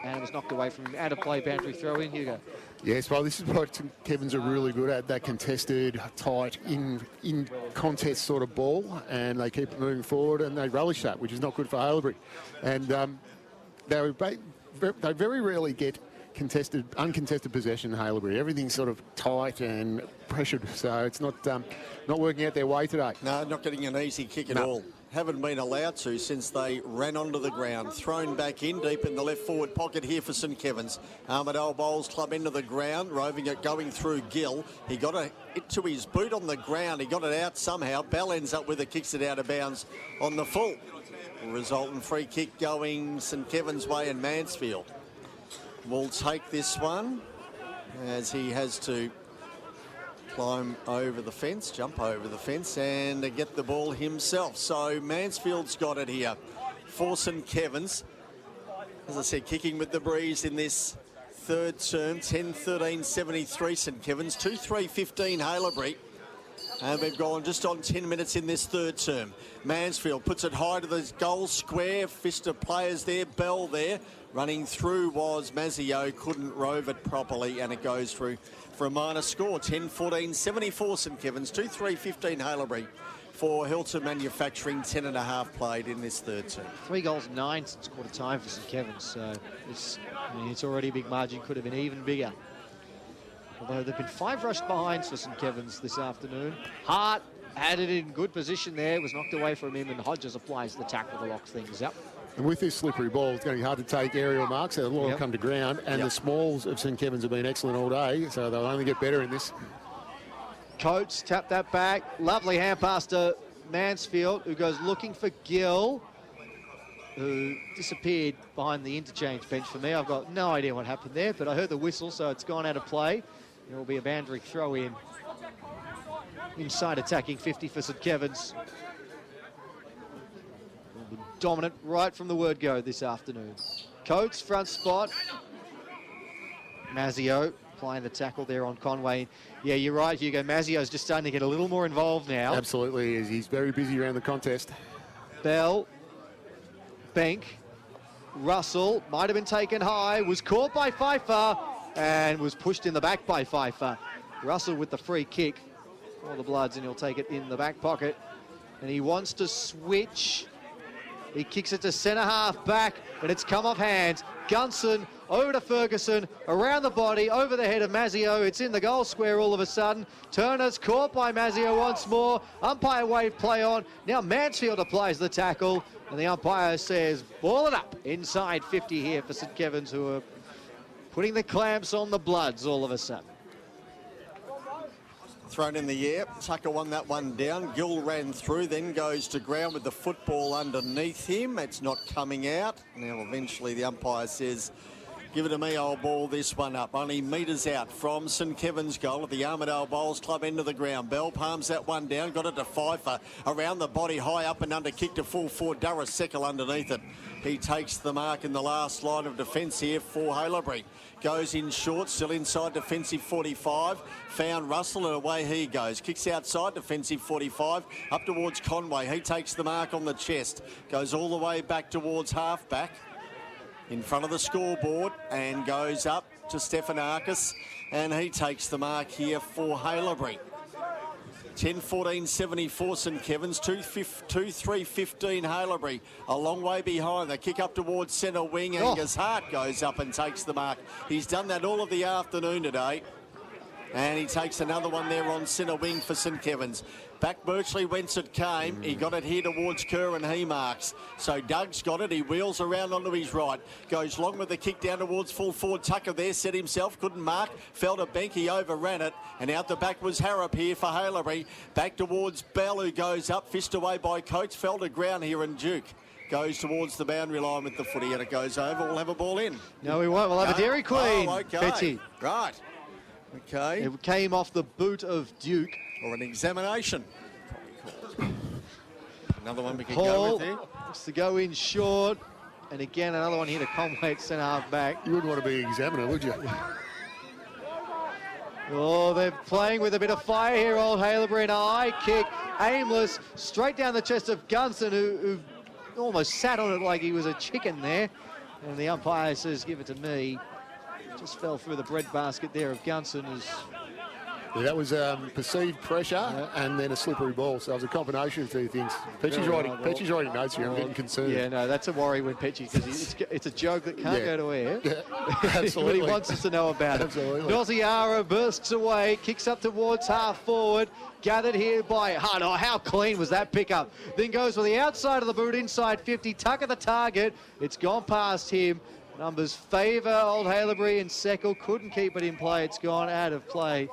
S9: And was knocked away from out of play boundary throw in, Hugo.
S2: Yes, well, this is what St Kevin's are really good at, that contested, tight, in contest sort of ball, and they keep moving forward, and they relish that, which is not good for Haileybury. And they very rarely get uncontested possession in Haileybury. Everything's sort of tight and pressured, so it's not working out their way today.
S11: No, not getting an easy kick at all. Haven't been allowed to since they ran onto the ground. Thrown back in deep in the left forward pocket here for St Kevin's. Armidale Bowls Club into the ground, roving it, going through Gill. He got it to his boot on the ground. He got it out somehow. Bell ends up with it, kicks it out of bounds on the full. Resultant free kick going St Kevin's way in Mansfield. Will take this one as he has to climb over the fence, jump over the fence and get the ball himself. So Mansfield's got it here for St Kevin's. As I said, kicking with the breeze in this third term. 10-13-73 St Kevin's, 2-3-15 Haileybury. And we've gone just on 10 minutes in this third term. Mansfield puts it high to the goal square. Fist of players there, Bell there. Running through was Mazzio, couldn't rove it properly, and it goes through for a minor score. 10-14-74 St Kevin's, 2-3-15 Haileybury for Hilton Manufacturing. 10.5 played in this third term.
S9: 3 goals, 9 since quarter time for St Kevin's, so it's already a big margin, could have been even bigger. Although there've been 5 rushed behinds for St Kevin's this afternoon. Hart had it in good position there, was knocked away from him, and Hodges applies the tackle to lock things up.
S2: And with this slippery ball, it's going to be hard to take aerial marks. A lot will come to ground, and the smalls of St Kevin's have been excellent all day, so they'll only get better in this.
S9: Coates tapped that back. Lovely hand pass to Mansfield, who goes looking for Gill, who disappeared behind the interchange bench for me. I've got no idea what happened there, but I heard the whistle, so it's gone out of play. There will be a boundary throw in. Inside attacking 50 for St Kevin's. Dominant right from the word go this afternoon. Coates, front spot. Mazzio applying the tackle there on Conway. Yeah, you're right, Hugo. Mazzio's just starting to get a little more involved now.
S2: Absolutely, he's very busy around the contest.
S9: Bell, Bank, Russell, might have been taken high, was caught by Pfeiffer and was pushed in the back by Pfeiffer. Russell with the free kick for the Bloods, and he'll take it in the back pocket. And he wants to switch. He kicks it to centre half back, but it's come off hands. Gunson over to Ferguson, around the body, over the head of Mazzio. It's in the goal square all of a sudden. Turner's caught by Mazzio once more. Umpire wave play on. Now Mansfield applies the tackle, and the umpire says, ball it up. Inside 50 here for St Kevin's, who are putting the clamps on the Bloods all of a sudden.
S11: Thrown in the air. Tucker won that one down. Gill ran through, then goes to ground with the football underneath him. It's not coming out. Now eventually the umpire says, give it to me, I'll ball this one up. Only metres out from St Kevin's goal at the Armidale Bowls Club end of the ground. Bell palms that one down, got it to Pfeiffer. Around the body, high up and under, kick to full forward. Durrus Seckel underneath it. He takes the mark in the last line of defence here for Haileybury. Goes in short, still inside defensive 45. Found Russell and away he goes. Kicks outside defensive 45. Up towards Conway. He takes the mark on the chest. Goes all the way back towards half-back. In front of the scoreboard and goes up to Stephanakis. And he takes the mark here for Haileybury. 10-14-74 St Kevin's, 2-3-15 Haileybury. A long way behind. They kick up towards centre wing. Angus Hart goes up and takes the mark. He's done that all of the afternoon today. And he takes another one there on centre wing for St Kevin's. Back virtually whence it came. He got it here towards Kerr and he marks. So Doug's got it. He wheels around onto his right. Goes long with the kick down towards full forward. Tucker there set himself. Couldn't mark. Fell to Bank. He overran it. And out the back was Harrop here for Haileybury. Back towards Bell, who goes up. Fist away by Coates. Fell to ground here, and Duke goes towards the boundary line with the footy, and it goes over. We'll have a ball in.
S9: No, we won't. We'll have a Dairy Queen.
S11: Oh, okay.
S9: Petchy.
S11: Right. Okay.
S9: It came off the boot of Duke.
S11: Or an examination. Another one we can go
S9: Paul
S11: with here.
S9: wants to go in short. And again, another one here to Conway at centre half back.
S2: You wouldn't want to be an examiner, would you?
S9: Oh, they're playing with a bit of fire here, Old Haileybury, and a high kick, aimless, straight down the chest of Gunson, who almost sat on it like he was a chicken there. And the umpire says, give it to me. Just fell through the breadbasket there of Gunson.
S2: Yeah, that was perceived pressure and then a slippery ball. So it was a combination of two things. Petchy's writing notes here. I'm getting concerned.
S9: Yeah, no, that's a worry when Petchy, because it's a joke that can't go to air.
S2: Yeah, absolutely.
S9: But he wants us to know about it.
S2: Absolutely.
S9: Noziara bursts away, kicks up towards half forward. Gathered here by Hunt. Oh, how clean was that pickup? Then goes with the outside of the boot, inside 50. Tucker the target. It's gone past him. Numbers favour Old Haileybury, and Seckel couldn't keep it in play. It's gone out of play.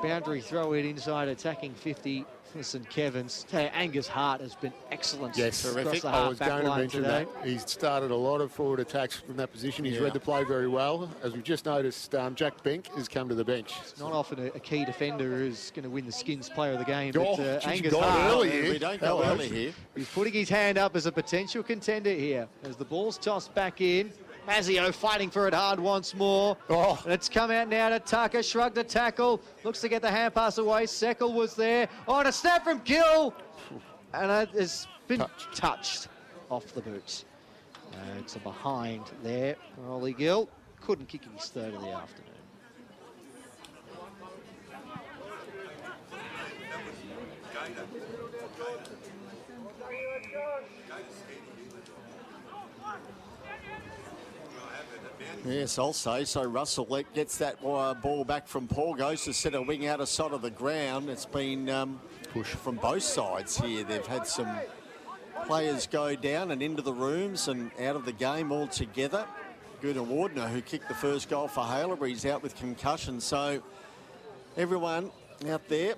S9: Boundary throw in inside attacking 50 for St Kevin's. Angus Hart has been excellent.
S2: Yes,
S9: terrific.
S2: I was going to mention that. He's started a lot of forward attacks from that position. He's read the play very well. As we've just noticed, Jack Benk has come to the bench.
S9: It's not often a key defender who's going to win the Skins Player of the Game.
S2: Angus Hart.
S11: We don't go early here.
S9: He's putting his hand up as a potential contender here. As the ball's tossed back in. Mazzio fighting for it hard once more. And it's come out now to Tucker. Shrugged the tackle. Looks to get the hand pass away. Seckel was there. Oh, and a snap from Gill. And it has been touched off the boot. It's a behind there. Ollie Gill couldn't kick his third of the afternoon.
S11: Yes, I'll say. So Russell gets that ball back from Paul, goes to set a wing out of sight of the ground. It's been pushed from both sides here. They've had some players go down and into the rooms and out of the game altogether. Gunnar Wardner, who kicked the first goal for Haileybury, is out with concussion. So everyone out there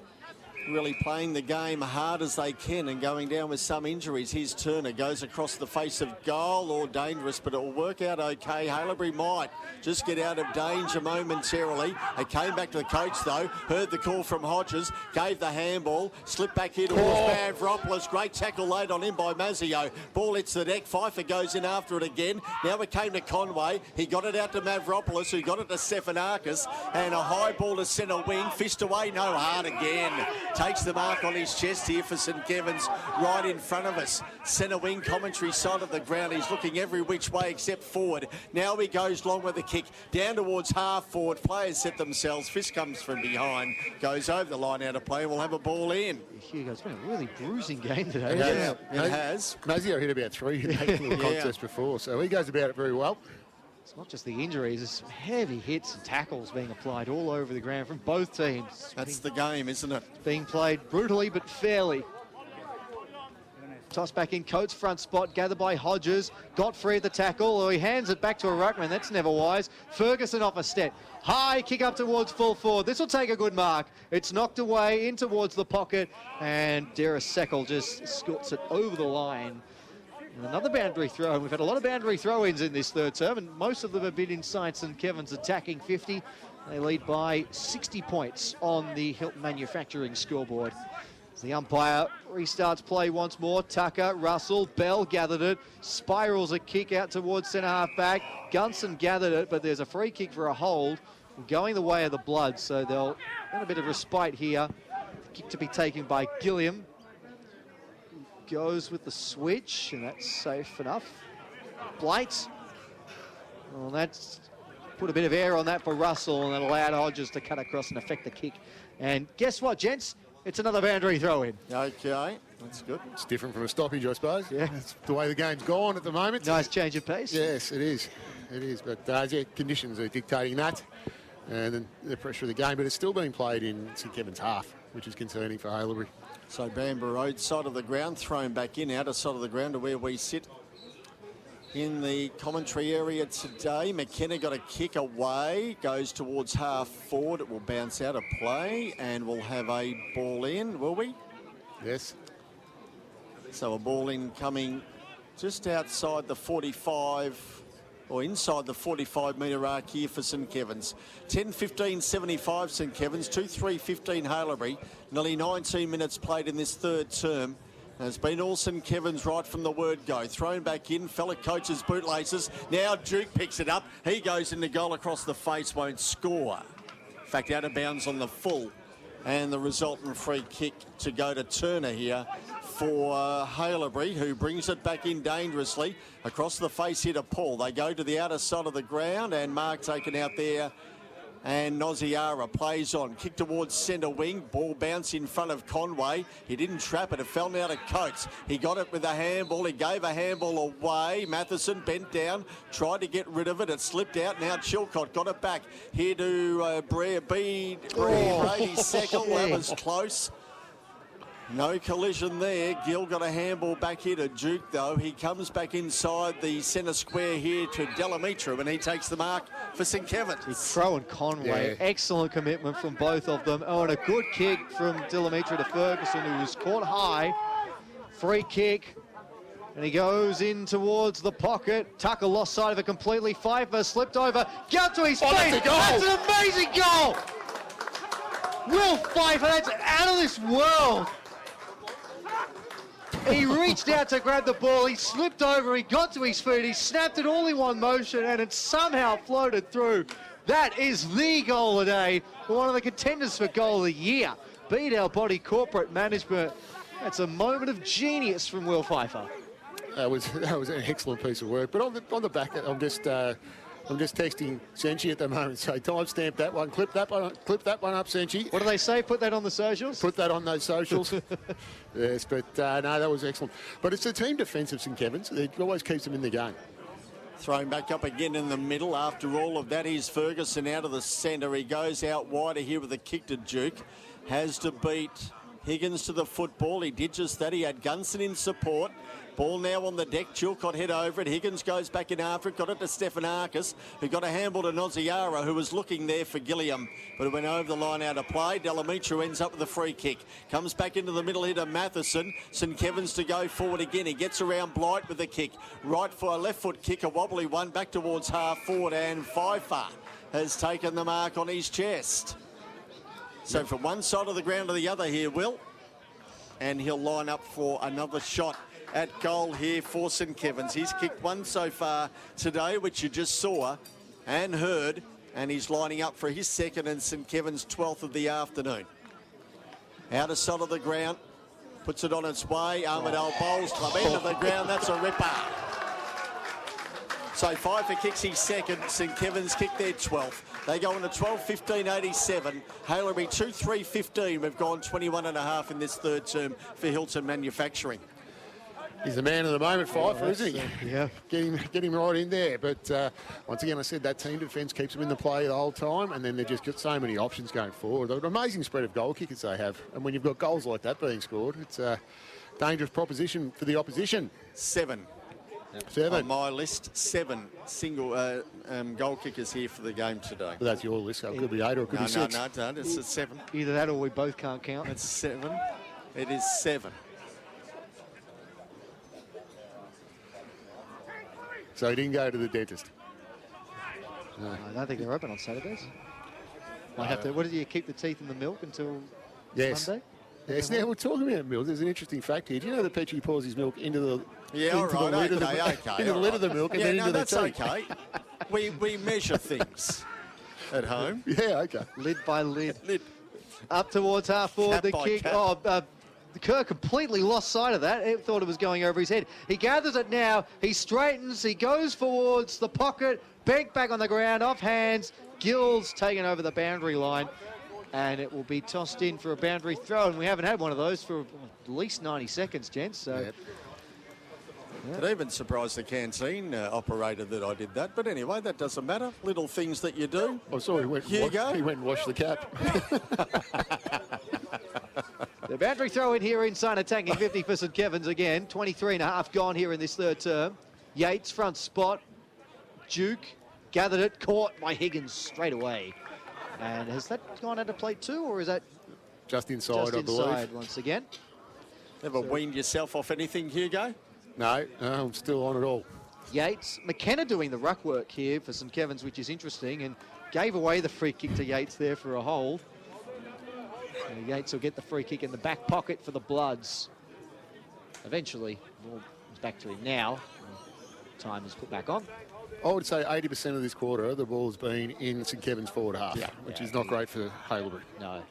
S11: really playing the game hard as they can and going down with some injuries. Here's Turner, goes across the face of goal, or dangerous, but it will work out okay. Haileybury might just get out of danger momentarily. They came back to the coach though, heard the call from Hodges, gave the handball, slipped back here towards Mavropoulos. Great tackle laid on him by Mazzio. Ball hits the deck, Pfeiffer goes in after it again. Now it came to Conway, he got it out to Mavropoulos, who got it to Stephanakis, and a high ball to centre wing, fished away, no hard again. Takes the mark on his chest here for St Kevin's, right in front of us. Centre wing commentary side of the ground. He's looking every which way except forward. Now he goes long with the kick, down towards half forward. Players set themselves. Fist comes from behind, goes over the line out of play. We'll have a ball in.
S9: Hugo, it's been a really bruising game today.
S11: It has.
S2: Mazzio hit about 3 in that little contest before, so he goes about it very well.
S9: It's not just the injuries, it's heavy hits and tackles being applied all over the ground from both teams.
S11: That's the game, isn't it?
S9: Being played brutally but fairly. Toss back in Coates' front spot, gathered by Hodges. Got free of the tackle, or he hands it back to a ruckman. That's never wise. Ferguson off a step. High kick up towards full forward. This will take a good mark. It's knocked away in towards the pocket, and Dara Seckel just scoots it over the line. And another boundary throw. We've had a lot of boundary throw-ins in this third term, and most of them have been inside St Kevin's attacking 50. They lead by 60 points on the Hilton Manufacturing scoreboard. As the umpire restarts play once more, Tucker, Russell, Bell gathered it, spirals a kick out towards centre-half back. Gunson gathered it, but there's a free kick for a hold going the way of the Bloods, so they'll get a bit of respite here. The kick to be taken by Gilliam. Goes with the switch, and that's safe enough. Blate. Well, that's put a bit of air on that for Russell, and that allowed Hodges to cut across and affect the kick. And guess what, gents? It's another boundary throw-in.
S11: Okay, that's good.
S2: It's different from a stoppage, I suppose.
S9: Yeah.
S2: That's the way the game's gone at the moment.
S9: Nice change of pace.
S2: Yes, it is. It is, but conditions are dictating that, and then the pressure of the game. But it's still being played in St Kevin's half, which is concerning for Haileybury.
S11: So Bamber Road, side of the ground, thrown back in, outer side of the ground to where we sit in the commentary area today. McKenna got a kick away, goes towards half forward. It will bounce out of play, and we'll have a ball in, will we?
S2: Yes.
S11: So a ball in coming just outside the 45, or inside the 45-metre arc here for St Kevin's. 10-15-75 St Kevin's, 2-3-15 Haileybury. Nearly 19 minutes played in this third term. It's been all St Kevin's right from the word go. Thrown back in, fella coach's bootlaces. Now Duke picks it up. He goes into goal across the face, won't score. In fact, out of bounds on the full. And the resultant free kick to go to Turner here for Haileybury, who brings it back in dangerously. Across the face here to Paul. They go to the outer side of the ground, and Mark taken out there. And Noziara plays on. Kick towards centre wing. Ball bounce in front of Conway. He didn't trap it. It fell out of Coates. He got it with a handball. He gave a handball away. Matheson bent down. Tried to get rid of it. It slipped out. Now Chilcott got it back. Here to Brady Seckel. That was close. No collision there. Gill got a handball back here to Duke, though. He comes back inside the centre square here to Delamitru, and he takes the mark for St Kevin's.
S9: Crow and Conway, excellent commitment from both of them. Oh, and a good kick from Delamitru to Ferguson, who was caught high. Free kick. And he goes in towards the pocket. Tucker lost sight of it completely. Pfeiffer slipped over. Got to his feet. That's an amazing goal. Will Pfeiffer, that's out of this world. He reached out to grab the ball, he slipped over, he got to his feet, he snapped it all in one motion, and it somehow floated through. That is the goal of the day, one of the contenders for goal of the year. Beat our body corporate management. That's a moment of genius from Will Pfeiffer.
S2: That was an excellent piece of work. But on the back, I'm just texting Senchi at the moment. So timestamp that one, clip that one up, Senchi.
S9: What do they say? Put that on the socials?
S2: Put that on those socials. Yes, but no, that was excellent. But it's the team defence of St Kevin's. It always keeps them in the game.
S11: Thrown back up again in the middle. After all of that, is Ferguson out of the centre. He goes out wider here with a kick to Duke. Has to beat Higgins to the football. He did just that. He had Gunson in support. Ball now on the deck. Chilcott head over it. Higgins goes back in after it. Got it to Stephanakis, who got a handball to Noziara, who was looking there for Gilliam, but it went over the line out of play. Delamitru ends up with a free kick. Comes back into the middle here to Matheson. St Kevin's to go forward again. He gets around Blight with a kick. Right for a left foot kick, a wobbly one back towards half forward, and Pfeiffer has taken the mark on his chest. So from one side of the ground to the other here, Will. And he'll line up for another shot at goal here for St Kevin's. He's kicked one so far today, which you just saw and heard, and he's lining up for his second and St Kevin's 12th of the afternoon. Outer side of the ground, puts it on its way. Ahmed Al Bowls club, end of the ground, that's a ripper. So Pfeiffer kicks his second, St Kevin's kick their 12th. They go on to 12-15-87. Haileybury 2-3-15. We've gone 21.5 in this third term for Hilton Manufacturing.
S2: He's the man of the moment, Pfeiffer, isn't he?
S9: Yeah.
S2: Get him right in there. But once again, I said that team defence keeps them in the play the whole time, and then they've just got so many options going forward. An amazing spread of goal kickers they have. And when you've got goals like that being scored, it's a dangerous proposition for the opposition.
S11: 7. On my list, 7 single goal kickers here for the game today.
S2: Well, that's your list, so it could be 8 or it could be 6.
S11: No, it's a 7.
S9: Either that or we both can't count.
S11: It's 7. It is 7.
S2: So he didn't go to the dentist?
S9: No. I don't think they're open on Saturdays. Might have to. What did you keep the teeth in the milk until Monday?
S2: Yes. Now we're talking about milk. There's an interesting fact here. Do you know that Petch pours his milk into the
S11: lid of
S2: the milk and then into the teeth?
S11: That's okay. We measure things at home.
S2: Yeah, okay.
S9: Lid by lid. Up towards half forward, the kick. Kerr completely lost sight of that. He thought it was going over his head. He gathers it now. He straightens. He goes towards the pocket. Bank back on the ground, off hands. Gill's taken over the boundary line. And it will be tossed in for a boundary throw. And we haven't had one of those for at least 90 seconds, gents. So.
S11: Yep. It even surprised the canteen operator that I did that. But anyway, that doesn't matter. Little things that you do.
S2: I saw he went and washed the cap.
S9: The boundary throw in here inside, attacking 50 for St Kevin's again. 23.5 gone here in this third term. Yates front spot. Duke gathered it, caught by Higgins straight away. And has that gone out of play too, or is that
S2: just inside, I believe?
S9: Once again.
S11: Never weaned yourself off anything, Hugo?
S2: No, I'm still on it all.
S9: Yates, McKenna doing the ruck work here for St Kevin's, which is interesting, and gave away the free kick to Yates there for a hold. And Yates will get the free kick in the back pocket for the Bloods. Eventually, ball is back to him now. time is put back on.
S2: I would say 80% of this quarter, the ball's been in St Kevin's forward half, which is not great for Haileybury.
S9: No.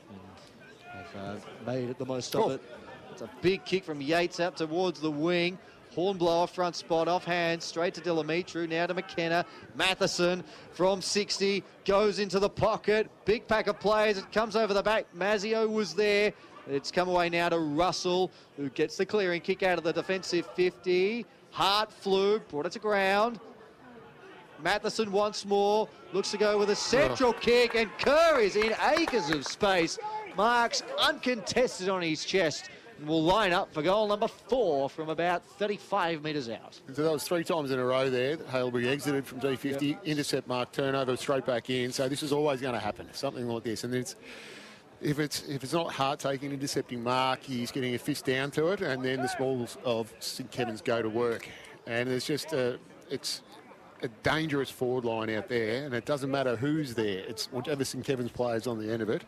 S9: They've made it the most of it. It's a big kick from Yates out towards the wing. Hornblower front spot, offhand, straight to Delamitru, now to McKenna. Matheson from 60, goes into the pocket. Big pack of players, it comes over the back. Mazzio was there. It's come away now to Russell, who gets the clearing kick out of the defensive 50. Hart flew, brought it to ground. Matheson once more, looks to go with a central kick, and Kerr is in acres of space. Marks uncontested on his chest, and will line up for goal number 4 from about 35 metres out.
S2: So that was 3 times in a row there. Haileybury exited from D50, intercept mark, turnover, straight back in. So this is always going to happen, something like this. And if it's not Hart taking intercepting mark, he's getting a fist down to it, and then the smalls of St Kevin's go to work. And it's just it's a dangerous forward line out there, and it doesn't matter who's there. It's whatever St Kevin's players on the end of it.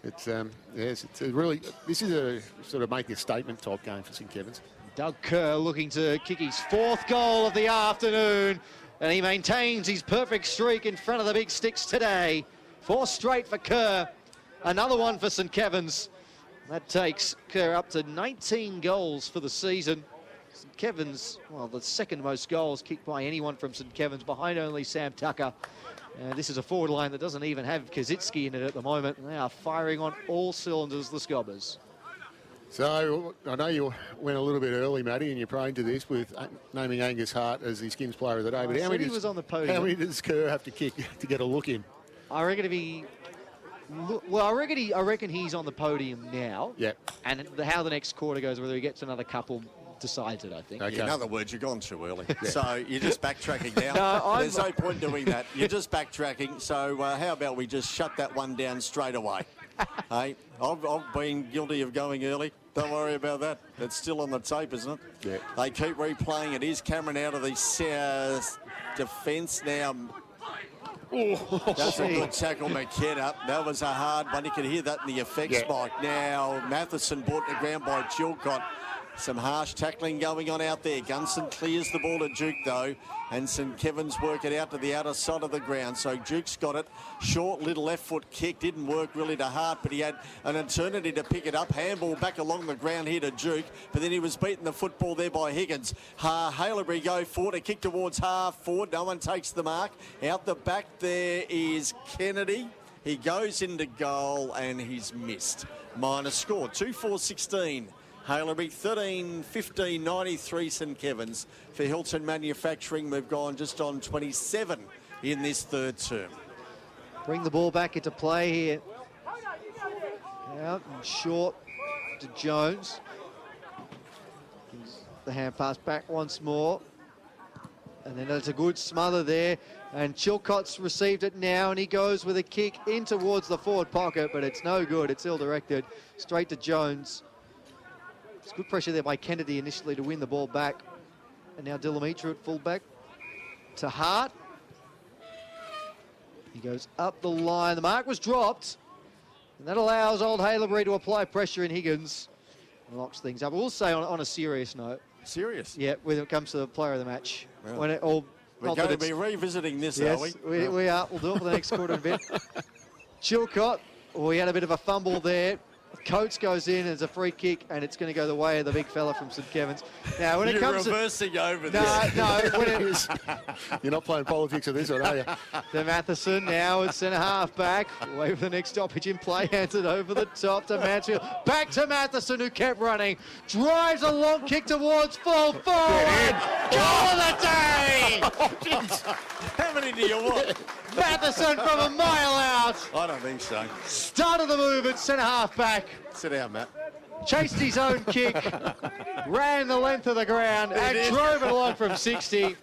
S2: It's it's a really, this is a sort of making a statement type game for St Kevin's.
S9: Doug Kerr looking to kick his 4th goal of the afternoon, and he maintains his perfect streak in front of the big sticks today. 4 straight for Kerr, another one for St Kevin's. That takes Kerr up to 19 goals for the season. St Kevin's, well, the 2nd most goals kicked by anyone from St Kevin's, behind only Sam Tucker. This is a forward line that doesn't even have Kaczynski in it at the moment. They are firing on all cylinders, the Skobbers.
S2: So I know you went a little bit early, Matty, and you're praying to this with naming Angus Hart as the Skins player of the day. But how many
S9: was on the podium.
S2: How many does Kerr have to kick to get a look in?
S9: I reckon if he... Well, I reckon he's on the podium now.
S2: Yeah.
S9: And how the next quarter goes, whether he gets another couple, decides it, I think.
S11: Okay. In other words, you've gone too early. So you're just backtracking now.
S9: No,
S11: there's no point doing that. You're just backtracking. So how about we just shut that one down straight away? Hey, I've been guilty of going early. Don't worry about that. It's still on the tape, isn't it?
S2: Yeah.
S11: They keep replaying it. Here's Cameron out of the defence now. That's a good tackle, McKenna. That was a hard one. You could hear that in the effects mic. Now, Matheson brought to ground by Chilcott. Some harsh tackling going on out there. Gunson clears the ball to Duke, though, and St Kevin's work it out to the outer side of the ground. So Duke's got it. Short little left foot kick. Didn't work really to Hart, but he had an eternity to pick it up. Handball back along the ground here to Duke, but then he was beaten the football there by Higgins. Haileybury go forward. A kick towards half forward. No one takes the mark. Out the back there is Kennedy. He goes into goal and he's missed. Minor score, 2-4-16. Haileybury 13-15, 93 St Kevin's. For Hilton Manufacturing, we've gone just on 27 in this 3rd term.
S9: Bring the ball back into play here. Out and short to Jones. Gives the hand pass back once more. And then it's a good smother there. And Chilcott's received it now, and he goes with a kick in towards the forward pocket, but it's no good. It's ill-directed. Straight to Jones. It's good pressure there by Kennedy initially to win the ball back. And now Delamitru at fullback to Hart. He goes up the line. The mark was dropped. And that allows old Haileybury to apply pressure in Higgins. And locks things up. We'll say on a serious note.
S11: Serious?
S9: Yeah, when it comes to the player of the match.
S11: Really?
S9: When it all,
S11: we're going to be revisiting this,
S9: yes,
S11: are we?
S9: We are. We'll do it for the next quarter of a bit. Chilcott, we had a bit of a fumble there. Coates goes in, it's a free kick, and it's going to go the way of the big fella from St Kevin's. Now, when it comes
S11: reversing over this.
S2: You're not playing politics with this one, are you?
S9: To Matheson, now it's centre half back. Away for the next stoppage in play, hands it over the top to Mansfield. Back to Matheson, who kept running. Drives a long kick towards full forward. Goal of the day!
S11: How many do you want?
S9: Matheson from a mile out.
S11: I don't think so.
S9: Started the move at centre half back.
S11: Sit down, Matt.
S9: Chased his own kick, ran the length of the ground, and drove it along from 60.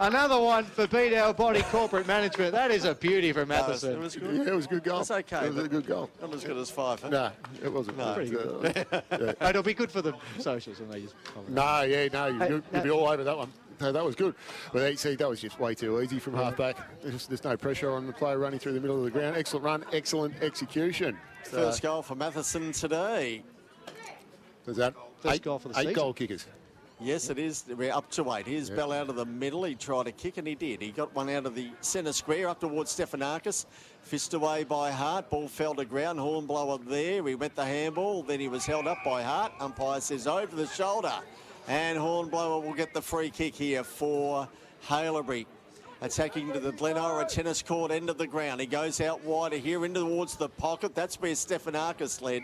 S9: Another one for Beadell Body Corporate Management. That is a beauty for Matheson.
S11: It was good.
S2: Yeah, it was a good goal.
S11: That's okay.
S2: It was a good goal.
S11: Not as good as 5, huh?
S2: No, it wasn't.
S11: No.
S9: Pretty good. It'll be good for the socials when they just comment.
S2: You'll be all over that one. No, that was good. But see, that was just way too easy from half-back. There's no pressure on the player running through the middle of the ground. Excellent run, excellent execution.
S11: First goal for Matheson today.
S2: Was that
S9: First goal for the season.
S2: 8 goal kickers?
S11: Yes, it is. We're up to 8. Here's Bell out of the middle. He tried to kick, and he did. He got one out of the centre square up towards Stefanakis. Fist away by Hart. Ball fell to ground. Hornblower there. He went the handball. Then he was held up by Hart. Umpire says over the shoulder. And Hornblower will get the free kick here for Haileybury. Attacking to the Glenora tennis court end of the ground. He goes out wider here into towards the pocket. That's where Stefanakis led.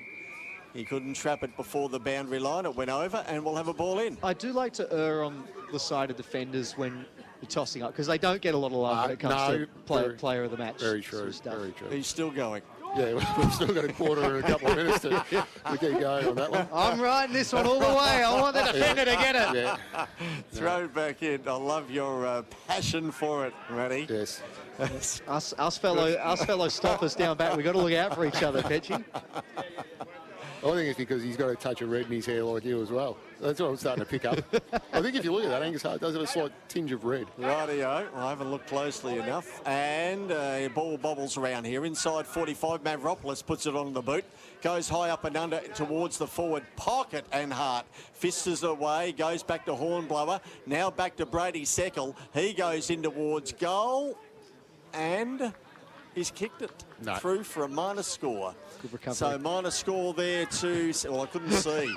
S11: He couldn't trap it before the boundary line. It went over, and we'll have a ball in.
S9: I do like to err on the side of defenders when you're tossing up, because they don't get a lot of love when it comes to player of the match.
S2: Very true.
S9: Sort of
S2: Very true.
S11: He's still going.
S2: Yeah, we've still got a quarter and a couple of minutes to keep going on that one.
S9: I'm riding this one all the way. I want the defender to get it.
S2: Yeah.
S11: Throw back in. I love your passion for it, Matty.
S2: Yes.
S9: us fellow stoppers down back, we've got to look out for each other, Petchy.
S2: I think it's because he's got a touch of red in his hair like you as well. That's what I'm starting to pick up. I think if you look at that, Angus Hart does have a slight tinge of red.
S11: Rightio. I haven't looked closely enough. And ball bobbles around here. Inside 45, Mavropoulos puts it on the boot. Goes high up and under towards the forward pocket, and Hart fists away. Goes back to Hornblower. Now back to Brady Seckel. He goes in towards goal. And he's kicked it through for a minus score.
S9: Good recovery.
S11: So minus score there to, well, I couldn't see.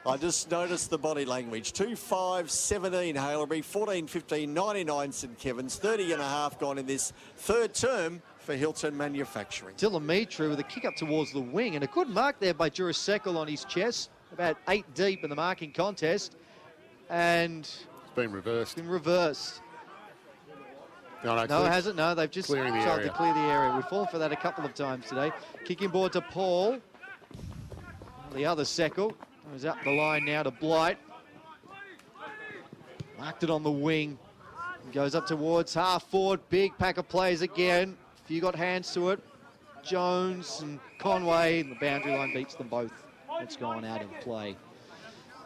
S11: I just noticed the body language. 2-5-17 Haileybury, 14-15, 99 St Kevin's, 30.5 gone in this third term for Hilton Manufacturing.
S9: Dillamitru with a kick up towards the wing, and a good mark there by Jurasekal on his chest, about 8 deep in the marking contest, and
S2: it's been reversed. No,
S9: it hasn't. No, they've just tried
S2: to
S9: clear the area. We've fallen for that a couple of times today. Kicking board to Paul. The other Seckel goes up the line now to Blight. Marked it on the wing. Goes up towards half forward. Big pack of players again. A few got hands to it. Jones and Conway. And the boundary line beats them both. It's gone out in play.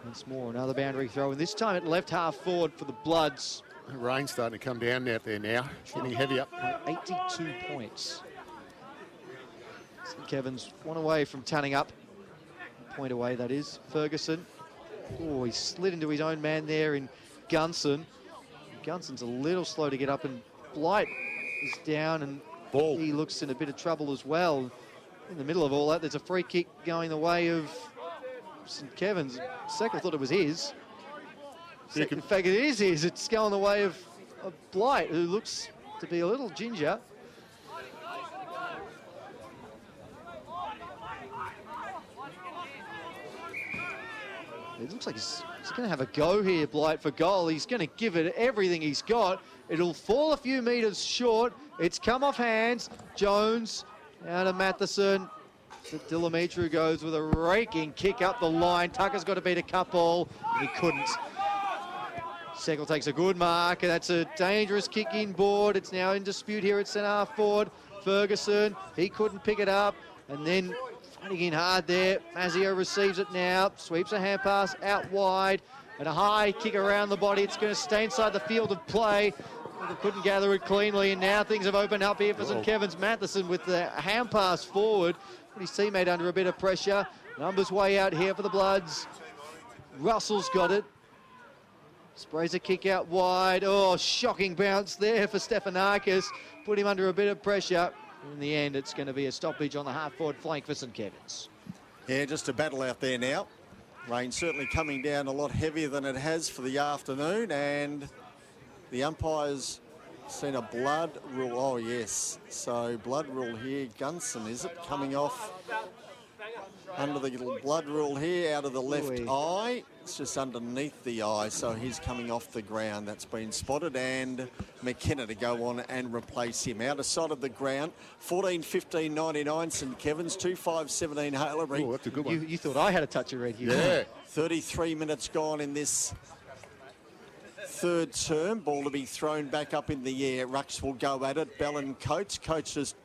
S9: Once more, another boundary throw. And this time at left half forward for the Bloods.
S2: Rain's starting to come down out there now. It's getting heavy up.
S9: 82 points. St Kevin's one away from tanning up. Point away, that is. Ferguson. Oh, he slid into his own man there in Gunson. Gunson's a little slow to get up, and Blight is down, and he looks in a bit of trouble as well. In the middle of all that, there's a free kick going the way of St Kevin's. Second thought it was his. In fact, it is his. It's going the way of Blight, who looks to be a little ginger. It looks like he's going to have a go here, Blight, for goal. He's going to give it everything he's got. It'll fall a few metres short. It's come off hands. Jones out of Matheson. Dillamitru goes with a raking kick up the line. Tucker's got to beat a cut ball. He couldn't. Seckel takes a good mark, and that's a dangerous kick inboard. It's now in dispute here at centre half forward. Ferguson, he couldn't pick it up, and then fighting in hard there. Mazzio receives it now, sweeps a hand pass out wide, and a high kick around the body. It's going to stay inside the field of play. They couldn't gather it cleanly, and now things have opened up here for St Kevin's. Matheson with the hand pass forward. Put his teammate under a bit of pressure. Numbers way out here for the Bloods. Russell's got it. Sprays a kick out wide. Oh, shocking bounce there for Stefanakis. Put him under a bit of pressure. In the end, it's going to be a stoppage on the half-forward flank for St Kevin's.
S11: Yeah, just a battle out there now. Rain certainly coming down a lot heavier than it has for the afternoon, and the umpire's seen a blood rule. Oh, yes. So blood rule here. Gunson, is it? Coming off under the little blood rule here, out of the left eye. It's just underneath the eye, so he's coming off the ground. That's been spotted, and McKenna to go on and replace him. Out of sight of the ground, 14-15, 99 St Kevin's, 2-5-17 Haileybury.
S2: Oh, that's a good one.
S9: You thought I had a touch of red here.
S2: Yeah.
S11: 33 minutes gone in this third term. Ball to be thrown back up in the air. Rucks will go at it. Bell and Coates. Coates just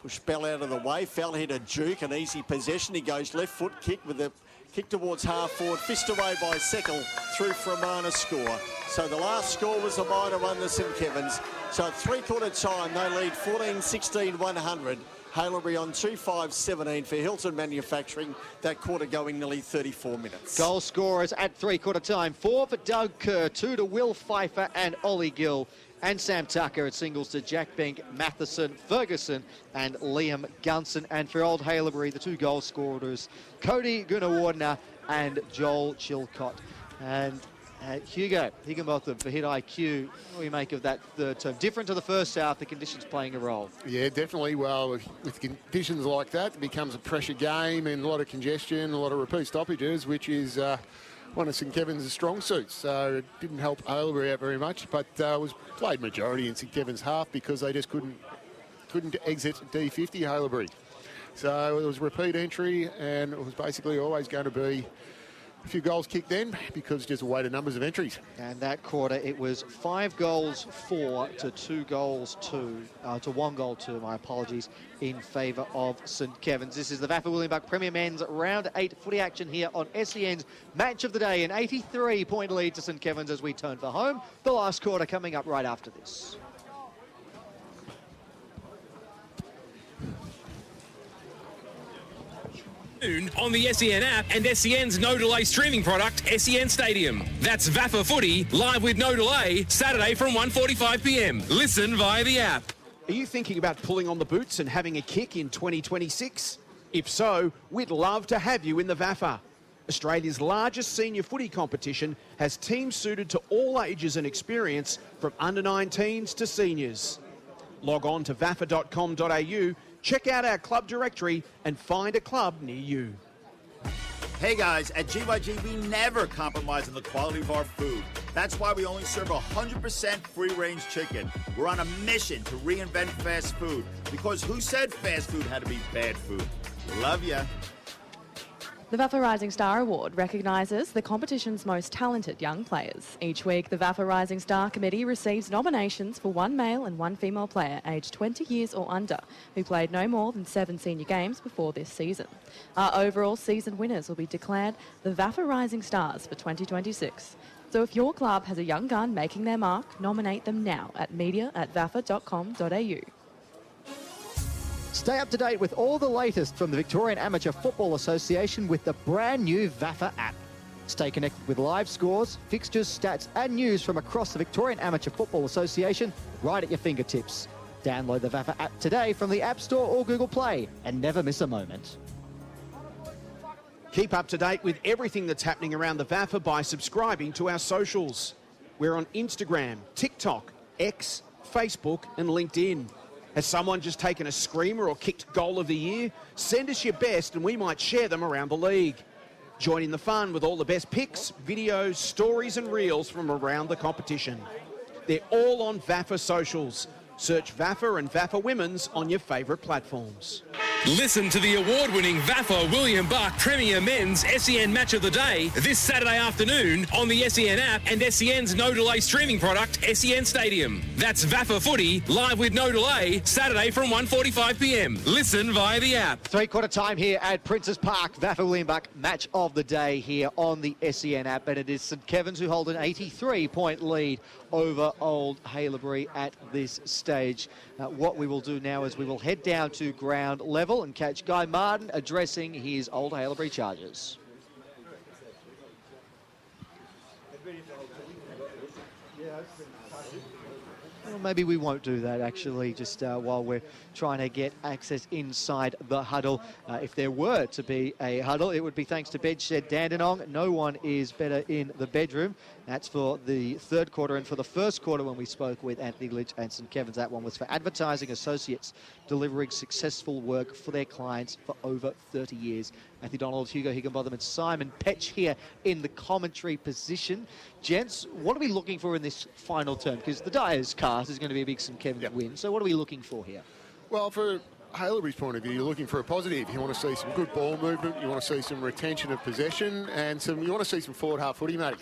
S11: push Bell out of the way. Fell hit a Duke, an easy possession. He goes left foot kick with a kick towards half forward. Fist away by Seckel, through for a minor score. So the last score was a minor one to St Kevin's. So at three-quarter time, they lead 14-16, 100. Haileybury on 2-5-17 for Hilton Manufacturing. That quarter going nearly 34 minutes.
S9: Goal scorers at three-quarter time. 4 for Doug Kerr, 2 to Will Pfeiffer and Ollie Gill. And Sam Tucker at singles to Jack Benk, Matheson, Ferguson and Liam Gunson. And for Old Haileybury, the 2 goal scorers, Cody Gunawardena and Joel Chilcott. And Hugo Higginbotham for Hit IQ. What do you make of that third term? Different to the first half, the conditions playing a role.
S2: Yeah, definitely. Well, with conditions like that, it becomes a pressure game and a lot of congestion, a lot of repeat stoppages, which is one of St Kevin's strong suits. So it didn't help Haileybury out very much, but was played majority in St Kevin's half because they just couldn't exit D50 Haileybury. So it was repeat entry, and it was basically always going to be a few goals kicked then because just a weighted numbers of entries.
S9: And that quarter, it was 5 goals 4 to 2 goals 2 to 1 goal 2. My apologies, in favour of St Kevin's. This is the VAFA William Buck Premier Men's Round 8 footy action here on SEN's Match of the Day. An 83-point lead to St Kevin's as we turn for home. The last quarter coming up right after this.
S12: On the SEN app and SEN's no delay streaming product, SEN Stadium. That's VAFA Footy, live with no delay, Saturday from 1:45 p.m. Listen via the app.
S5: Are you thinking about pulling on the boots and having a kick in 2026? If so, we'd love to have you in the VAFA. Australia's largest senior footy competition has teams suited to all ages and experience, from under-19s to seniors. Log on to vafa.com.au, check out our club directory and find a club near you.
S13: Hey guys, at GYG we never compromise on the quality of our food. That's why we only serve 100% free-range chicken. We're on a mission to reinvent fast food, because who said fast food had to be bad food? Love ya.
S14: The VAFA Rising Star Award recognises the competition's most talented young players. Each week, the VAFA Rising Star Committee receives nominations for 1 male and 1 female player aged 20 years or under who played no more than 7 senior games before this season. Our overall season winners will be declared the VAFA Rising Stars for 2026. So if your club has a young gun making their mark, nominate them now at media@vafa.com.au.
S1: Stay up to date with all the latest from the Victorian Amateur Football Association with the brand new VAFA app. Stay connected with live scores, fixtures, stats and news from across the Victorian Amateur Football Association right at your fingertips. Download the VAFA app today from the App Store or Google Play and never miss a moment.
S5: Keep up to date with everything that's happening around the VAFA by subscribing to our socials. We're on Instagram, TikTok, X, Facebook and LinkedIn. Has someone just taken a screamer or kicked goal of the year? Send us your best and we might share them around the league. Join in the fun with all the best pics, videos, stories and reels from around the competition. They're all on VAFA socials. Search VAFA and VAFA Women's on your favourite platforms.
S12: Listen to the award-winning VAFA William Buck Premier Men's SEN Match of the Day this Saturday afternoon on the SEN app and SEN's no delay streaming product, SEN Stadium. That's VAFA Footy, live with no delay, Saturday from 1:45 p.m. Listen via the app.
S9: Three-quarter time here at Princes Park. VAFA William Buck Match of the Day here on the SEN app, and it is St Kevin's who hold an 83-point lead over Old Haileybury at this stage. What we will do now is we will head down to ground level and catch Guy Martin addressing his Old Haileybury Chargers. Well, maybe we won't do that, actually, just while we're trying to get access inside the huddle. If there were to be a huddle, it would be thanks to Bedshed Dandenong. No one is better in the bedroom. That's for the third quarter, and for the first quarter when we spoke with Anthony Lynch and St Kevin's, that one was for advertising associates delivering successful work for their clients for over 30 years. Matthew Donald, Hugo Higginbotham and Simon Petch here in the commentary position. Gents, what are we looking for in this final term? Because the Dyers cast is going to be a big St Kevin's win. So what are we looking for here?
S2: Well, for Haileybury's point of view, you're looking for a positive. You want to see some good ball movement. You want to see some retention of possession, and you want to see some forward half footy, mate.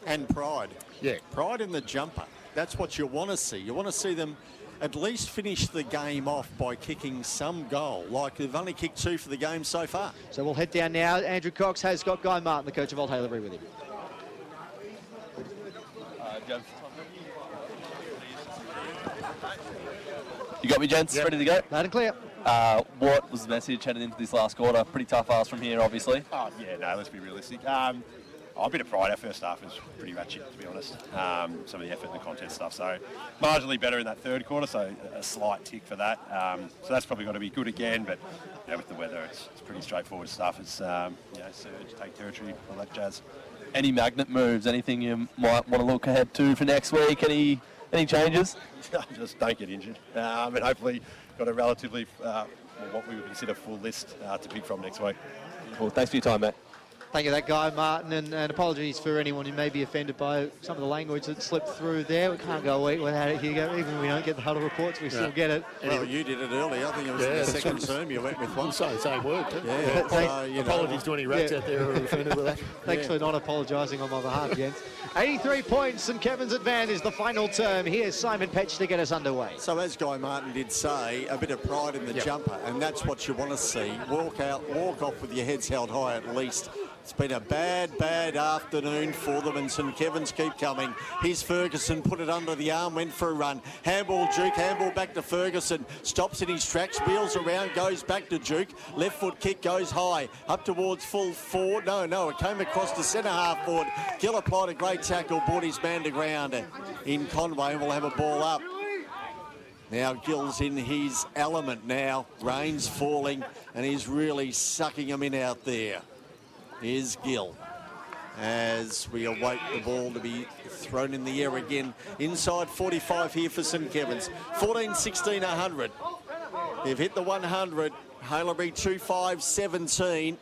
S11: And pride.
S2: Yeah.
S11: Pride in the jumper. That's what you want to see. You want to see them at least finish the game off by kicking some goal, like they've only kicked 2 for the game so far.
S9: So we'll head down now. Andrew Cox has got Guy Martin, the coach of Old Haileybury, with him.
S17: You got me, gents?
S9: Yep.
S17: Ready to go?
S9: Loud and clear.
S7: What was the message heading into this last quarter? Pretty tough ask from here, obviously.
S17: Oh, yeah, no, let's be realistic. A bit of pride. Our first half was pretty ratchet, to be honest. Some of the effort and the contest stuff. So marginally better in that third quarter, so a slight tick for that. So that's probably got to be good again, but with the weather, it's pretty straightforward stuff. It's, surge, take territory, all that jazz.
S7: Any magnet moves? Anything you might want to look ahead to for next week? Any changes?
S17: Just don't get injured. And hopefully got a relatively, what we would consider full list to pick from next week.
S7: Cool. Thanks for your time, Matt.
S9: Thank you, that guy, Martin, and apologies for anyone who may be offended by some of the language that slipped through there. We can't go a week without it, Hugo. Even when we don't get the huddle reports, we still get it.
S11: Well, you did it earlier. I think it was in the second term you went with one.
S2: Same word.
S11: Apologies
S2: to any rats out there who are offended with that.
S9: Thanks for not apologising on my behalf, gents. 83 points, St Kevin's advantage, the final term. Here's Simon Petch to get us underway.
S11: So as Guy Martin did say, a bit of pride in the jumper, and that's what you want to see. Walk off with your heads held high at least. It's been a bad afternoon for them, and St Kevin's keep coming. Here's Ferguson, put it under the arm, went for a run. Handball Duke, handball back to Ferguson. Stops in his tracks, wheels around, goes back to Duke. Left foot kick goes high, up towards full forward. No, it came across the centre half forward. Gill applied a great tackle, brought his man to ground in Conway, and we'll have a ball up. Now Gill's in his element now. Rain's falling, and he's really sucking him in out there. Here's Gill as we await the ball to be thrown in the air again. Inside 45 here for St Kevin's. 14-16, 100. They've hit the 100. Haileybury 2-5-17.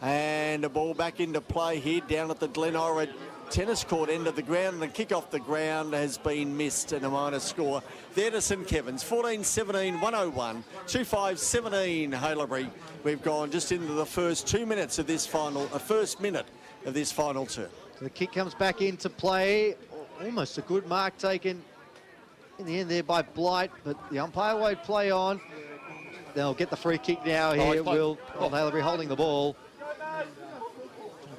S11: And the ball back into play here down at the Glen Ira tennis court end of the ground, and the kick off the ground has been missed and a minor score there to St Kevin's. 14-17, 101, 2-5-17 Haileybury. We've gone just into the first 2 minutes of this first minute of this final term.
S9: So the kick comes back into play. Almost a good mark taken in the end there by Blight, but the umpire won't play on. They'll get the free kick now here. Haileybury holding the ball.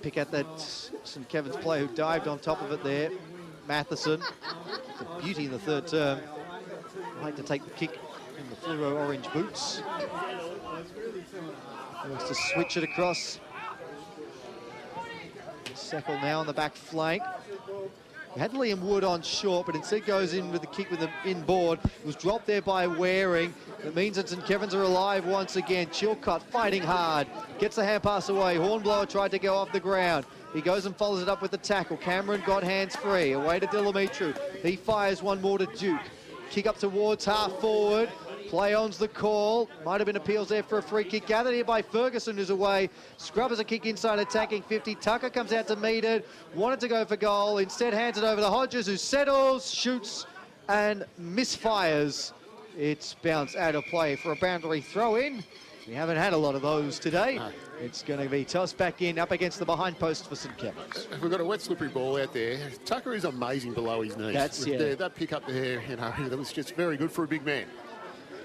S9: Pick out that St Kevin's player who dived on top of it there, Matheson. It's a beauty in the third term. I'd like to take the kick in the fluoro orange boots. Looks to switch it across. Seckle now on the back flank. We had Liam Wood on short, but instead goes in with the kick with the inboard. It was dropped there by Waring. It means that St Kevin's are alive once again. Chilcott fighting hard. Gets the hand pass away. Hornblower tried to go off the ground. He goes and follows it up with the tackle. Cameron got hands free. Away to Delamitru. He fires one more to Duke. Kick up towards half forward. Play on's the call. Might have been appeals there for a free kick. Gathered here by Ferguson, who's away. Scrubbers a kick inside, attacking 50. Tucker comes out to meet it. Wanted to go for goal. Instead hands it over to Hodges, who settles, shoots, and misfires. It's bounced out of play for a boundary throw-in. We haven't had a lot of those today. No. It's going to be tossed back in, up against the behind post for St Kevin's.
S2: We've got a wet, slippery ball out there. Tucker is amazing below his knees. That pick up there, that was just very good for a big man.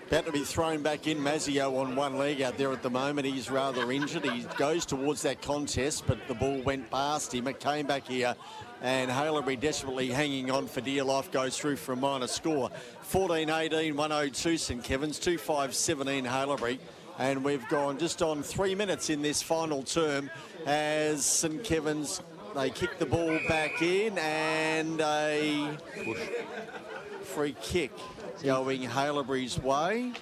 S11: About to be thrown back in. Mazzio on one leg out there at the moment. He's rather injured. He goes towards that contest, but the ball went past him. It came back here, and Haileybury desperately hanging on for dear life goes through for a minor score. 14-18, 102 St Kevin's, 2-5-17 Haileybury. And we've gone just on 3 minutes in this final term as St Kevin's, they kick the ball back in, and a free kick going Haileybury's way.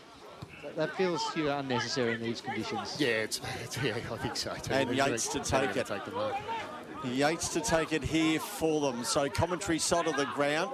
S9: That feels unnecessary in these conditions.
S2: Yeah, I think so too.
S11: And Yates to take it. Yates to take it here for them. So commentary side of the ground.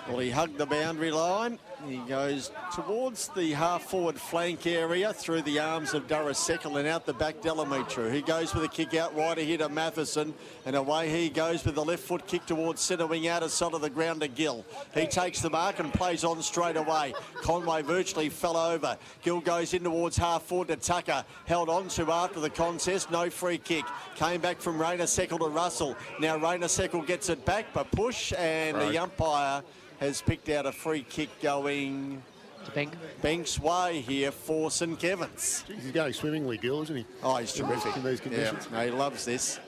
S11: Well, he hugged the boundary line. He goes towards the half-forward flank area through the arms of Durra-Seckle and out the back Delamitru. He goes with a kick out wide here to Matheson, and away he goes with the left foot kick towards centre wing outer side of the ground to Gill. He takes the mark and plays on straight away. Conway virtually fell over. Gill goes in towards half-forward to Tucker. Held on to after the contest. No free kick. Came back from Rayner-Seckle to Russell. Now Rayner-Seckle gets it back, but push, and the umpire has picked out a free kick going
S9: to
S11: Banks' way here for St Kevin's.
S2: Jeez, he's going swimmingly, Gill, isn't he?
S11: Oh, he's terrific.
S2: In these conditions.
S11: Yeah, he loves this.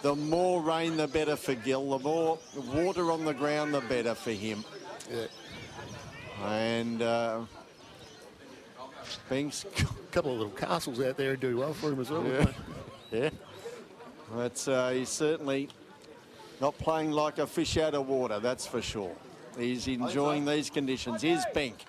S11: The more rain, the better for Gill. The more water on the ground, the better for him.
S2: Yeah.
S11: And Banks.
S2: A couple of little castles out there do well for him as well.
S11: Yeah. Yeah. But he's certainly not playing like a fish out of water, that's for sure. He's enjoying these conditions. Here's Bank.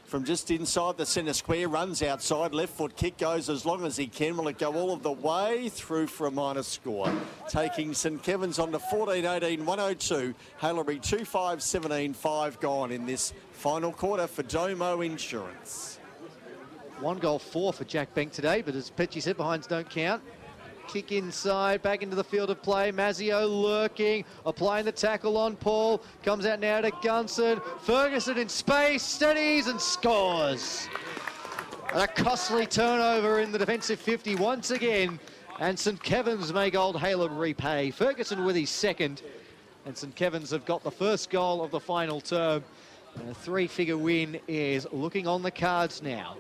S11: From just inside the centre square, runs outside, left foot kick, goes as long as he can. Will it go all of the way through for a minus score? Taking St Kevin's on to 14-18, 102. Haileybury 2-5, 17-5 gone in this final quarter for Domo Insurance.
S9: 1 goal 4 for Jack Bank today, but as Petchy said, behinds don't count. Kick inside, back into the field of play. Mazzio lurking, applying the tackle on Paul. Comes out now to Gunson. Ferguson in space, steadies and scores. And a costly turnover in the defensive 50 once again. And St Kevin's make old Haileybury pay. Ferguson with his second. And St Kevin's have got the first goal of the final term. And a 3-figure win is looking on the cards now.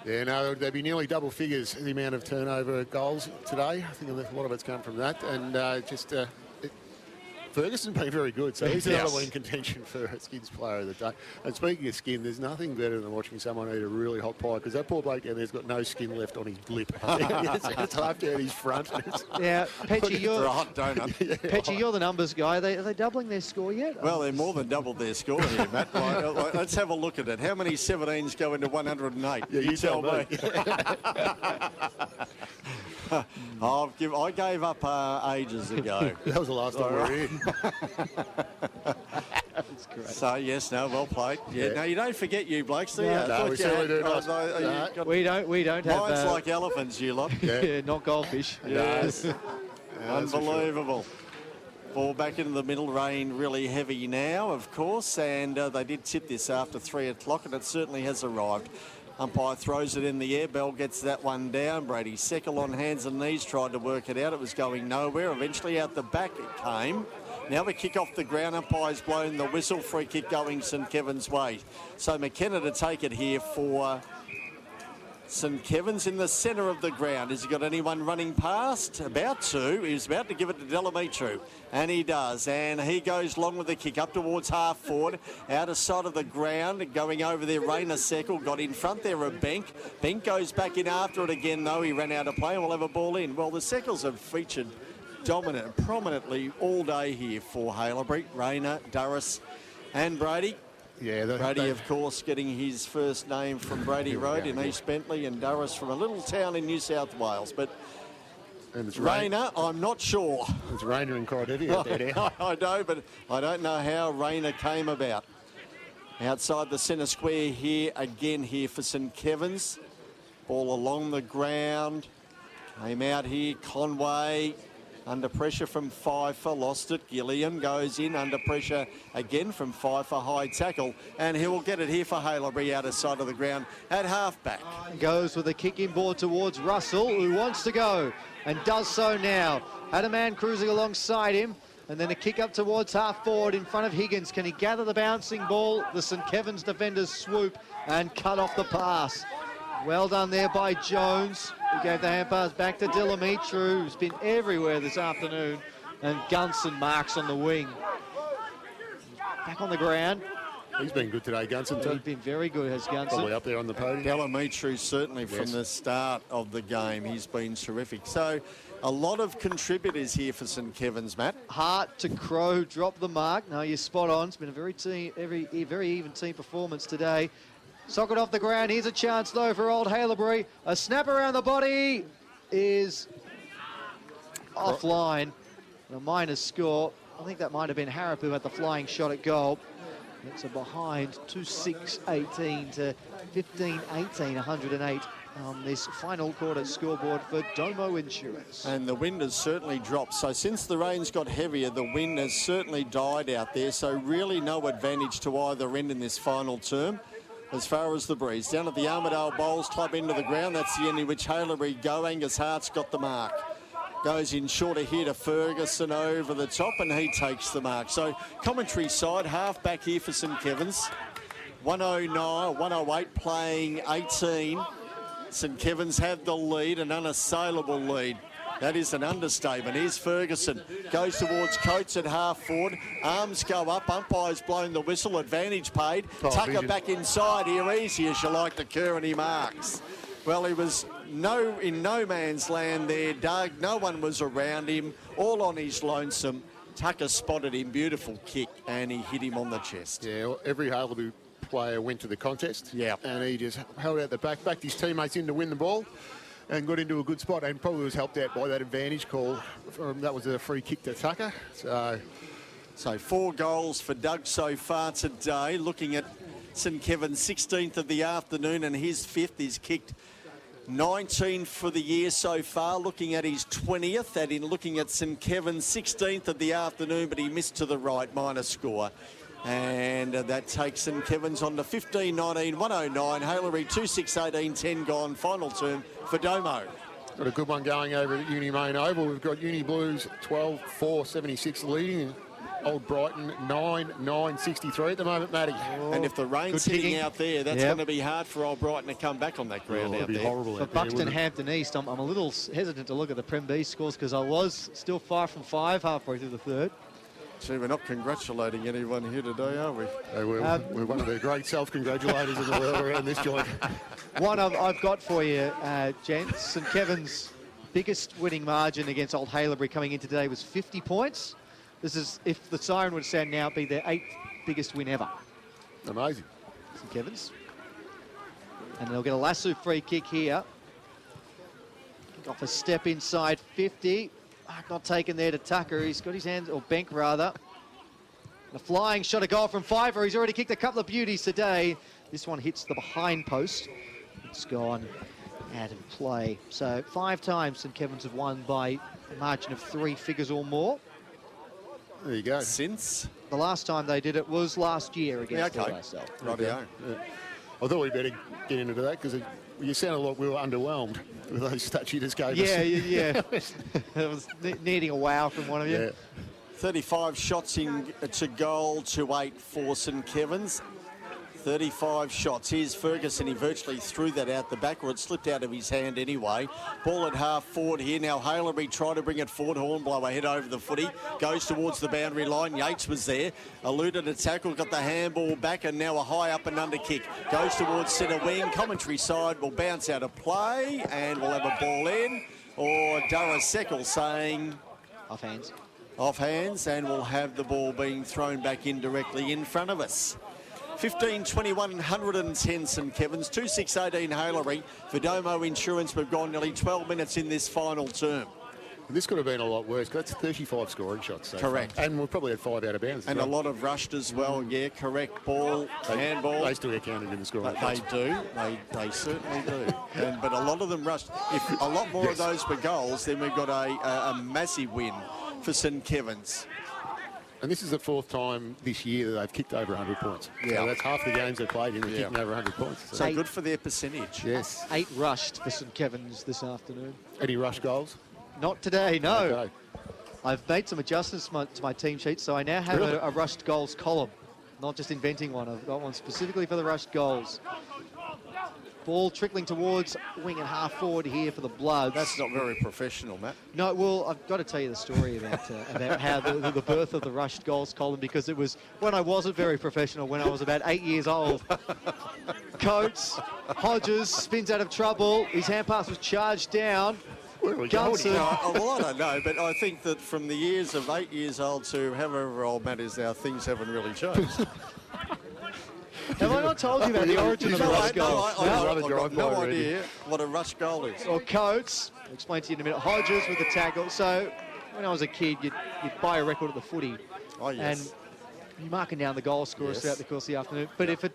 S2: Yeah, no, there'd be nearly double figures, the amount of turnover goals today. I think a lot of it's come from that. And Ferguson's been very good, so he's another one in contention for Skins Player of the Day. And speaking of skin, there's nothing better than watching someone eat a really hot pie, because that poor bloke down there's got no skin left on his lip. It's half down his front.
S9: Yeah, Petchy, you're
S11: a hot donut.
S9: Petchy, you're the numbers guy. Are they doubling their score yet?
S11: Well, they're more than doubled their score here, Matt. Let's have a look at it. How many 17s go into 108?
S2: Yeah, you tell me.
S11: I gave up ages ago.
S2: That was the last time we were here.
S9: That's great.
S11: So, yes, no, well played. Yeah. No, you don't forget you blokes, do you?
S2: No, we certainly do not.
S9: We don't have...
S11: Mine's like elephants, you lot.
S9: Yeah, not goldfish.
S11: Yes. Unbelievable. Ball back into the middle, rain really heavy now, of course, and they did tip this after 3 o'clock, and it certainly has arrived. Umpire throws it in the air. Bell gets that one down. Brady Seckel on hands and knees tried to work it out. It was going nowhere. Eventually out the back it came. Now the kick off the ground. Umpire's blown the whistle. Free kick going St Kevin's way. So McKenna to take it here for St Kevin's in the centre of the ground. Has he got anyone running past? About to. He's about to give it to Delamitru. And he does. And he goes long with the kick up towards half forward. Out of sight of the ground. Going over there, Rainer Seckel got in front there of Benk. Benk goes back in after it again, though. He ran out of play and will have a ball in. Well, the Seckles have featured prominently all day here for Haileybury. Rainer, Durras and Brady.
S2: Yeah,
S11: Brady, of course, getting his first name from Brady Road in East Bentley, and Durras from a little town in New South Wales. But Rainer, I'm not sure.
S2: It's Rainer and Cordetti out there.
S11: I know, but I don't know how Rainer came about. Outside the centre square here, again here for St Kevin's. Ball along the ground. Came out here, Conway. Under pressure from Pfeiffer, lost it. Gilliam goes in under pressure again from Pfeiffer, high tackle. And he will get it here for Haileybury out of sight of the ground at half-back.
S9: Goes with a kick in ball towards Russell, who wants to go and does so now. Had a man cruising alongside him. And then a kick up towards half forward in front of Higgins. Can he gather the bouncing ball? The St Kevin's defenders swoop and cut off the pass. Well done there by Jones, who gave the hand pass back to Delamitru, who's been everywhere this afternoon. And Gunson marks on the wing. Back on the ground.
S2: He's been good today, Gunson, too.
S9: He's been very good, has Gunson.
S2: Probably up there on the podium.
S11: Delamitru certainly from the start of the game. He's been terrific. So a lot of contributors here for St Kevin's, Matt.
S9: Hart to Crow, drop the mark. No, you're spot on. It's been a very even team performance today. Socket off the ground. Here's a chance, though, for old Haileybury. A snap around the body is offline. A minus score. I think that might have been Harrop who had the flying shot at goal. It's a behind 2-6-18 to 15-18, 108 on this final quarter scoreboard for Domo Insurance.
S11: And the wind has certainly dropped. So since the rains got heavier, the wind has certainly died out there. So really no advantage to either end in this final term. As far as the breeze. Down at the Armidale Bowls Club into the ground. That's the end in which Haileybury go. Angus Hart's got the mark. Goes in shorter here to Ferguson over the top, and he takes the mark. So commentary side, half back here for St Kevin's. 108 playing 18. St Kevin's have the lead, an unassailable lead. That is an understatement. Here's Ferguson. Goes towards Coates at half forward. Arms go up. Umpire's blown the whistle. Advantage paid. Tucker
S2: vision.
S11: back inside here. Easy as you like to cur, and he marks. Well, he was in no man's land there, Doug. No one was around him. All on his lonesome. Tucker spotted him. Beautiful kick, and he hit him on the chest.
S2: Yeah, well, every Haileybury player went to the contest.
S11: Yeah.
S2: And he just held out the backed his teammates in to win the ball and got into a good spot, and probably was helped out by that advantage call. That was a free kick to Tucker.
S11: So 4 goals for Doug so far today. Looking at St Kevin's 16th of the afternoon, and his 5th. He's kicked 19 for the year so far. Looking at his 20th, and in looking at St Kevin's 16th of the afternoon, but he missed to the right, minor score. And that takes St Kevin's on to 15-19, 109. Haileybury 2-6-18, 10 gone. Final term for Domo.
S2: Got a good one going over at Uni Main Oval. We've got Uni Blues 12-4-76 leading. Old Brighton 9-9-63 at the moment, Matty.
S11: And if the rain's hitting out there, that's going to be hard for Old Brighton to come back on that ground out there.
S2: Horrible
S9: For Buxton Hampton East, I'm a little hesitant to look at the Prem B scores because I was still 5 from 5 halfway through the third.
S11: See, we're not congratulating anyone here today, are we?
S2: We're one of the great self-congratulators in the world around this joint.
S9: One I've got for you, gents. St Kevin's biggest winning margin against Old Haileybury coming in today was 50 points. This is, if the siren would sound now, be their 8th biggest win ever.
S2: Amazing.
S9: St Kevin's. And they'll get a lasso free kick here. Kick off a step inside 50. Not taken there to Tucker. He's got his hands, or Benk rather. A flying shot, a goal from Fiver. He's already kicked a couple of beauties today. This one hits the behind post. It's gone out of play. So 5 times St Kevin's have won by a margin of 3 figures or more.
S2: There you go.
S11: Since?
S9: The last time they did it was last year against
S11: okay.
S9: RSL.
S2: Yeah. I thought we'd better get into that because you sounded like we were underwhelmed with those stats you just gave us.
S9: Yeah. It was needing a wow from one of you.
S2: Yeah.
S11: 35 shots in to goal to 8 for St Kevin's. 35 shots. Here's Ferguson. He virtually threw that out the back, or it slipped out of his hand anyway. Ball at half forward here. Now Haileybury try to bring it forward. Hornblower head over the footy. Goes towards the boundary line. Yates was there. Eluded a tackle. Got the handball back, and now a high up and under kick. Goes towards centre wing. Commentary side will bounce out of play, and we'll have a ball in. Or Dara Seckle saying...
S9: Off hands.
S11: Off hands, and we'll have the ball being thrown back in directly in front of us. 15-21, 110 St Kevin's, 2-6-18 Haileybury. For Domo Insurance, we've gone nearly 12 minutes in this final term.
S2: This could have been a lot worse. That's 35 scoring shots. So
S11: correct.
S2: Far. And we've probably had 5 out of bounds.
S11: And a lot of rushed as well. Yeah, correct. Ball, handball.
S2: They still get counted in the scoring shots.
S11: They do. They certainly do. But a lot of them rushed. If a lot more of those were goals, then we've got a massive win for St Kevin's.
S2: And this is the 4th time this year that they've kicked over 100 points. Yeah. So that's half the games they've played in, they're kicking over 100 points.
S11: So good for their percentage.
S2: Yes.
S9: 8 rushed for St Kevin's this afternoon.
S2: Any rush goals?
S9: Not today, no.
S2: Okay.
S9: I've made some adjustments to my team sheet, so I now have a rushed goals column. Not just inventing one, I've got one specifically for the rushed goals. Ball trickling towards wing and half forward here for the Bloods.
S11: That's not very professional, Matt.
S9: No, well, I've got to tell you the story about how the birth of the rushed goals column, because it was when I wasn't very professional, when I was about 8 years old. Coates, Hodges spins out of trouble. His hand pass was charged down. Gunson.
S11: Well, I don't know, but I think that from the years of 8 years old to however old Matt is now, things haven't really changed.
S9: Have I not told you about the origin of the rush goal?
S11: I've got no idea what a rush goal is.
S9: Or Coates, I'll explain to you in a minute. Hodges with the tackle. So when I was a kid, you'd buy a record at the footy.
S11: Oh, yes.
S9: And you're marking down the goal scorers throughout the course of the afternoon. But if an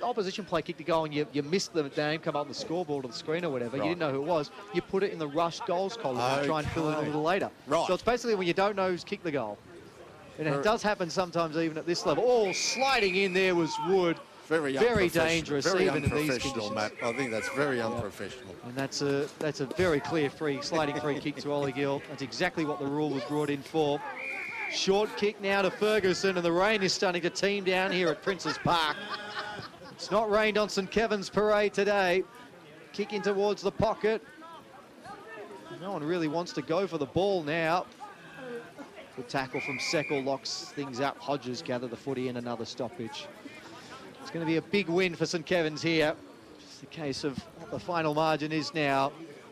S9: opposition play kicked a goal and you missed the name, come up on the scoreboard or the screen or whatever, you didn't know who it was, you put it in the rush goals column and try and fill it in a little later.
S11: Right.
S9: So it's basically when you don't know who's kicked the goal. And it does happen sometimes even at this level. Oh, sliding in there was Wood.
S11: Very
S9: dangerous,
S11: very
S9: even in these
S11: unprofessional,
S9: conditions.
S11: Matt. I think that's very unprofessional.
S9: And that's a very clear sliding free kick to Ollie Gill. That's exactly what the rule was brought in for. Short kick now to Ferguson, and the rain is starting to team down here at Princes Park. It's not rained on St Kevin's parade today. Kick in towards the pocket. No one really wants to go for the ball now. Good tackle from Seckel locks things up. Hodges gather the footy in, another stoppage. It's going to be a big win for St Kevin's here. Just a case of what the final margin is now.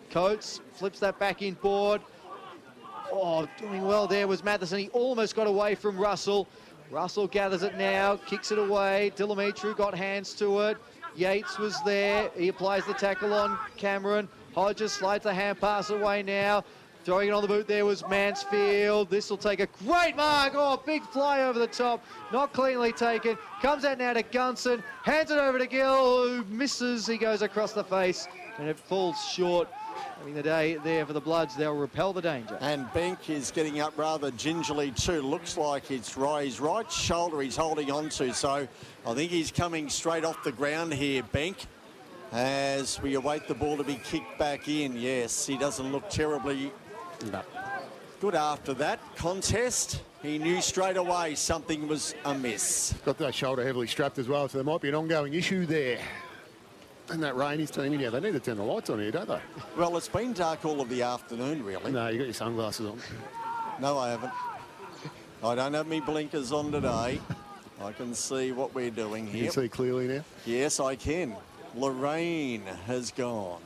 S9: Coates flips that back in board. Oh, doing well there was Matheson. He almost got away from Russell. Russell gathers it now, kicks it away. Dimitri got hands to it. Yates was there. He applies the tackle on Cameron. Hodges slides the hand pass away now. Throwing it on the boot there was Mansfield. This will take a great mark. Oh, big fly over the top. Not cleanly taken. Comes out now to Gunson. Hands it over to Gill, who misses. He goes across the face, and it falls short. Having the day there for the Bloods, they'll repel the danger.
S11: And Bank is getting up rather gingerly too. Looks like it's his right shoulder he's holding on to. So I think he's coming straight off the ground here, Bank, as we await the ball to be kicked back in. Yes, he doesn't look terribly good after that contest. He knew straight away something was amiss.
S2: Got that shoulder heavily strapped as well, so there might be an ongoing issue there. And that rain is turning in here. They need to turn the lights on here, don't they?
S11: Well, it's been dark all of the afternoon, really.
S2: No, you got your sunglasses on.
S11: No, I haven't. I don't have my blinkers on today. I can see what we're doing here.
S2: You can see clearly now?
S11: Yes, I can. Lorraine has gone.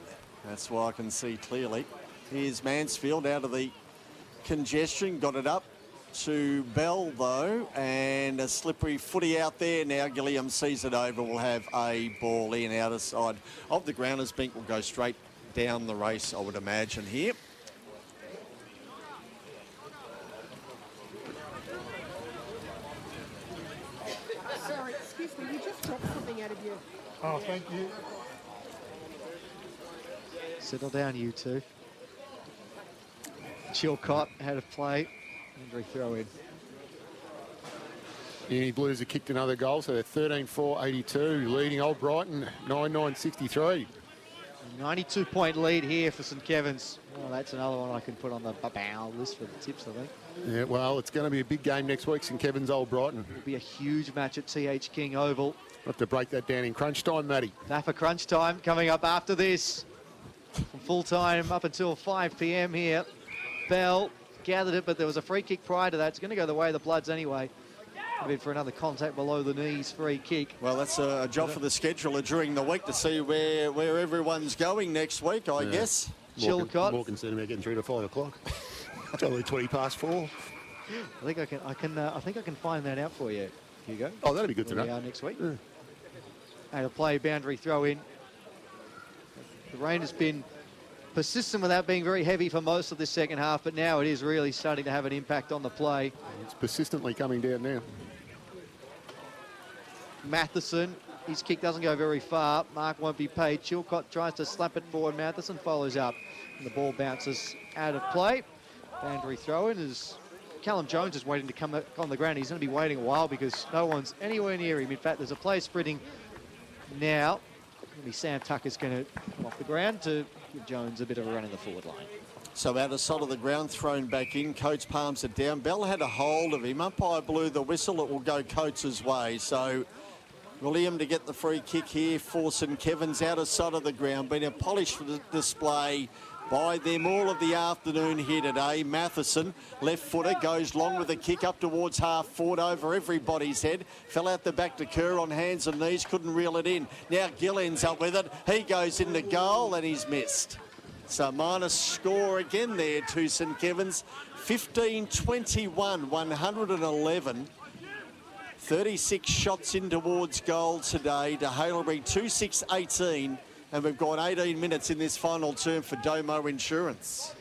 S11: That's why I can see clearly. Here's Mansfield out of the congestion. Got it up to Bell, though, and a slippery footy out there. Now Gilliam sees it over. We'll have a ball in outer side of the ground as Bink will go straight down the race, I would imagine, here.
S18: Sorry, excuse me, you just dropped something out of your...
S2: Oh, thank you.
S9: Settle down, you two. Chilcott had a play. Andrew throw in.
S2: The Blues have kicked another goal, so they're 13-4-82, leading Old Brighton 9-9-63.
S9: 92-point lead here for St Kevin's. Well, that's another one I can put on the list for the tips, I think.
S2: Yeah, well, it's going to be a big game next week, St Kevin's Old Brighton.
S9: It'll be a huge match at TH King Oval.
S2: We'll have to break that down in crunch time, Matty.
S9: VAFA crunch time coming up after this. From full time up until 5 p.m. here. Bell gathered it, but there was a free kick prior to that. It's going to go the way of the Bloods anyway. A bit for another contact below the knees, free kick.
S11: Well, that's a job for the scheduler during the week to see where everyone's going next week, I guess.
S9: Chilcott.
S2: Morgan's thinking about getting through to 5 o'clock. It's only 20 past 4.
S9: I think I can find that out for you, Hugo.
S2: Oh, that'd be good to know.
S9: We are next week. Yeah. And a play boundary throw in. The rain has been persistent without being very heavy for most of this second half, but now it is really starting to have an impact on the play.
S2: It's persistently coming down now.
S9: Matheson, his kick doesn't go very far. Mark won't be paid. Chilcott tries to slap it forward. Matheson follows up, and the ball bounces out of play. Boundary throw in as Callum Jones is waiting to come on the ground. He's going to be waiting a while because no one's anywhere near him. In fact, there's a player sprinting now. Maybe Sam Tucker's going to come off the ground to give Jones a bit of a run in the forward line.
S11: So out of sight of the ground, thrown back in. Coates palms it down. Bell had a hold of him. Umpire blew the whistle. It will go Coates' way. So William to get the free kick here for St Kevin's out of sight of the ground. Been a polished display by them all of the afternoon here today. Matheson, left footer, goes long with a kick up towards half forward over everybody's head. Fell out the back to Kerr on hands and knees, couldn't reel it in. Now Gill ends up with it. He goes into goal and he's missed. So minus score again there to St Kevin's. 15-21, 111. 36 shots in towards goal today to Haileybury, 2-6-18. And we've got 18 minutes in this final term for Domo Insurance.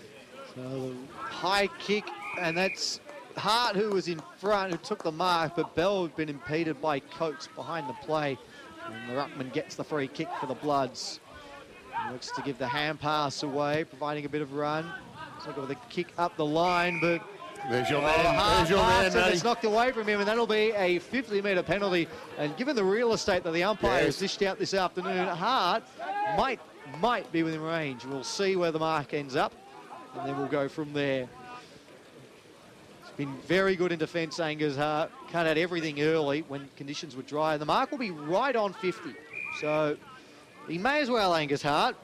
S9: So the high kick, and that's Hart who was in front, who took the mark, but Bell had been impeded by Coates behind the play. And the ruckman gets the free kick for the Bloods. He looks to give the hand pass away, providing a bit of run. Looks like with a kick up the line, but
S2: there's your man.
S9: There's your man, it's knocked away from him, and that'll be a 50-metre penalty. And given the real estate that the umpire has dished out this afternoon, Hart might be within range. We'll see where the mark ends up, and then we'll go from there. It's been very good in defence, Angus Hart. Cut out everything early when conditions were dry. The mark will be right on 50. So he may as well, Angus Hart.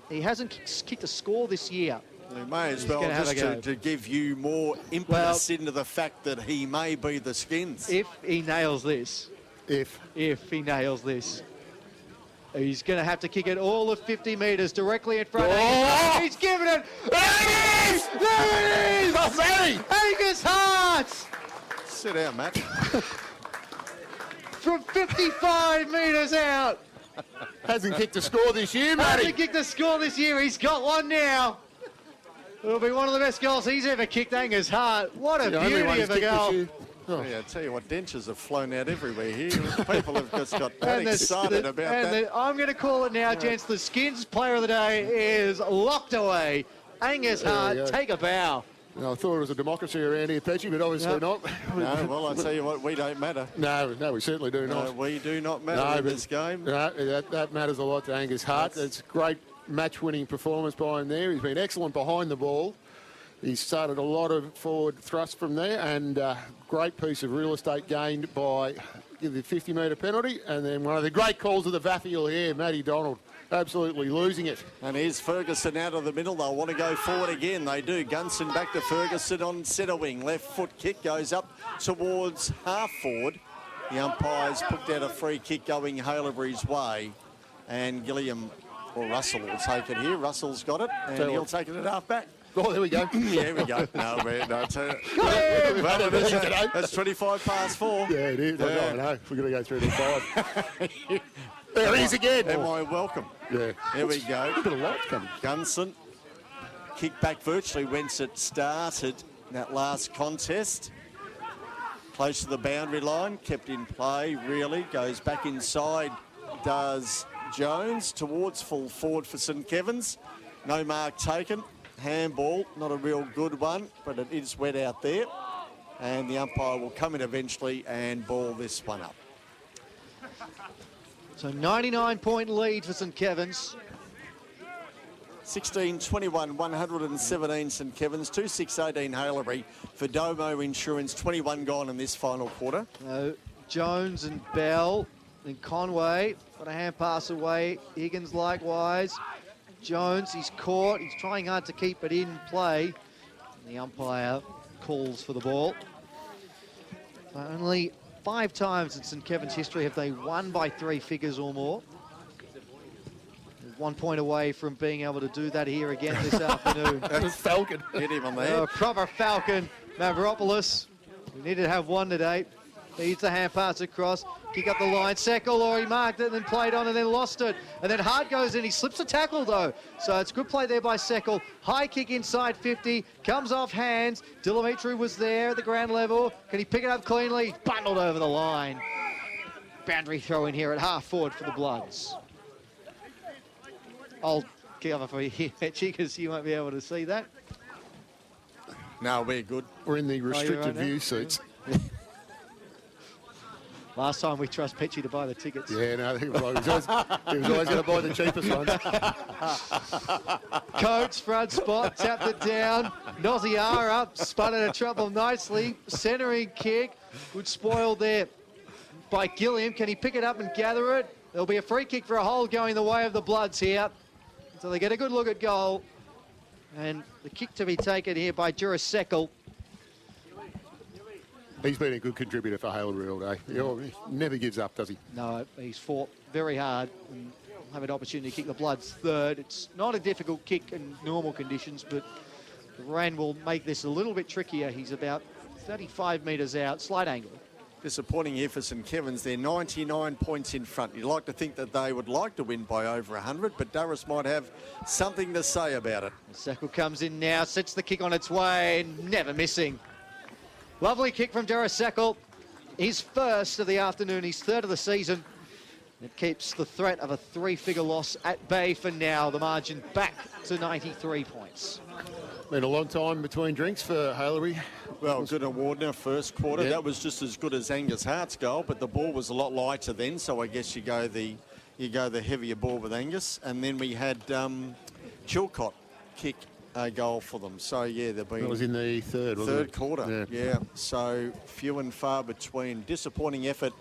S9: He hasn't kicked a score this year.
S11: We may as
S1: He's
S11: well
S1: gonna have
S11: just
S1: a go.
S11: to give you more impetus into the fact that he may be the Skins.
S1: If he nails this,
S2: if
S1: he nails this, he's going to have to kick it all of 50 metres directly in front.
S2: Oh!
S1: He's given it. There it is! There it is!
S2: Oh, Matty!
S1: Angus Hart!
S11: Sit down, Matt.
S1: From 55 metres out.
S2: Hasn't kicked a score this year, Matty.
S1: Hasn't kicked a score this year. He's got one now. It'll be one of the best goals he's ever kicked, Angus Hart. What a beauty of a goal.
S11: Oh. Yeah, I tell you what, dentures have flown out everywhere here. People have just got that excited about that.
S1: I'm going to call it now, gents. The Skins player of the day is locked away. Angus Hart, take a bow.
S2: No, I thought it was a democracy around here, Petchy, but obviously not.
S11: No, well, I tell you what, we don't matter.
S2: No, we certainly do not.
S11: No, we do not matter in this game.
S2: No, that matters a lot to Angus Hart. It's a great match-winning performance by him there. He's been excellent behind the ball. He's started a lot of forward thrust from there, and great piece of real estate gained by the 50-metre penalty, and then one of the great calls of the VAFA you'll hear, Matty Donald, absolutely losing it.
S11: And here's Ferguson out of the middle. They'll want to go forward again. They do. Gunson back to Ferguson on centre wing. Left foot kick goes up towards half forward. The umpires put down a free kick going Haileybury's way, and Gilliam or Russell will take it here. Russell's got it, and he'll take it at half back.
S2: Oh, there we go.
S11: Yeah, we go. No, that's 25 past 4.
S2: Yeah, it is. I know. We're going to go through to 5. There he is again.
S11: Am I welcome?
S2: Yeah.
S11: There we go.
S2: A bit of light coming.
S11: Gunson. Kick back virtually whence it started, that last contest. Close to the boundary line. Kept in play, really. Goes back inside, does Jones. Towards full forward for St Kevin's. No mark taken. Handball, not a real good one, but it is wet out there. And the umpire will come in eventually and ball this one up.
S1: So 99-point lead for St Kevin's.
S11: 16-21, 117 St Kevin's, 2-6-18 Haileybury. For Domo Insurance, 21 gone in this final quarter.
S1: Jones and Bell and Conway got a hand pass away. Higgins likewise. Jones, he's caught. He's trying hard to keep it in play. And the umpire calls for the ball. Only 5 times in St Kevin's history have they won by 3 figures or more. 1 point away from being able to do that here again this afternoon.
S2: That's Falcon.
S11: Hit him on the head.
S1: Proper Falcon. Mavropoulos. We need to have one today. Needs the hand pass across. Kick up the line. Seckel, or he marked it and then played on and then lost it. And then Hart goes in. He slips a tackle, though. So it's good play there by Seckel. High kick inside 50. Comes off hands. Dimitri was there at the ground level. Can he pick it up cleanly? He's bundled over the line. Boundary throw in here at half forward for the Bloods. I'll kick over for you here, Petchy, because you won't be able to see that.
S11: No, we're good.
S2: We're in the restricted view seats.
S1: Last time we trust Petchy to buy the tickets.
S2: Yeah, no, he was always going to buy the cheapest ones.
S1: Coates, front spot, tapped it down. Noziar up, spun out of trouble nicely. Centering kick, good spoil there by Gilliam. Can he pick it up and gather it? There'll be a free kick for a hole going the way of the Bloods here. So they get a good look at goal. And the kick to be taken here by Juris Seckel.
S2: He's been a good contributor for Haileybury all day. He never gives up, does he?
S1: No, he's fought very hard and will have an opportunity to kick the Bloods third. It's not a difficult kick in normal conditions, but the rain will make this a little bit trickier. He's about 35 metres out, slight angle.
S11: Disappointing here for St Kevin's. They're 99 points in front. You'd like to think that they would like to win by over 100, but Durras might have something to say about it.
S1: Seckel comes in now, sets the kick on its way, never missing. Lovely kick from Durras Seckel. His first of the afternoon, his third of the season. It keeps the threat of a 3-figure loss at bay for now. The margin back to 93 points.
S2: Been a long time between drinks for Haileybury.
S11: Well, good award in our first quarter.
S2: Yeah.
S11: That was just as good as Angus Hart's goal, but the ball was a lot lighter then, so I guess you go the heavier ball with Angus. And then we had Chilcott kick a goal for them. So, yeah, they've been...
S2: That was in the third, wasn't it?
S11: Third quarter, yeah. So, few and far between. Disappointing effort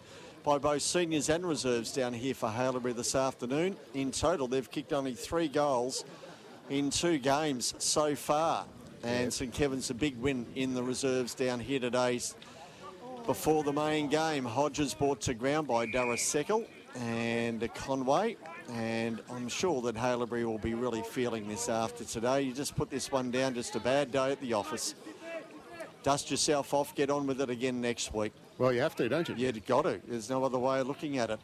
S11: by both seniors and reserves down here for Haileybury this afternoon. In total, they've kicked only 3 goals in 2 games so far. And St Kevin's a big win in the reserves down here today. Before the main game, Hodges brought to ground by Darragh Seckel and Conway. And I'm sure that Haileybury will be really feeling this after today. You just put this one down, just a bad day at the office. Dust yourself off, get on with it again next week.
S2: Well, you have to, don't you?
S11: You've got to. There's no other way of looking at it.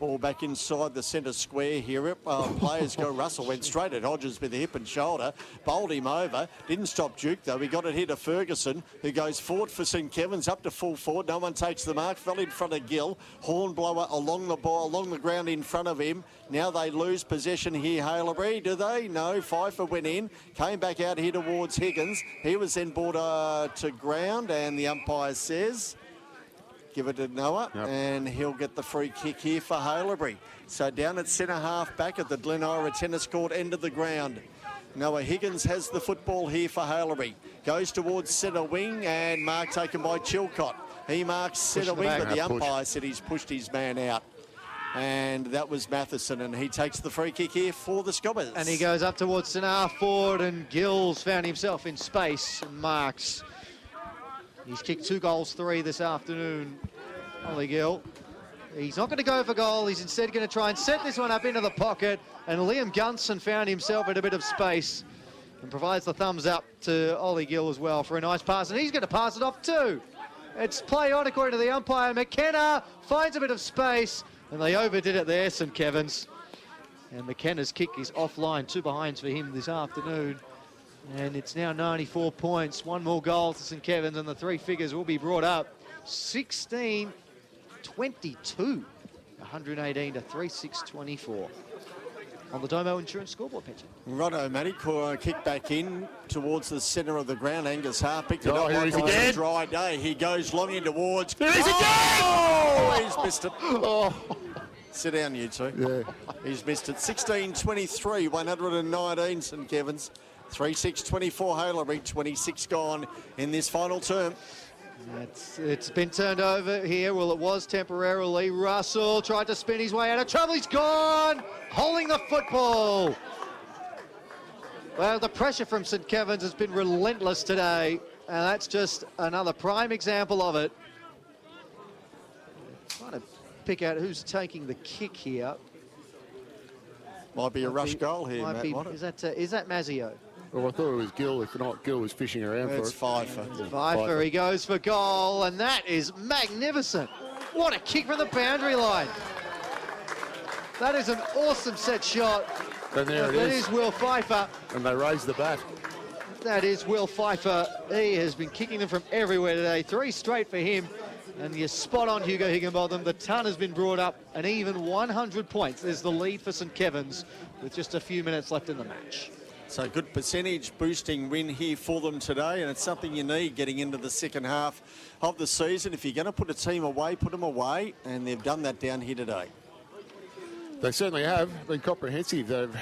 S11: Ball back inside the centre square here. Players go. Russell went straight at Hodges with the hip and shoulder. Bowled him over. Didn't stop Duke, though. He got it here to Ferguson, who goes forward for St Kevin's, up to full forward. No one takes the mark. Fell in front of Gill. Hornblower along the ball, along the ground in front of him. Now they lose possession here, Haileybury. Do they? No. Pfeiffer went in. Came back out here towards Higgins. He was then brought to ground, and the umpire says... give it to Noah, and he'll get the free kick here for Haileybury. So down at centre half back at the Glen Ira tennis court end of the ground. Noah Higgins has the football here for Haileybury. Goes towards centre wing, and mark taken by Chilcott. He marks centre wing, but the umpire said he's pushed his man out. And that was Matheson, and he takes the free kick here for the Skobbers.
S1: And he goes up towards centre half forward, and Gills found himself in space and marks. He's kicked 2 goals, 3 this afternoon, Ollie Gill. He's not going to go for goal. He's instead going to try and set this one up into the pocket. And Liam Gunson found himself in a bit of space and provides the thumbs up to Ollie Gill as well for a nice pass. And he's going to pass it off too. It's play on according to the umpire. McKenna finds a bit of space, and they overdid it there, St Kevin's. And McKenna's kick is offline. 2 behinds for him this afternoon. And it's now 94 points. 1 more goal to St Kevin's, and the 3 figures will be brought up. 16-22. 118 to 36-24. On the Domo Insurance scoreboard, Petch.
S11: Righto, Matty. Kick back in towards the centre of the ground. Angus Hart picked it up
S2: here
S11: like
S2: he
S11: a
S2: is
S11: dry day. He goes long in towards...
S2: There he is again!
S11: Oh, he's missed it. Sit down, you two. Yeah. He's missed it. 16-23, 119 St Kevin's. 3-6-24 Haileybury, 26 gone in this final term.
S1: It's been turned over here. Well, it was temporarily. Russell tried to spin his way out of trouble. He's gone, holding the football. Well, the pressure from St Kevin's has been relentless today, and that's just another prime example of it. Trying to pick out who's taking the kick here.
S11: Might be a rush goal here, Matt.
S1: Is that Mazzio?
S2: Well, I thought it was Gill. If not, Gill was fishing around for it.
S11: It's Pfeiffer.
S1: Pfeiffer, he goes for goal, and that is magnificent. What a kick from the boundary line. That is an awesome set shot.
S2: And there it is.
S1: That is Will Pfeiffer.
S2: And they raise the bat.
S1: That is Will Pfeiffer. He has been kicking them from everywhere today. 3 straight for him. And you're spot on, Hugo Higginbotham. The ton has been brought up, and even 100 points. There's the lead for St Kevin's with just a few minutes left in the match.
S11: So good percentage boosting win here for them today, and it's something you need getting into the second half of the season. If you're going to put a team away, put them away, and they've done that down here today.
S2: They certainly have been comprehensive. They've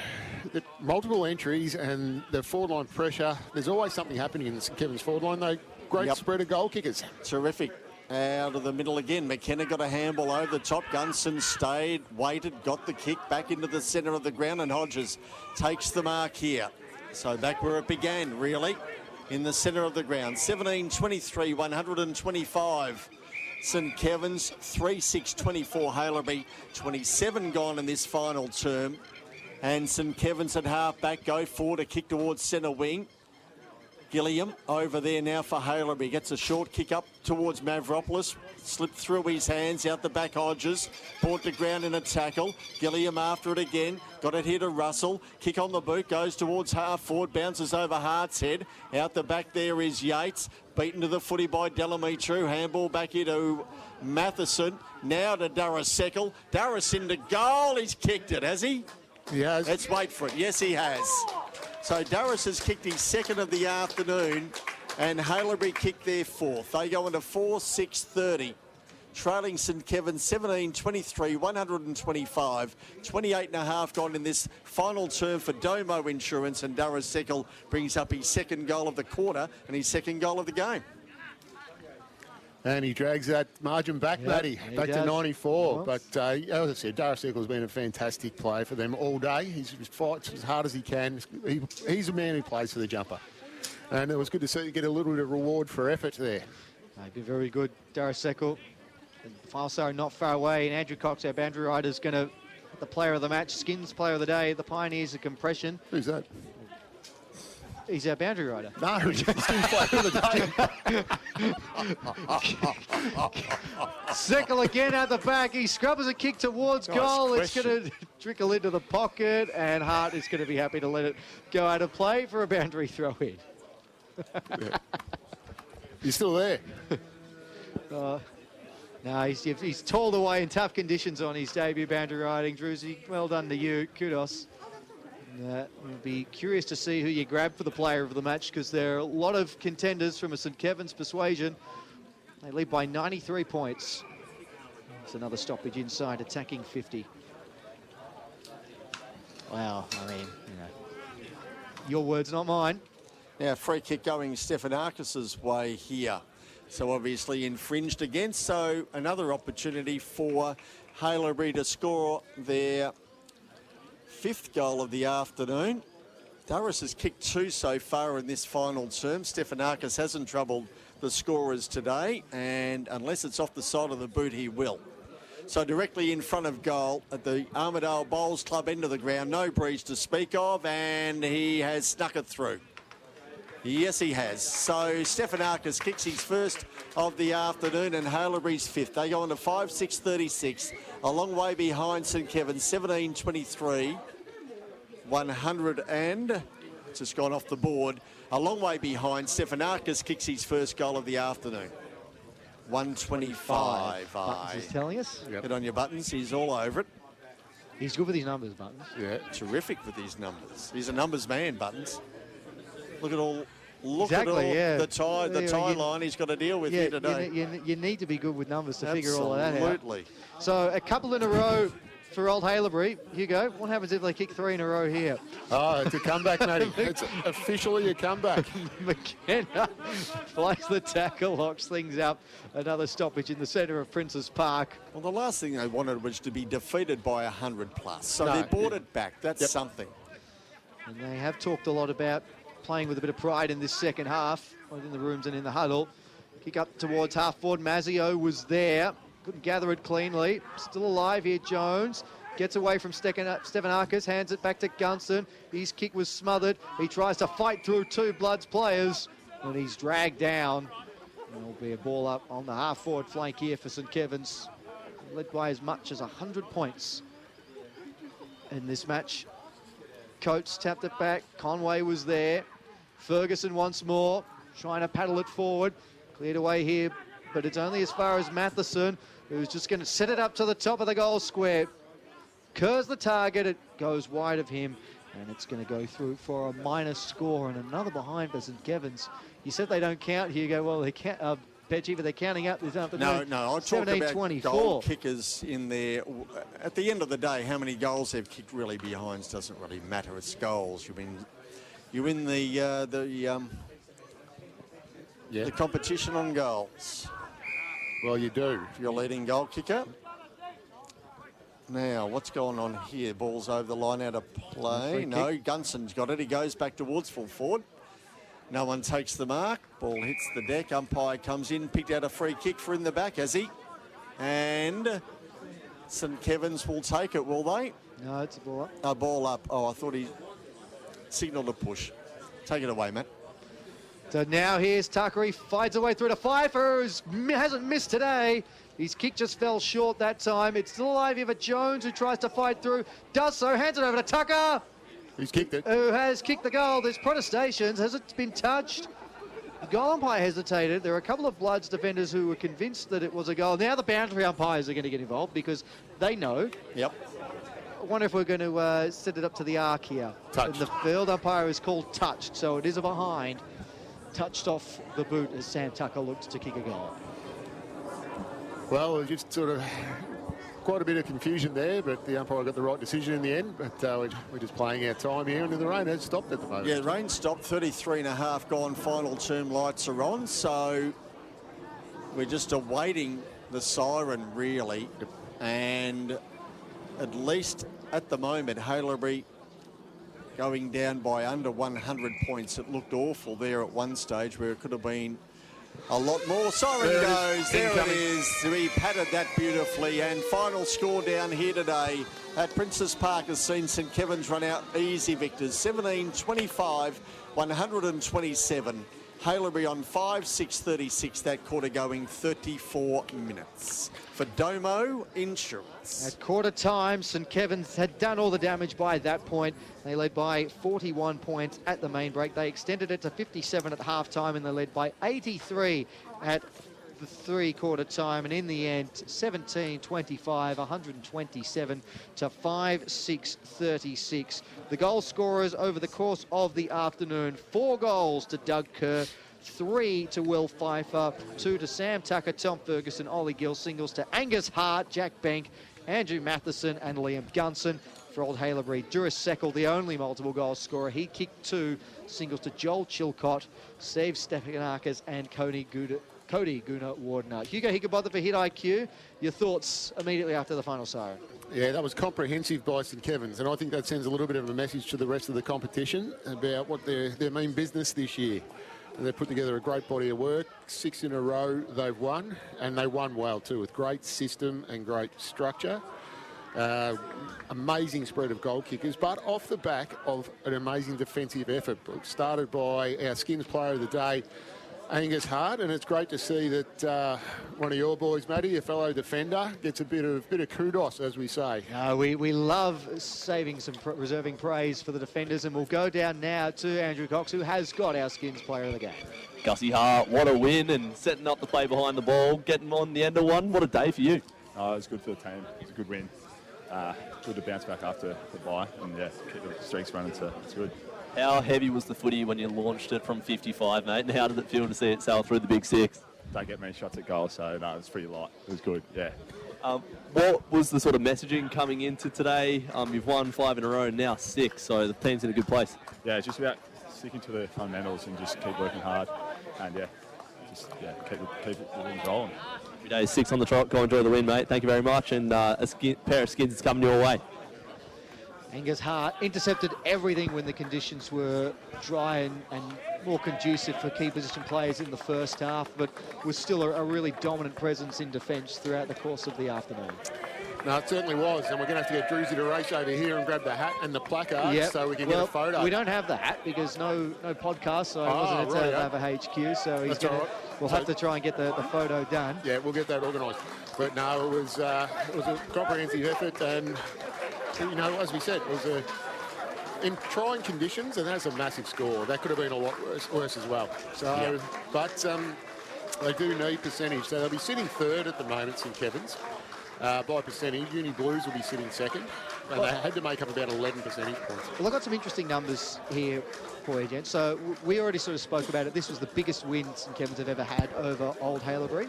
S2: multiple entries and the forward line pressure. There's always something happening in St Kevin's forward line. They're great spread of goal kickers.
S11: Terrific. Out of the middle again. McKenna got a handball over the top. Gunson stayed, waited, got the kick back into the centre of the ground, and Hodges takes the mark here. So back where it began, really, in the centre of the ground. 17-23, 125. St Kevin's, 3-6-24 Haileybury, 27 gone in this final term. And St Kevin's at half back, go forward, a kick towards centre wing. Gilliam over there now for Haileybury. Gets a short kick up towards Mavropoulos. Slipped through his hands, out the back Hodges. Brought to ground in a tackle. Gilliam after it again. Got it here to Russell. Kick on the boot, goes towards half forward. Bounces over Hart's head. Out the back there is Yates. Beaten to the footy by Delamitru. Handball back here to Matheson. Now to Darragh Seckel. Darragh into goal. He's kicked it, has he?
S2: He has.
S11: Let's wait for it. Yes, he has. So Darragh has kicked his second of the afternoon, and Haileybury kicked their 4th. They go into 4-6-30. Trailing St Kevin's 17-23, 125. 28.5 gone in this final term for Domo Insurance, and Darragh Seckel brings up his 2nd goal of the quarter and his 2nd goal of the game.
S2: And he drags that margin back, Matty, back to 94.
S1: Well.
S2: But as I said, Darius Eccles has been a fantastic player for them all day. He fights as hard as he can. He's a man who plays for the jumper. And it was good to see you get a little bit of reward for effort there.
S1: They've been very good. Darius Eccles, the final star not far away. And Andrew Cox, our boundary rider, is going to the player of the match, Skins player of the day, the Pioneers of Compression.
S2: Who's that?
S1: He's our boundary rider.
S2: No, he's Skins player of the day.
S1: Sickle again at the back. He scrubbers a kick towards goal. It's going to trickle into the pocket, and Hart is going to be happy to let it go out of play for a boundary throw in.
S2: Yeah. You're still there.
S1: No, he's toiled away in tough conditions on his debut boundary riding. Druzy, well done to you. Kudos. We'll be curious to see who you grab for the player of the match, because there are a lot of contenders from a St Kevin's persuasion. They lead by 93 points. It's another stoppage inside, attacking 50. Wow, I mean, your words, not mine.
S11: Now, free kick going Stefanakis' way here. So obviously infringed against. So another opportunity for Haileybury to score their 5th goal of the afternoon. Darius has kicked 2 so far in this final term. Stefanakis hasn't troubled the scorers today, and unless it's off the side of the boot, he will. So directly in front of goal at the Armidale Bowls Club end of the ground. No breeze to speak of, and he has snuck it through. Yes, he has. So Stefanakis kicks his 1st of the afternoon and Haileybury's 5th. They go on to 5-6-36, a long way behind St Kevin's, 17-23, 100 and just gone off the board. A long way behind. Stefanakis kicks his 1st goal of the afternoon. 125.
S1: Buttons is telling us.
S11: Get on your buttons. He's all over it.
S1: He's good with his numbers, Buttons.
S11: Yeah, terrific with his numbers. He's a numbers man, Buttons. Look at all.
S1: Exactly, yeah.
S11: The tie line he's got to deal with here today.
S1: You need to be good with numbers to figure all of that out.
S11: Absolutely.
S1: So a couple in a row for old Haileybury. Hugo, what happens if they kick 3 in a row here?
S2: Oh, it's a comeback, Matty. It's officially a comeback.
S1: McKenna flies the tackle, locks things up. Another stoppage in the centre of Princes Park.
S11: Well, the last thing they wanted was to be defeated by 100 plus. So they brought it back. That's something.
S1: And they have talked a lot about playing with a bit of pride in this second half, both in the rooms and in the huddle. Kick up towards half forward. Mazzio was there. Couldn't gather it cleanly. Still alive here, Jones. Gets away from Stefanakis, hands it back to Gunston. His kick was smothered. He tries to fight through 2 Bloods players, and he's dragged down. And there'll be a ball up on the half forward flank here for St Kevin's. Led by as much as 100 points in this match. Coates tapped it back. Conway was there. Ferguson once more, trying to paddle it forward. Cleared away here, but it's only as far as Matheson, who's just going to set it up to the top of the goal square. Curls the target, it goes wide of him, and it's going to go through for a minus score, and another behind for St Kevin's. You said they don't count here. You go, well, they can't. Petchy, but they're counting up this afternoon.
S11: No, I talked about goal kickers in there. At the end of the day, how many goals they've kicked really behinds doesn't really matter. It's goals. You win the competition on goals.
S2: Well, you do.
S11: If you're a leading goal kicker. Now, what's going on here? Ball's over the line, out of play. No, Gunson's got it. He goes back towards full forward. No one takes the mark. Ball hits the deck. Umpire comes in, picked out a free kick for in the back, has he? And St Kevin's will take it, will they?
S1: No, it's a ball up.
S11: A ball up. Oh, I thought he signalled a push. Take it away, Matt.
S1: So now here's Tucker. He fights away through to Pfeiffer, who hasn't missed today. His kick just fell short that time. It's still alive here for Jones, who tries to fight through. Does so. Hands it over to Tucker.
S2: He's kicked it.
S1: Who has kicked the goal. There's protestations. Has it been touched? The goal umpire hesitated. There are a couple of Bloods defenders who were convinced that it was a goal. Now the boundary umpires are going to get involved because they know.
S11: Yep.
S1: I wonder if we're going to set it up to the arc here.
S2: Touched.
S1: And the field umpire is called touched, so it is a behind. Touched off the boot as Sam Tucker looks to kick a goal.
S2: Well, just sort of quite a bit of confusion there, but the umpire got the right decision in the end. But we're just playing our time here, and the rain has stopped at the moment.
S11: Yeah, rain stopped. 33 and a half gone. Final term lights are on. So we're just awaiting the siren, really. And at least at the moment, Haileybury going down by under 100 points. It looked awful there at one stage where it could have been a lot more. Siren goes. There it is. We padded that beautifully. And final score down here today at Princess Park has seen St Kevin's run out easy victors. 17-25, 127. Haileybury on 5-6-36, that quarter going 34 minutes. For Domo Insurance.
S9: At quarter time, St Kevin's had done all the damage by that point. They led by 41 points at the main break. They extended it to 57 at half-time, and they led by 83 at the three-quarter time. And in the end, 17-25, 127 to 5-6-36. The goal scorers over the course of the afternoon: 4 goals to Doug Kerr, 3 to Will Pfeiffer, 2 to Sam Tucker, Tom Ferguson, Ollie Gill, singles to Angus Hart, Jack Bank, Andrew Matheson and Liam Gunson. For Old Haileybury, Duris Seckel, the only multiple goal scorer. He kicked 2 singles to Joel Chilcott, Steve Stefanakis and Cody Guna-Wardner. Hugo Higginbotham for Hit IQ. Your thoughts immediately after the final siren?
S2: Yeah, that was comprehensive by St Kevin's, and I think that sends a little bit of a message to the rest of the competition about what their main business this year. And they've put together a great body of work. 6 in a row they've won, and they won well too, with great system and great structure. Amazing spread of goal kickers, but off the back of an amazing defensive effort, started by our Skins player of the day, Angus Hart, and it's great to see that one of your boys, Matty, a fellow defender, gets a bit of kudos, as we say.
S9: We love reserving praise for the defenders, and we'll go down now to Andrew Cox, who has got our Skins player of the game.
S7: Gussie Hart, what a win, and setting up the play behind the ball, getting on the end of one. What a day for you.
S19: Oh, it was good for the team. It was a good win. Good to bounce back after the bye, and yeah, keep the streaks running, so it's good.
S7: How heavy was the footy when you launched it from 55, mate? And how did it feel to see it sail through the big 6?
S19: Don't get many shots at goal, so no, it was pretty light. It was good, yeah.
S7: What was the sort of messaging coming into today? You've won 5 in a row, now 6, so the team's in a good place.
S19: Yeah, it's just about sticking to the fundamentals and just keep working hard, and keep it rolling.
S7: Every day 6 on the trot. Go enjoy the win, mate. Thank you very much, and a pair of Skins is coming your way.
S9: Angus Hart intercepted everything when the conditions were dry and more conducive for key position players in the first half, but was still a really dominant presence in defence throughout the course of the afternoon.
S2: No, it certainly was, and we're going to have to get Drewsy to race over here and grab the hat and the placard so we can get a photo.
S9: We don't have the hat because no podcast, so I wasn't at VAFA HQ, so we'll have to try and get the photo done.
S2: Yeah, we'll get that organised. But no, it was a comprehensive effort, and you know, as we said, it was in trying conditions, and that's a massive score. That could have been a lot worse as well. So, but they do need percentage, so they'll be sitting third at the moment, St Kevin's. By percentage, Uni Blues will be sitting second, and they had to make up about 11 percentage points.
S9: Well, I've got some interesting numbers here for you, Jen. So we already sort of spoke about it. This was the biggest win St Kevin's have ever had over Old Haileybury.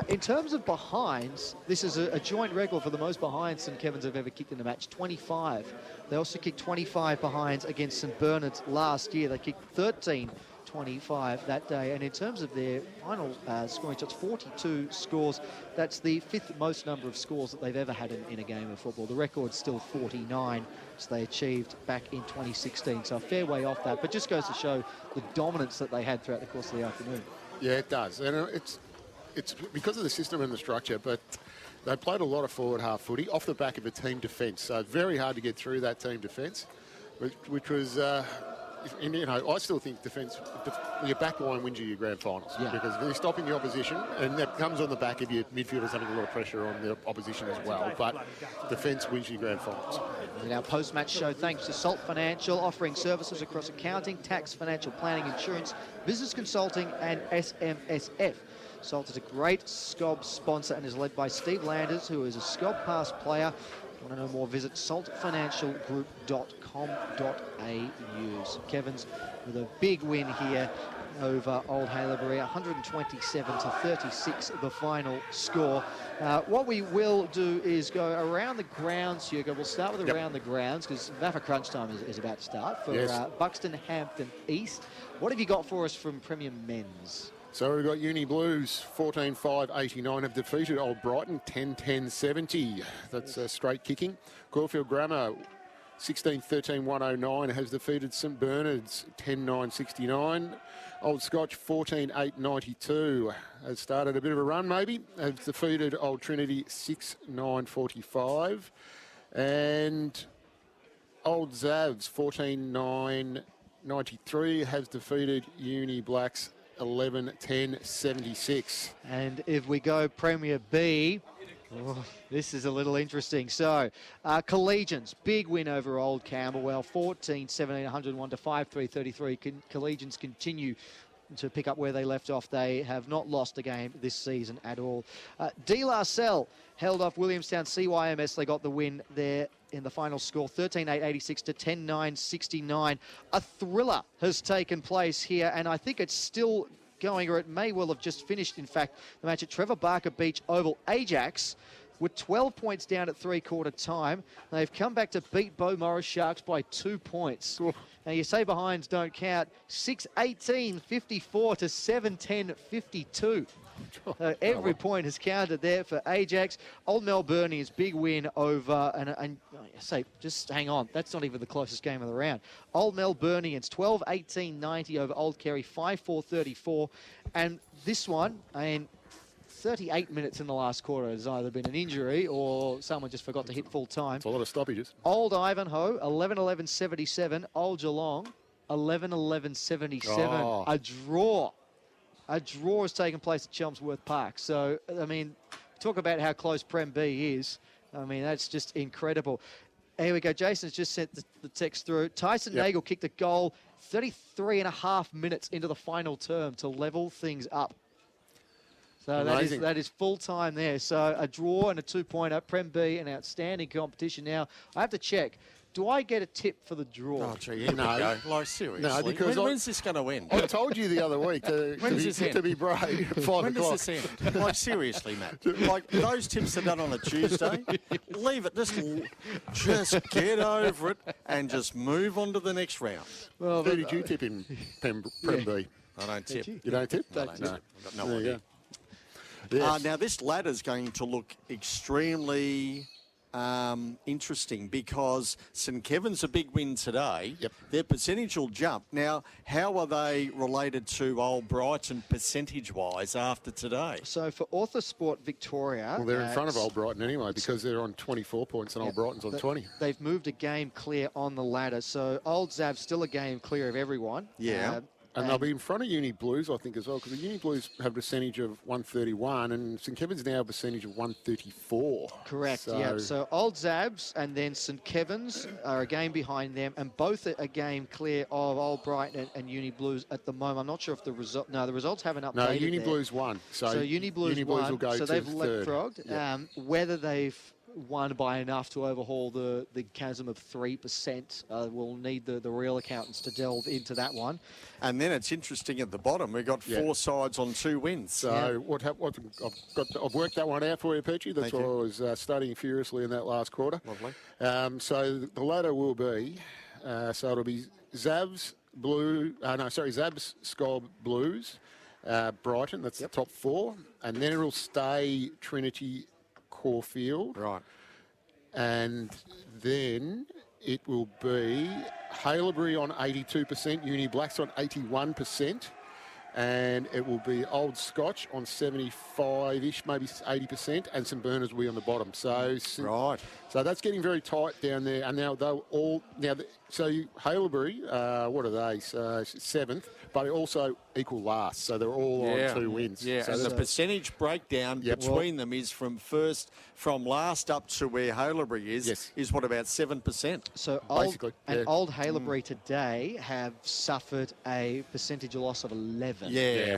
S9: In terms of behinds, this is a joint record for the most behinds St Kevin's have ever kicked in a match, 25. They also kicked 25 behinds against St Bernard's last year. They kicked 13-25 that day. And in terms of their final scoring shots, 42 scores. That's the 5th most number of scores that they've ever had in a game of football. The record's still 49, which they achieved back in 2016. So a fair way off that, but just goes to show the dominance that they had throughout the course of the afternoon.
S2: Yeah, it does. And it's because of the system and the structure, but they played a lot of forward half footy off the back of a team defence. So very hard to get through that team defence, which was... you know, I still think your back line wins you your grand finals because they're stopping the opposition, and that comes on the back of your midfielders having a lot of pressure on the opposition as well. But defence wins you grand finals.
S9: In our post-match show, thanks to Salt Financial, offering services across accounting, tax, financial planning, insurance, business consulting, and SMSF. Salt is a great SKOB sponsor and is led by Steve Landers, who is a SKOB past player. If you want to know more, visit saltfinancialgroup.com.au. Kevin's with a big win here over Old Haileybury, 127-36, the final score. What we will do is go around the grounds, Hugo. We'll start with around the grounds because VAFA crunch time is about to start for Buxton Hampton East. What have you got for us from Premier Men's?
S2: So we've got Uni Blues 14-5-89 have defeated Old Brighton 10-10-70. That's straight kicking. Caulfield Grammar 16-13-109 has defeated St Bernard's 10-9-69. Old Scotch 14-8-92 has started a bit of a run maybe. Has defeated Old Trinity 6-9-45. And Old Zavs 14-9-93 has defeated Uni Blacks 11-10-76.
S9: And if we go Premier B, this is a little interesting. So, Collegians, big win over Old Camberwell, 14-17, 101 to 5-3-33. Collegians continue to pick up where they left off. They have not lost a game this season at all. De La Salle held off Williamstown CYMS. They got the win there in the final score, 13-8-86 to 10-9-69. A thriller has taken place here, and I think it's still going, or it may well have just finished, in fact, the match at Trevor Barker Beach Oval. Ajax with 12 points down at three-quarter time. They've come back to beat Beau Morris Sharks by 2 points. Now, you say behinds don't count. 6-18, 54 to 7-10, 52. Every point has counted there for Ajax. Old Melburnians, big win over, and I say, just hang on, that's not even the closest game of the round. Old Melburnians, 12-18-90 over Old Kerry, 5-4-34. And this one, 38 minutes in the last quarter has either been an injury or someone just forgot to hit full time.
S2: It's a lot of stoppages.
S9: Old Ivanhoe, 11-11-77. Old Geelong, 11-11-77.
S2: Oh.
S9: A draw. A draw has taken place at Chelmsworth Park. So, I mean, talk about how close Prem B is. I mean, that's just incredible. Here we go. Jason's just sent the text through. Tyson Nagel kicked a goal 33 and a half minutes into the final term to level things up. So that is full time there. So a draw and a 2-pointer. Prem B, an outstanding competition. Now, I have to check. Do I get a tip for the draw?
S11: Oh, gee, here we go. Like, seriously.
S2: No, because
S11: when's this going to end?
S2: I told you the other week to be brave at 5
S11: When
S2: o'clock.
S11: does this end? Like, seriously, Matt. Like, those tips are done on a Tuesday. Leave it. Just get over it and just move on to the next round.
S2: Well, who did you tip in Prem B?
S11: I don't tip.
S2: You don't tip?
S11: I don't tip. I've got no
S2: There you
S11: idea.
S2: go. Yes.
S11: Now, this ladder's going to look extremely interesting because St Kevin's a big win today.
S2: Yep.
S11: Their percentage will jump. Now, how are they related to Old Brighton percentage-wise after today?
S9: So for Authorsport Victoria...
S2: Well, they're in front of Old Brighton anyway because they're on 24 points and Old Brighton's on 20.
S9: They've moved a game clear on the ladder. So Old Zav's still a game clear of everyone.
S11: Yeah.
S2: And they'll be in front of Uni Blues, I think, as well, because the Uni Blues have a percentage of 131 and St Kevin's now a percentage of 134.
S9: Correct, yeah. So Old Zabs and then St Kevin's are a game behind them, and both are a game clear of Old Brighton and Uni Blues at the moment. I'm not sure if the result... No, the results haven't updated.
S2: No, Uni
S9: there.
S2: So
S9: Uni Blues won,
S2: will go
S9: so
S2: to
S9: they've
S2: third.
S9: leapfrogged.
S2: Yep.
S9: Whether they've won by enough to overhaul the chasm of 3%, we'll need the real accountants to delve into that one.
S11: And then it's interesting at the bottom. We've got 4 sides on 2 wins.
S2: So I've worked that one out for you, Petchy. That's what I was studying furiously in that last quarter.
S11: Lovely.
S2: So the ladder will be, so it'll be Zavs SKOB Blues, Brighton, that's the top 4. And then it'll stay Trinity Caulfield.
S11: Right.
S2: And then it will be Haileybury on 82%, Uni Blacks on 81%, and it will be Old Scotch on 75-ish, maybe 80%, and St Bernard's will be on the bottom. So that's getting very tight down there. And now they'll all Haileybury, what are they? So 7th, but also equal last. So they're all on 2 wins.
S11: Yeah,
S2: so
S11: and the percentage breakdown between them is from last up to where Haileybury is what, about 7%?
S9: So
S2: basically,
S9: Old Haileybury today have suffered a percentage loss of 11.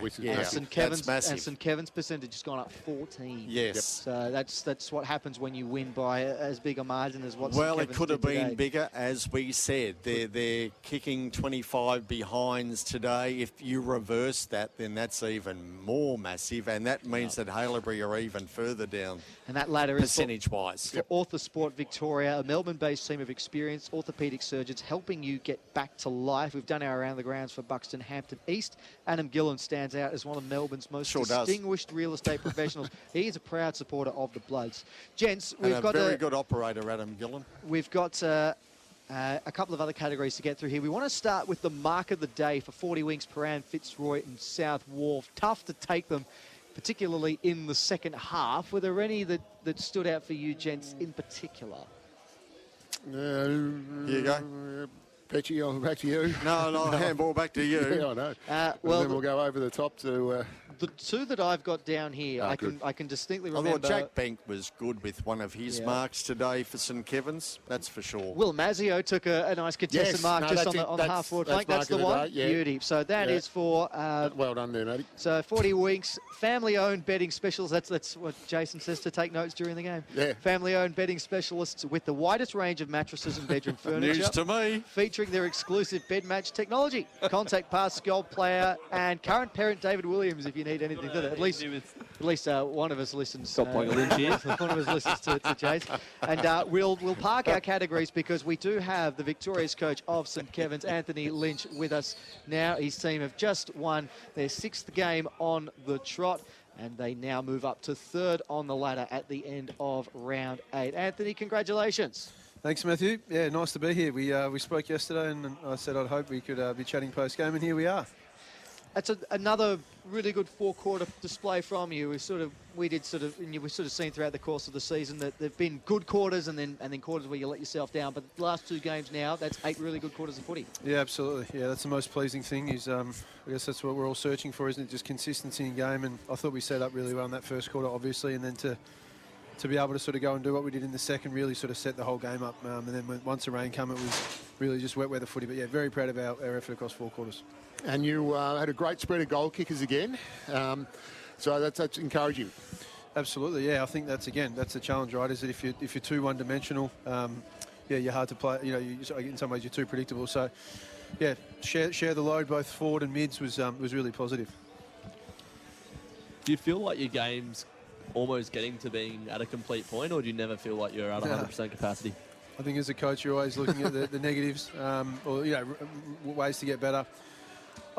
S2: Which is
S9: St Kevin's,
S11: that's massive.
S9: and St Kevin's percentage has gone up 14.
S11: Yes.
S9: So that's what happens when you win by as big a margin as what.
S11: Well,
S9: St
S11: it
S9: Kevin's
S11: could have
S9: did
S11: been
S9: today.
S11: bigger, as we said. They're kicking 25 behinds today. say if you reverse that, then that's even more massive, and that means that Haileybury are even further down.
S9: And that ladder is
S11: percentage-wise.
S9: For Orthosport Victoria, a Melbourne-based team of experienced orthopaedic surgeons helping you get back to life. We've done our around the grounds for Buxton, Hampton East. Adam Gillen stands out as one of Melbourne's most distinguished real estate professionals. He is a proud supporter of the Bloods. Gents, we've got
S11: a very good operator, Adam Gillen.
S9: We've got a couple of other categories to get through here. We want to start with the mark of the day for 40 Winks, Paran, Fitzroy and South Wharf. Tough to take them, particularly in the second half. Were there any that stood out for you, gents, in particular?
S11: Here you go.
S2: Petchy, back to you.
S11: No, handball back to you.
S2: Yeah, I know. Well, then we'll go over the top to...
S9: The two that I've got down here, I can distinctly remember...
S11: I thought Jack Bank was good with one of his marks today for St Kevin's, that's for sure.
S9: Will Mazzio took a nice contested mark just on the half-forward flank. That's the one. Beauty. So that is for...
S2: well done there, matey.
S9: So 40 Winks, family-owned betting specialists. That's what Jason says to take notes during the game.
S2: Yeah.
S9: Family-owned betting specialists with the widest range of mattresses and bedroom furniture.
S11: News to me.
S9: Featuring their exclusive bed match technology. Contact past SKOB player and current parent David Williams if you need anything to that. At least one of us listens.
S5: Stop playing a lynch here.
S9: One of us listens to Jace. And we'll park our categories because we do have the victorious coach of St Kevin's, Anthony Lynch, with us now. His team have just won their 6th game on the trot, and they now move up to 3rd on the ladder at the end of round 8. Anthony, congratulations.
S8: Thanks, Matthew. Yeah, nice to be here. We spoke yesterday, and I said I'd hope we could be chatting post-game, and here we are.
S9: That's another really good 4-quarter display from you. We've sort of seen throughout the course of the season that there've been good quarters and then quarters where you let yourself down. But the last 2 games now, that's 8 really good quarters of footy.
S8: Yeah, absolutely. Yeah, that's the most pleasing thing. Is I guess that's what we're all searching for, isn't it? Just consistency in game. And I thought we set up really well in that first quarter, obviously, and then to be able to sort of go and do what we did in the second really sort of set the whole game up. And then once the rain came, it was really just wet weather footy. But yeah, very proud of our effort across 4 quarters.
S2: And you had a great spread of goal kickers again. So that's encouraging.
S8: Absolutely, yeah. I think that's the challenge, right? Is that if you're too one-dimensional, you're hard to play. You know, in some ways you're too predictable. So, yeah, share the load both forward and mids was really positive.
S7: Do you feel like your game's almost getting to being at a complete point, or do you never feel like you're at 100% capacity?
S8: I think as a coach, you're always looking at the negatives, or ways to get better.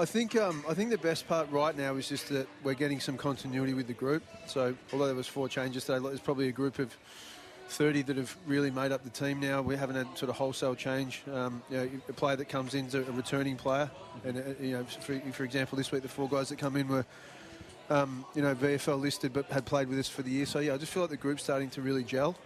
S8: I think the best part right now is just that we're getting some continuity with the group. So although there was 4 changes today, there's probably a group of 30 that have really made up the team now. We haven't had sort of wholesale change. A player that comes in is a returning player, and for example, this week the 4 guys that come in were VFL listed but had played with us for the year. So yeah, I just feel like the group's starting to really gel.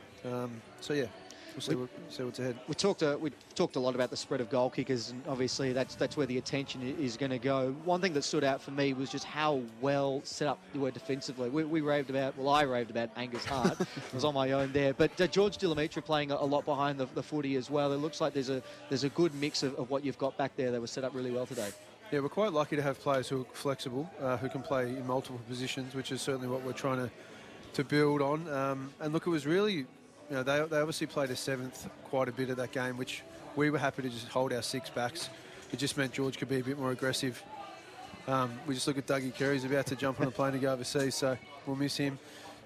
S8: We'll see what's ahead.
S9: We talked a lot about the spread of goal kickers, and obviously that's where the attention is going to go. One thing that stood out for me was just how well set up you were defensively. I raved about Angus Hart. I was on my own there, but George Dimitri playing a lot behind the footy as well. It looks like there's a good mix of what you've got back there. They were set up really well today.
S8: Yeah, we're quite lucky to have players who are flexible, who can play in multiple positions, which is certainly what we're trying to build on. And look, it was really. They obviously played a 7th quite a bit of that game, which we were happy to just hold our 6 backs. It just meant George could be a bit more aggressive. We just look at Dougie Kerr. He's about to jump on a plane to go overseas, so we'll miss him.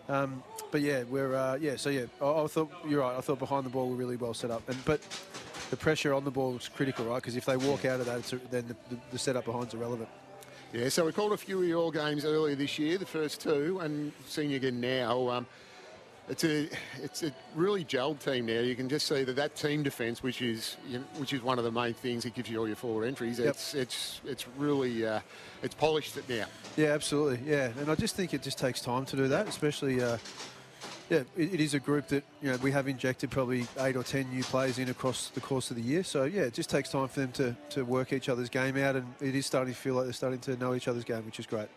S8: But yeah, I thought you're right. I thought behind the ball we're really well set up, but the pressure on the ball was critical, right? Because if they walk out of that, then the setup behind's irrelevant.
S2: Yeah, so we called a few of your games earlier this year, the first 2, and seeing you again now. It's a really gelled team now. You can just see that team defence, which is one of the main things that gives you all your forward entries. Yep. It's really it's polished it now.
S8: Yeah, absolutely. Yeah, and I just think it just takes time to do that, especially. It is a group that we have injected probably 8 or 10 new players in across the course of the year. So yeah, it just takes time for them to work each other's game out, and it is starting to feel like they're starting to know each other's game, which is great.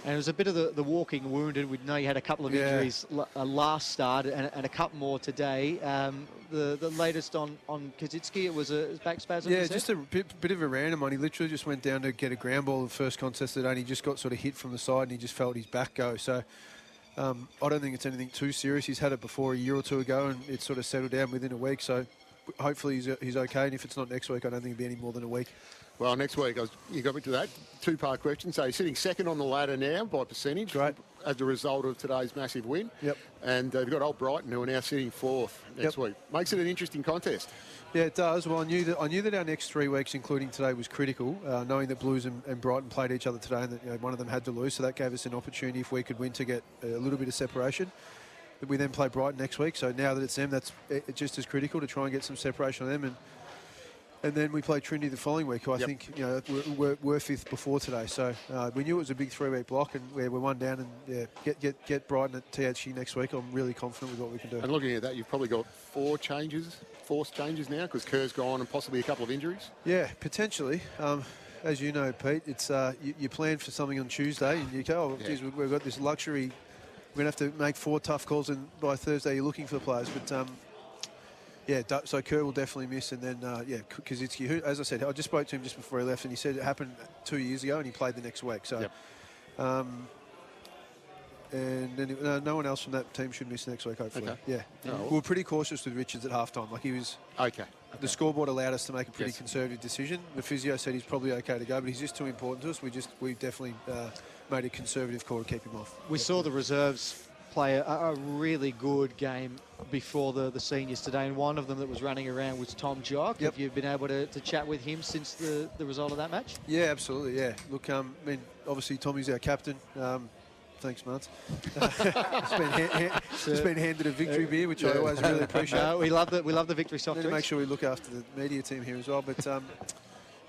S9: And it was a bit of the walking wounded. We know you had a couple of injuries last start and a couple more today. The latest on Kaczynski, it was a back spasm.
S8: Yeah, just a bit of a random one. He literally just went down to get a ground ball the first contest today, and he just got sort of hit from the side, and he just felt his back go. So I don't think it's anything too serious. He's had it before a year or 2 ago, and it sort of settled down within a week. So hopefully he's okay, and if it's not next week, I don't think it'll be any more than a week.
S2: Well, next week, you got me to that. Two-part question. So you're sitting second on the ladder now by percentage.
S8: Right.
S2: As a result of today's massive win.
S8: Yep.
S2: And you've got Old Brighton, who are now sitting fourth next week. Makes it an interesting contest.
S8: Yeah, it does. Well, I knew that our next 3 weeks, including today, was critical, knowing that Blues and Brighton played each other today and that one of them had to lose. So that gave us an opportunity, if we could win, to get a little bit of separation. But we then play Brighton next week. So now that it's them, that's just as critical to try and get some separation on them. And then we play Trinity the following week, who I think were fifth before today. So we knew it was a big 3-week block, and we're one down. And get Brighton at THC next week. I'm really confident with what we can do.
S2: And looking at that, you've probably got forced changes now, because Kerr's gone and possibly a couple of injuries.
S8: Yeah, potentially. As you know, Pete, it's you plan for something on Tuesday, and you go, geez, we've got this luxury. We're going to have to make 4 tough calls, and by Thursday you're looking for the players. But so Kerr will definitely miss, and then Kazitsky, who, as I said, I just spoke to him just before he left, and he said it happened 2 years ago, and he played the next week. So, and then no one else from that team should miss next week, hopefully.
S2: Okay.
S8: Yeah, we were pretty cautious with Richards at halftime. Like, he was The scoreboard allowed us to make a pretty conservative decision. The physio said he's probably okay to go, but he's just too important to us. We definitely made a conservative call to keep him off.
S1: We saw the reserves play a really good game before the seniors today, and one of them that was running around was Tom Jock. Have you been able to chat with him since the result of that match?
S8: Yeah, absolutely, yeah. Look, I mean, obviously Tommy's our captain. Thanks, Mart. It's been handed a victory beer, which I always really appreciate.
S1: No, we love the victory soft
S8: drinks.
S1: drinks.
S8: Make sure we look after the media team here as well. But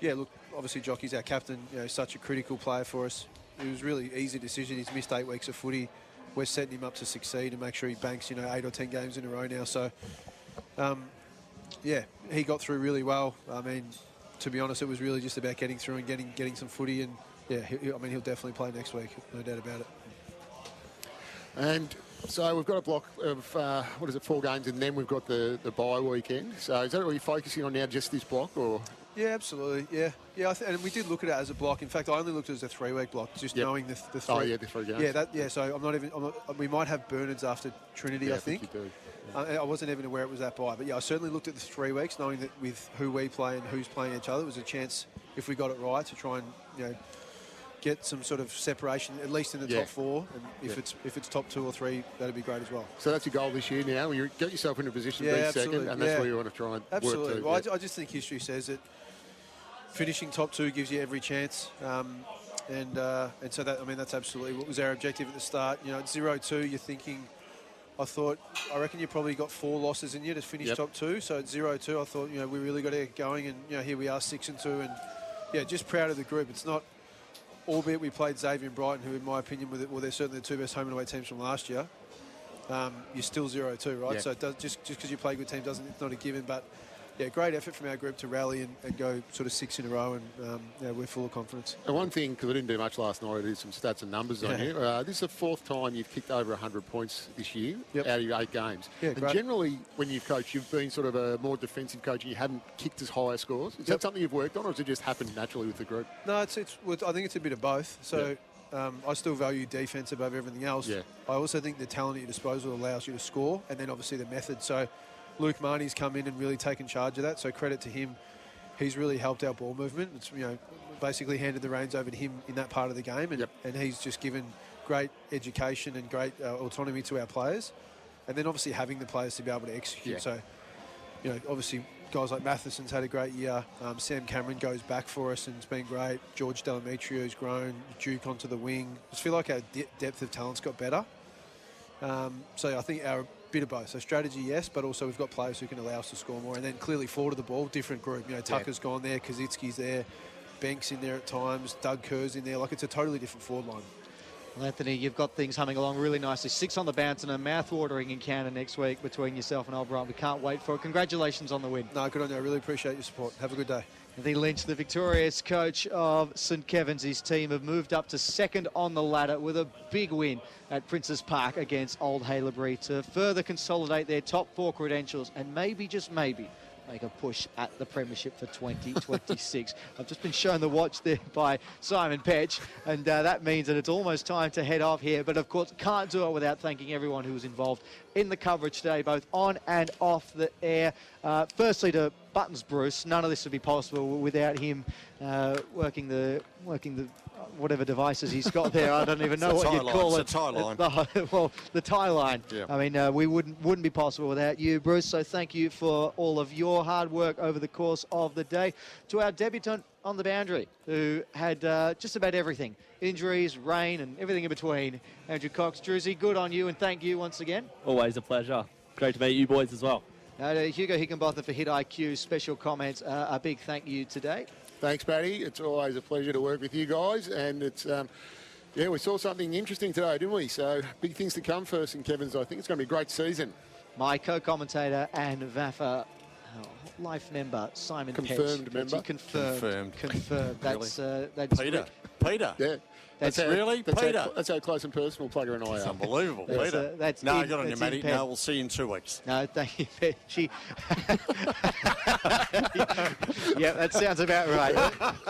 S8: yeah, look, obviously Jockey's our captain. Such a critical player for us. It was really easy decision. He's missed 8 weeks of footy. We're setting him up to succeed and make sure he banks 8 or 10 games in a row now. So yeah, he got through really well. I mean, to be honest, it was really just about getting through and getting some footy. And yeah, he'll definitely play next week, no doubt about it.
S2: And so we've got a block of, 4 games, and then we've got the bye weekend. So is that what you're focusing on now, just this block? Or?
S8: Yeah, absolutely, yeah. And we did look at it as a block. In fact, I only looked at it as a 3-week block, just knowing the 3.
S2: Oh, yeah, the 3 games.
S8: Yeah, so we might have Bernards after Trinity, I think.
S2: You do.
S8: I wasn't even aware it was that bye. But yeah, I certainly looked at the 3 weeks, knowing that with who we play and who's playing each other, it was a chance, if we got it right, to try and, get some sort of separation, at least in the top 4. And if it's top 2 or 3, that'd be great as well.
S2: So that's your goal this year now. You get yourself in a position to be second, and that's where you want to try and work to.
S8: Well, I just think history says that finishing top 2 gives you every chance. And so that's absolutely what was our objective at the start. At 0-2, you're thinking, I reckon you probably got 4 losses in you to finish top 2. So at 0-2, I thought, we really got to get going. And, here we are 6-2. And, yeah, just proud of the group. It's not, albeit we played Xavier and Brighton, who, in my opinion, they're certainly the 2 best home and away teams from last year. You're still 0-2, right? Yeah. So just because you play a good team it's not a given. But, yeah, great effort from our group to rally and go sort of 6 in a row, and we're full of confidence.
S2: And one thing, because I didn't do much last night, I did some stats and numbers on you. This is the 4th time you've kicked over 100 points this year out of your 8 games.
S8: Yeah,
S2: and generally, when you've coached, you've been sort of a more defensive coach and you haven't kicked as high scores. Is that something you've worked on, or has it just happened naturally with the group?
S8: No, I think it's a bit of both. So I still value defence above everything else.
S2: Yeah.
S8: I also think the talent at your disposal allows you to score, and then obviously the method. So Luke Marnie's come in and really taken charge of that, so credit to him. He's really helped our ball movement. It's basically handed the reins over to him in that part of the game, and he's just given great education and great autonomy to our players, and then obviously having the players to be able to execute. So, obviously guys like Matheson's had a great year. Sam Cameron goes back for us and it's been great. George Delametrio's grown. Duke onto the wing. I just feel like our depth of talent's got better. So I think our bit of both. So strategy, yes, but also we've got players who can allow us to score more. And then clearly forward of the ball, different group. Tucker's gone there, Kazitsky's there, Banks in there at times, Doug Kerr's in there. Like, it's a totally different forward line.
S1: Well, Anthony, you've got things humming along really nicely. 6 on the bounce and a mouth-watering encounter next week between yourself and Old Brighton. We can't wait for it. Congratulations on the win.
S8: No, good on you. I really appreciate your support. Have a good day.
S1: Anthony Lynch, the victorious coach of St Kevin's, his team have moved up to 2nd on the ladder with a big win at Princes Park against Old Haileybury to further consolidate their top 4 credentials and maybe, just maybe,
S9: make a push at the premiership for 2026. I've just been shown the watch there by Simon Petch, and that means that it's almost time to head off here. But of course, can't do it without thanking everyone who was involved in the coverage today, both on and off the air. Firstly, to Buttons Bruce, none of this would be possible without him working the whatever devices he's got there. I don't even know what you'd call it.
S11: It's a tie line.
S9: The tie line.
S11: Yeah.
S9: I mean, we wouldn't be possible without you, Bruce. So thank you for all of your hard work over the course of the day. To our debutant on the boundary, who had just about everything. Injuries, rain, and everything in between. Andrew Cox, Druzy, good on you, and thank you once again.
S20: Always a pleasure. Great to meet you boys as well.
S9: Hugo Higginbotham for Hit IQ, special comments. A big thank you today.
S2: Thanks, Paddy. It's always a pleasure to work with you guys, and it's we saw something interesting today, didn't we? So big things to come for St Kevin's. I think it's going to be a great season.
S9: My co-commentator and VAFA life member, Simon Petch.
S2: Confirmed member.
S9: Confirmed. That's
S11: Peter.
S2: Yeah.
S9: That's
S2: Peter. That's how close and personal Plugger and I are.
S11: It's unbelievable, Peter.
S9: That's
S11: no, good on you, Matty. No, we'll see you in 2 weeks.
S9: No, thank you, Petchy. Yeah, that sounds about right.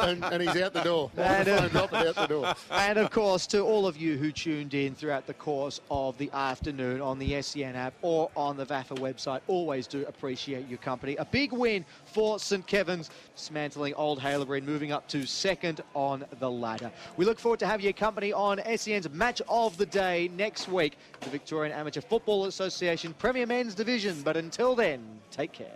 S2: and he's out the door.
S9: And,
S2: out the door.
S9: And of course, to all of you who tuned in throughout the course of the afternoon on the SEN app or on the VAFA website, always do appreciate your company. A big win for St Kevin's, dismantling Old Haileybury and moving up to second on the ladder. We look forward to having your company on SEN's Match of the Day next week, the Victorian Amateur Football Association Premier Men's Division. But until then, take care.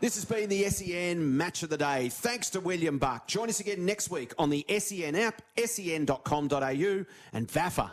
S5: This has been the SEN Match of the Day. Thanks to William Buck. Join us again next week on the SEN app, sen.com.au and VAFA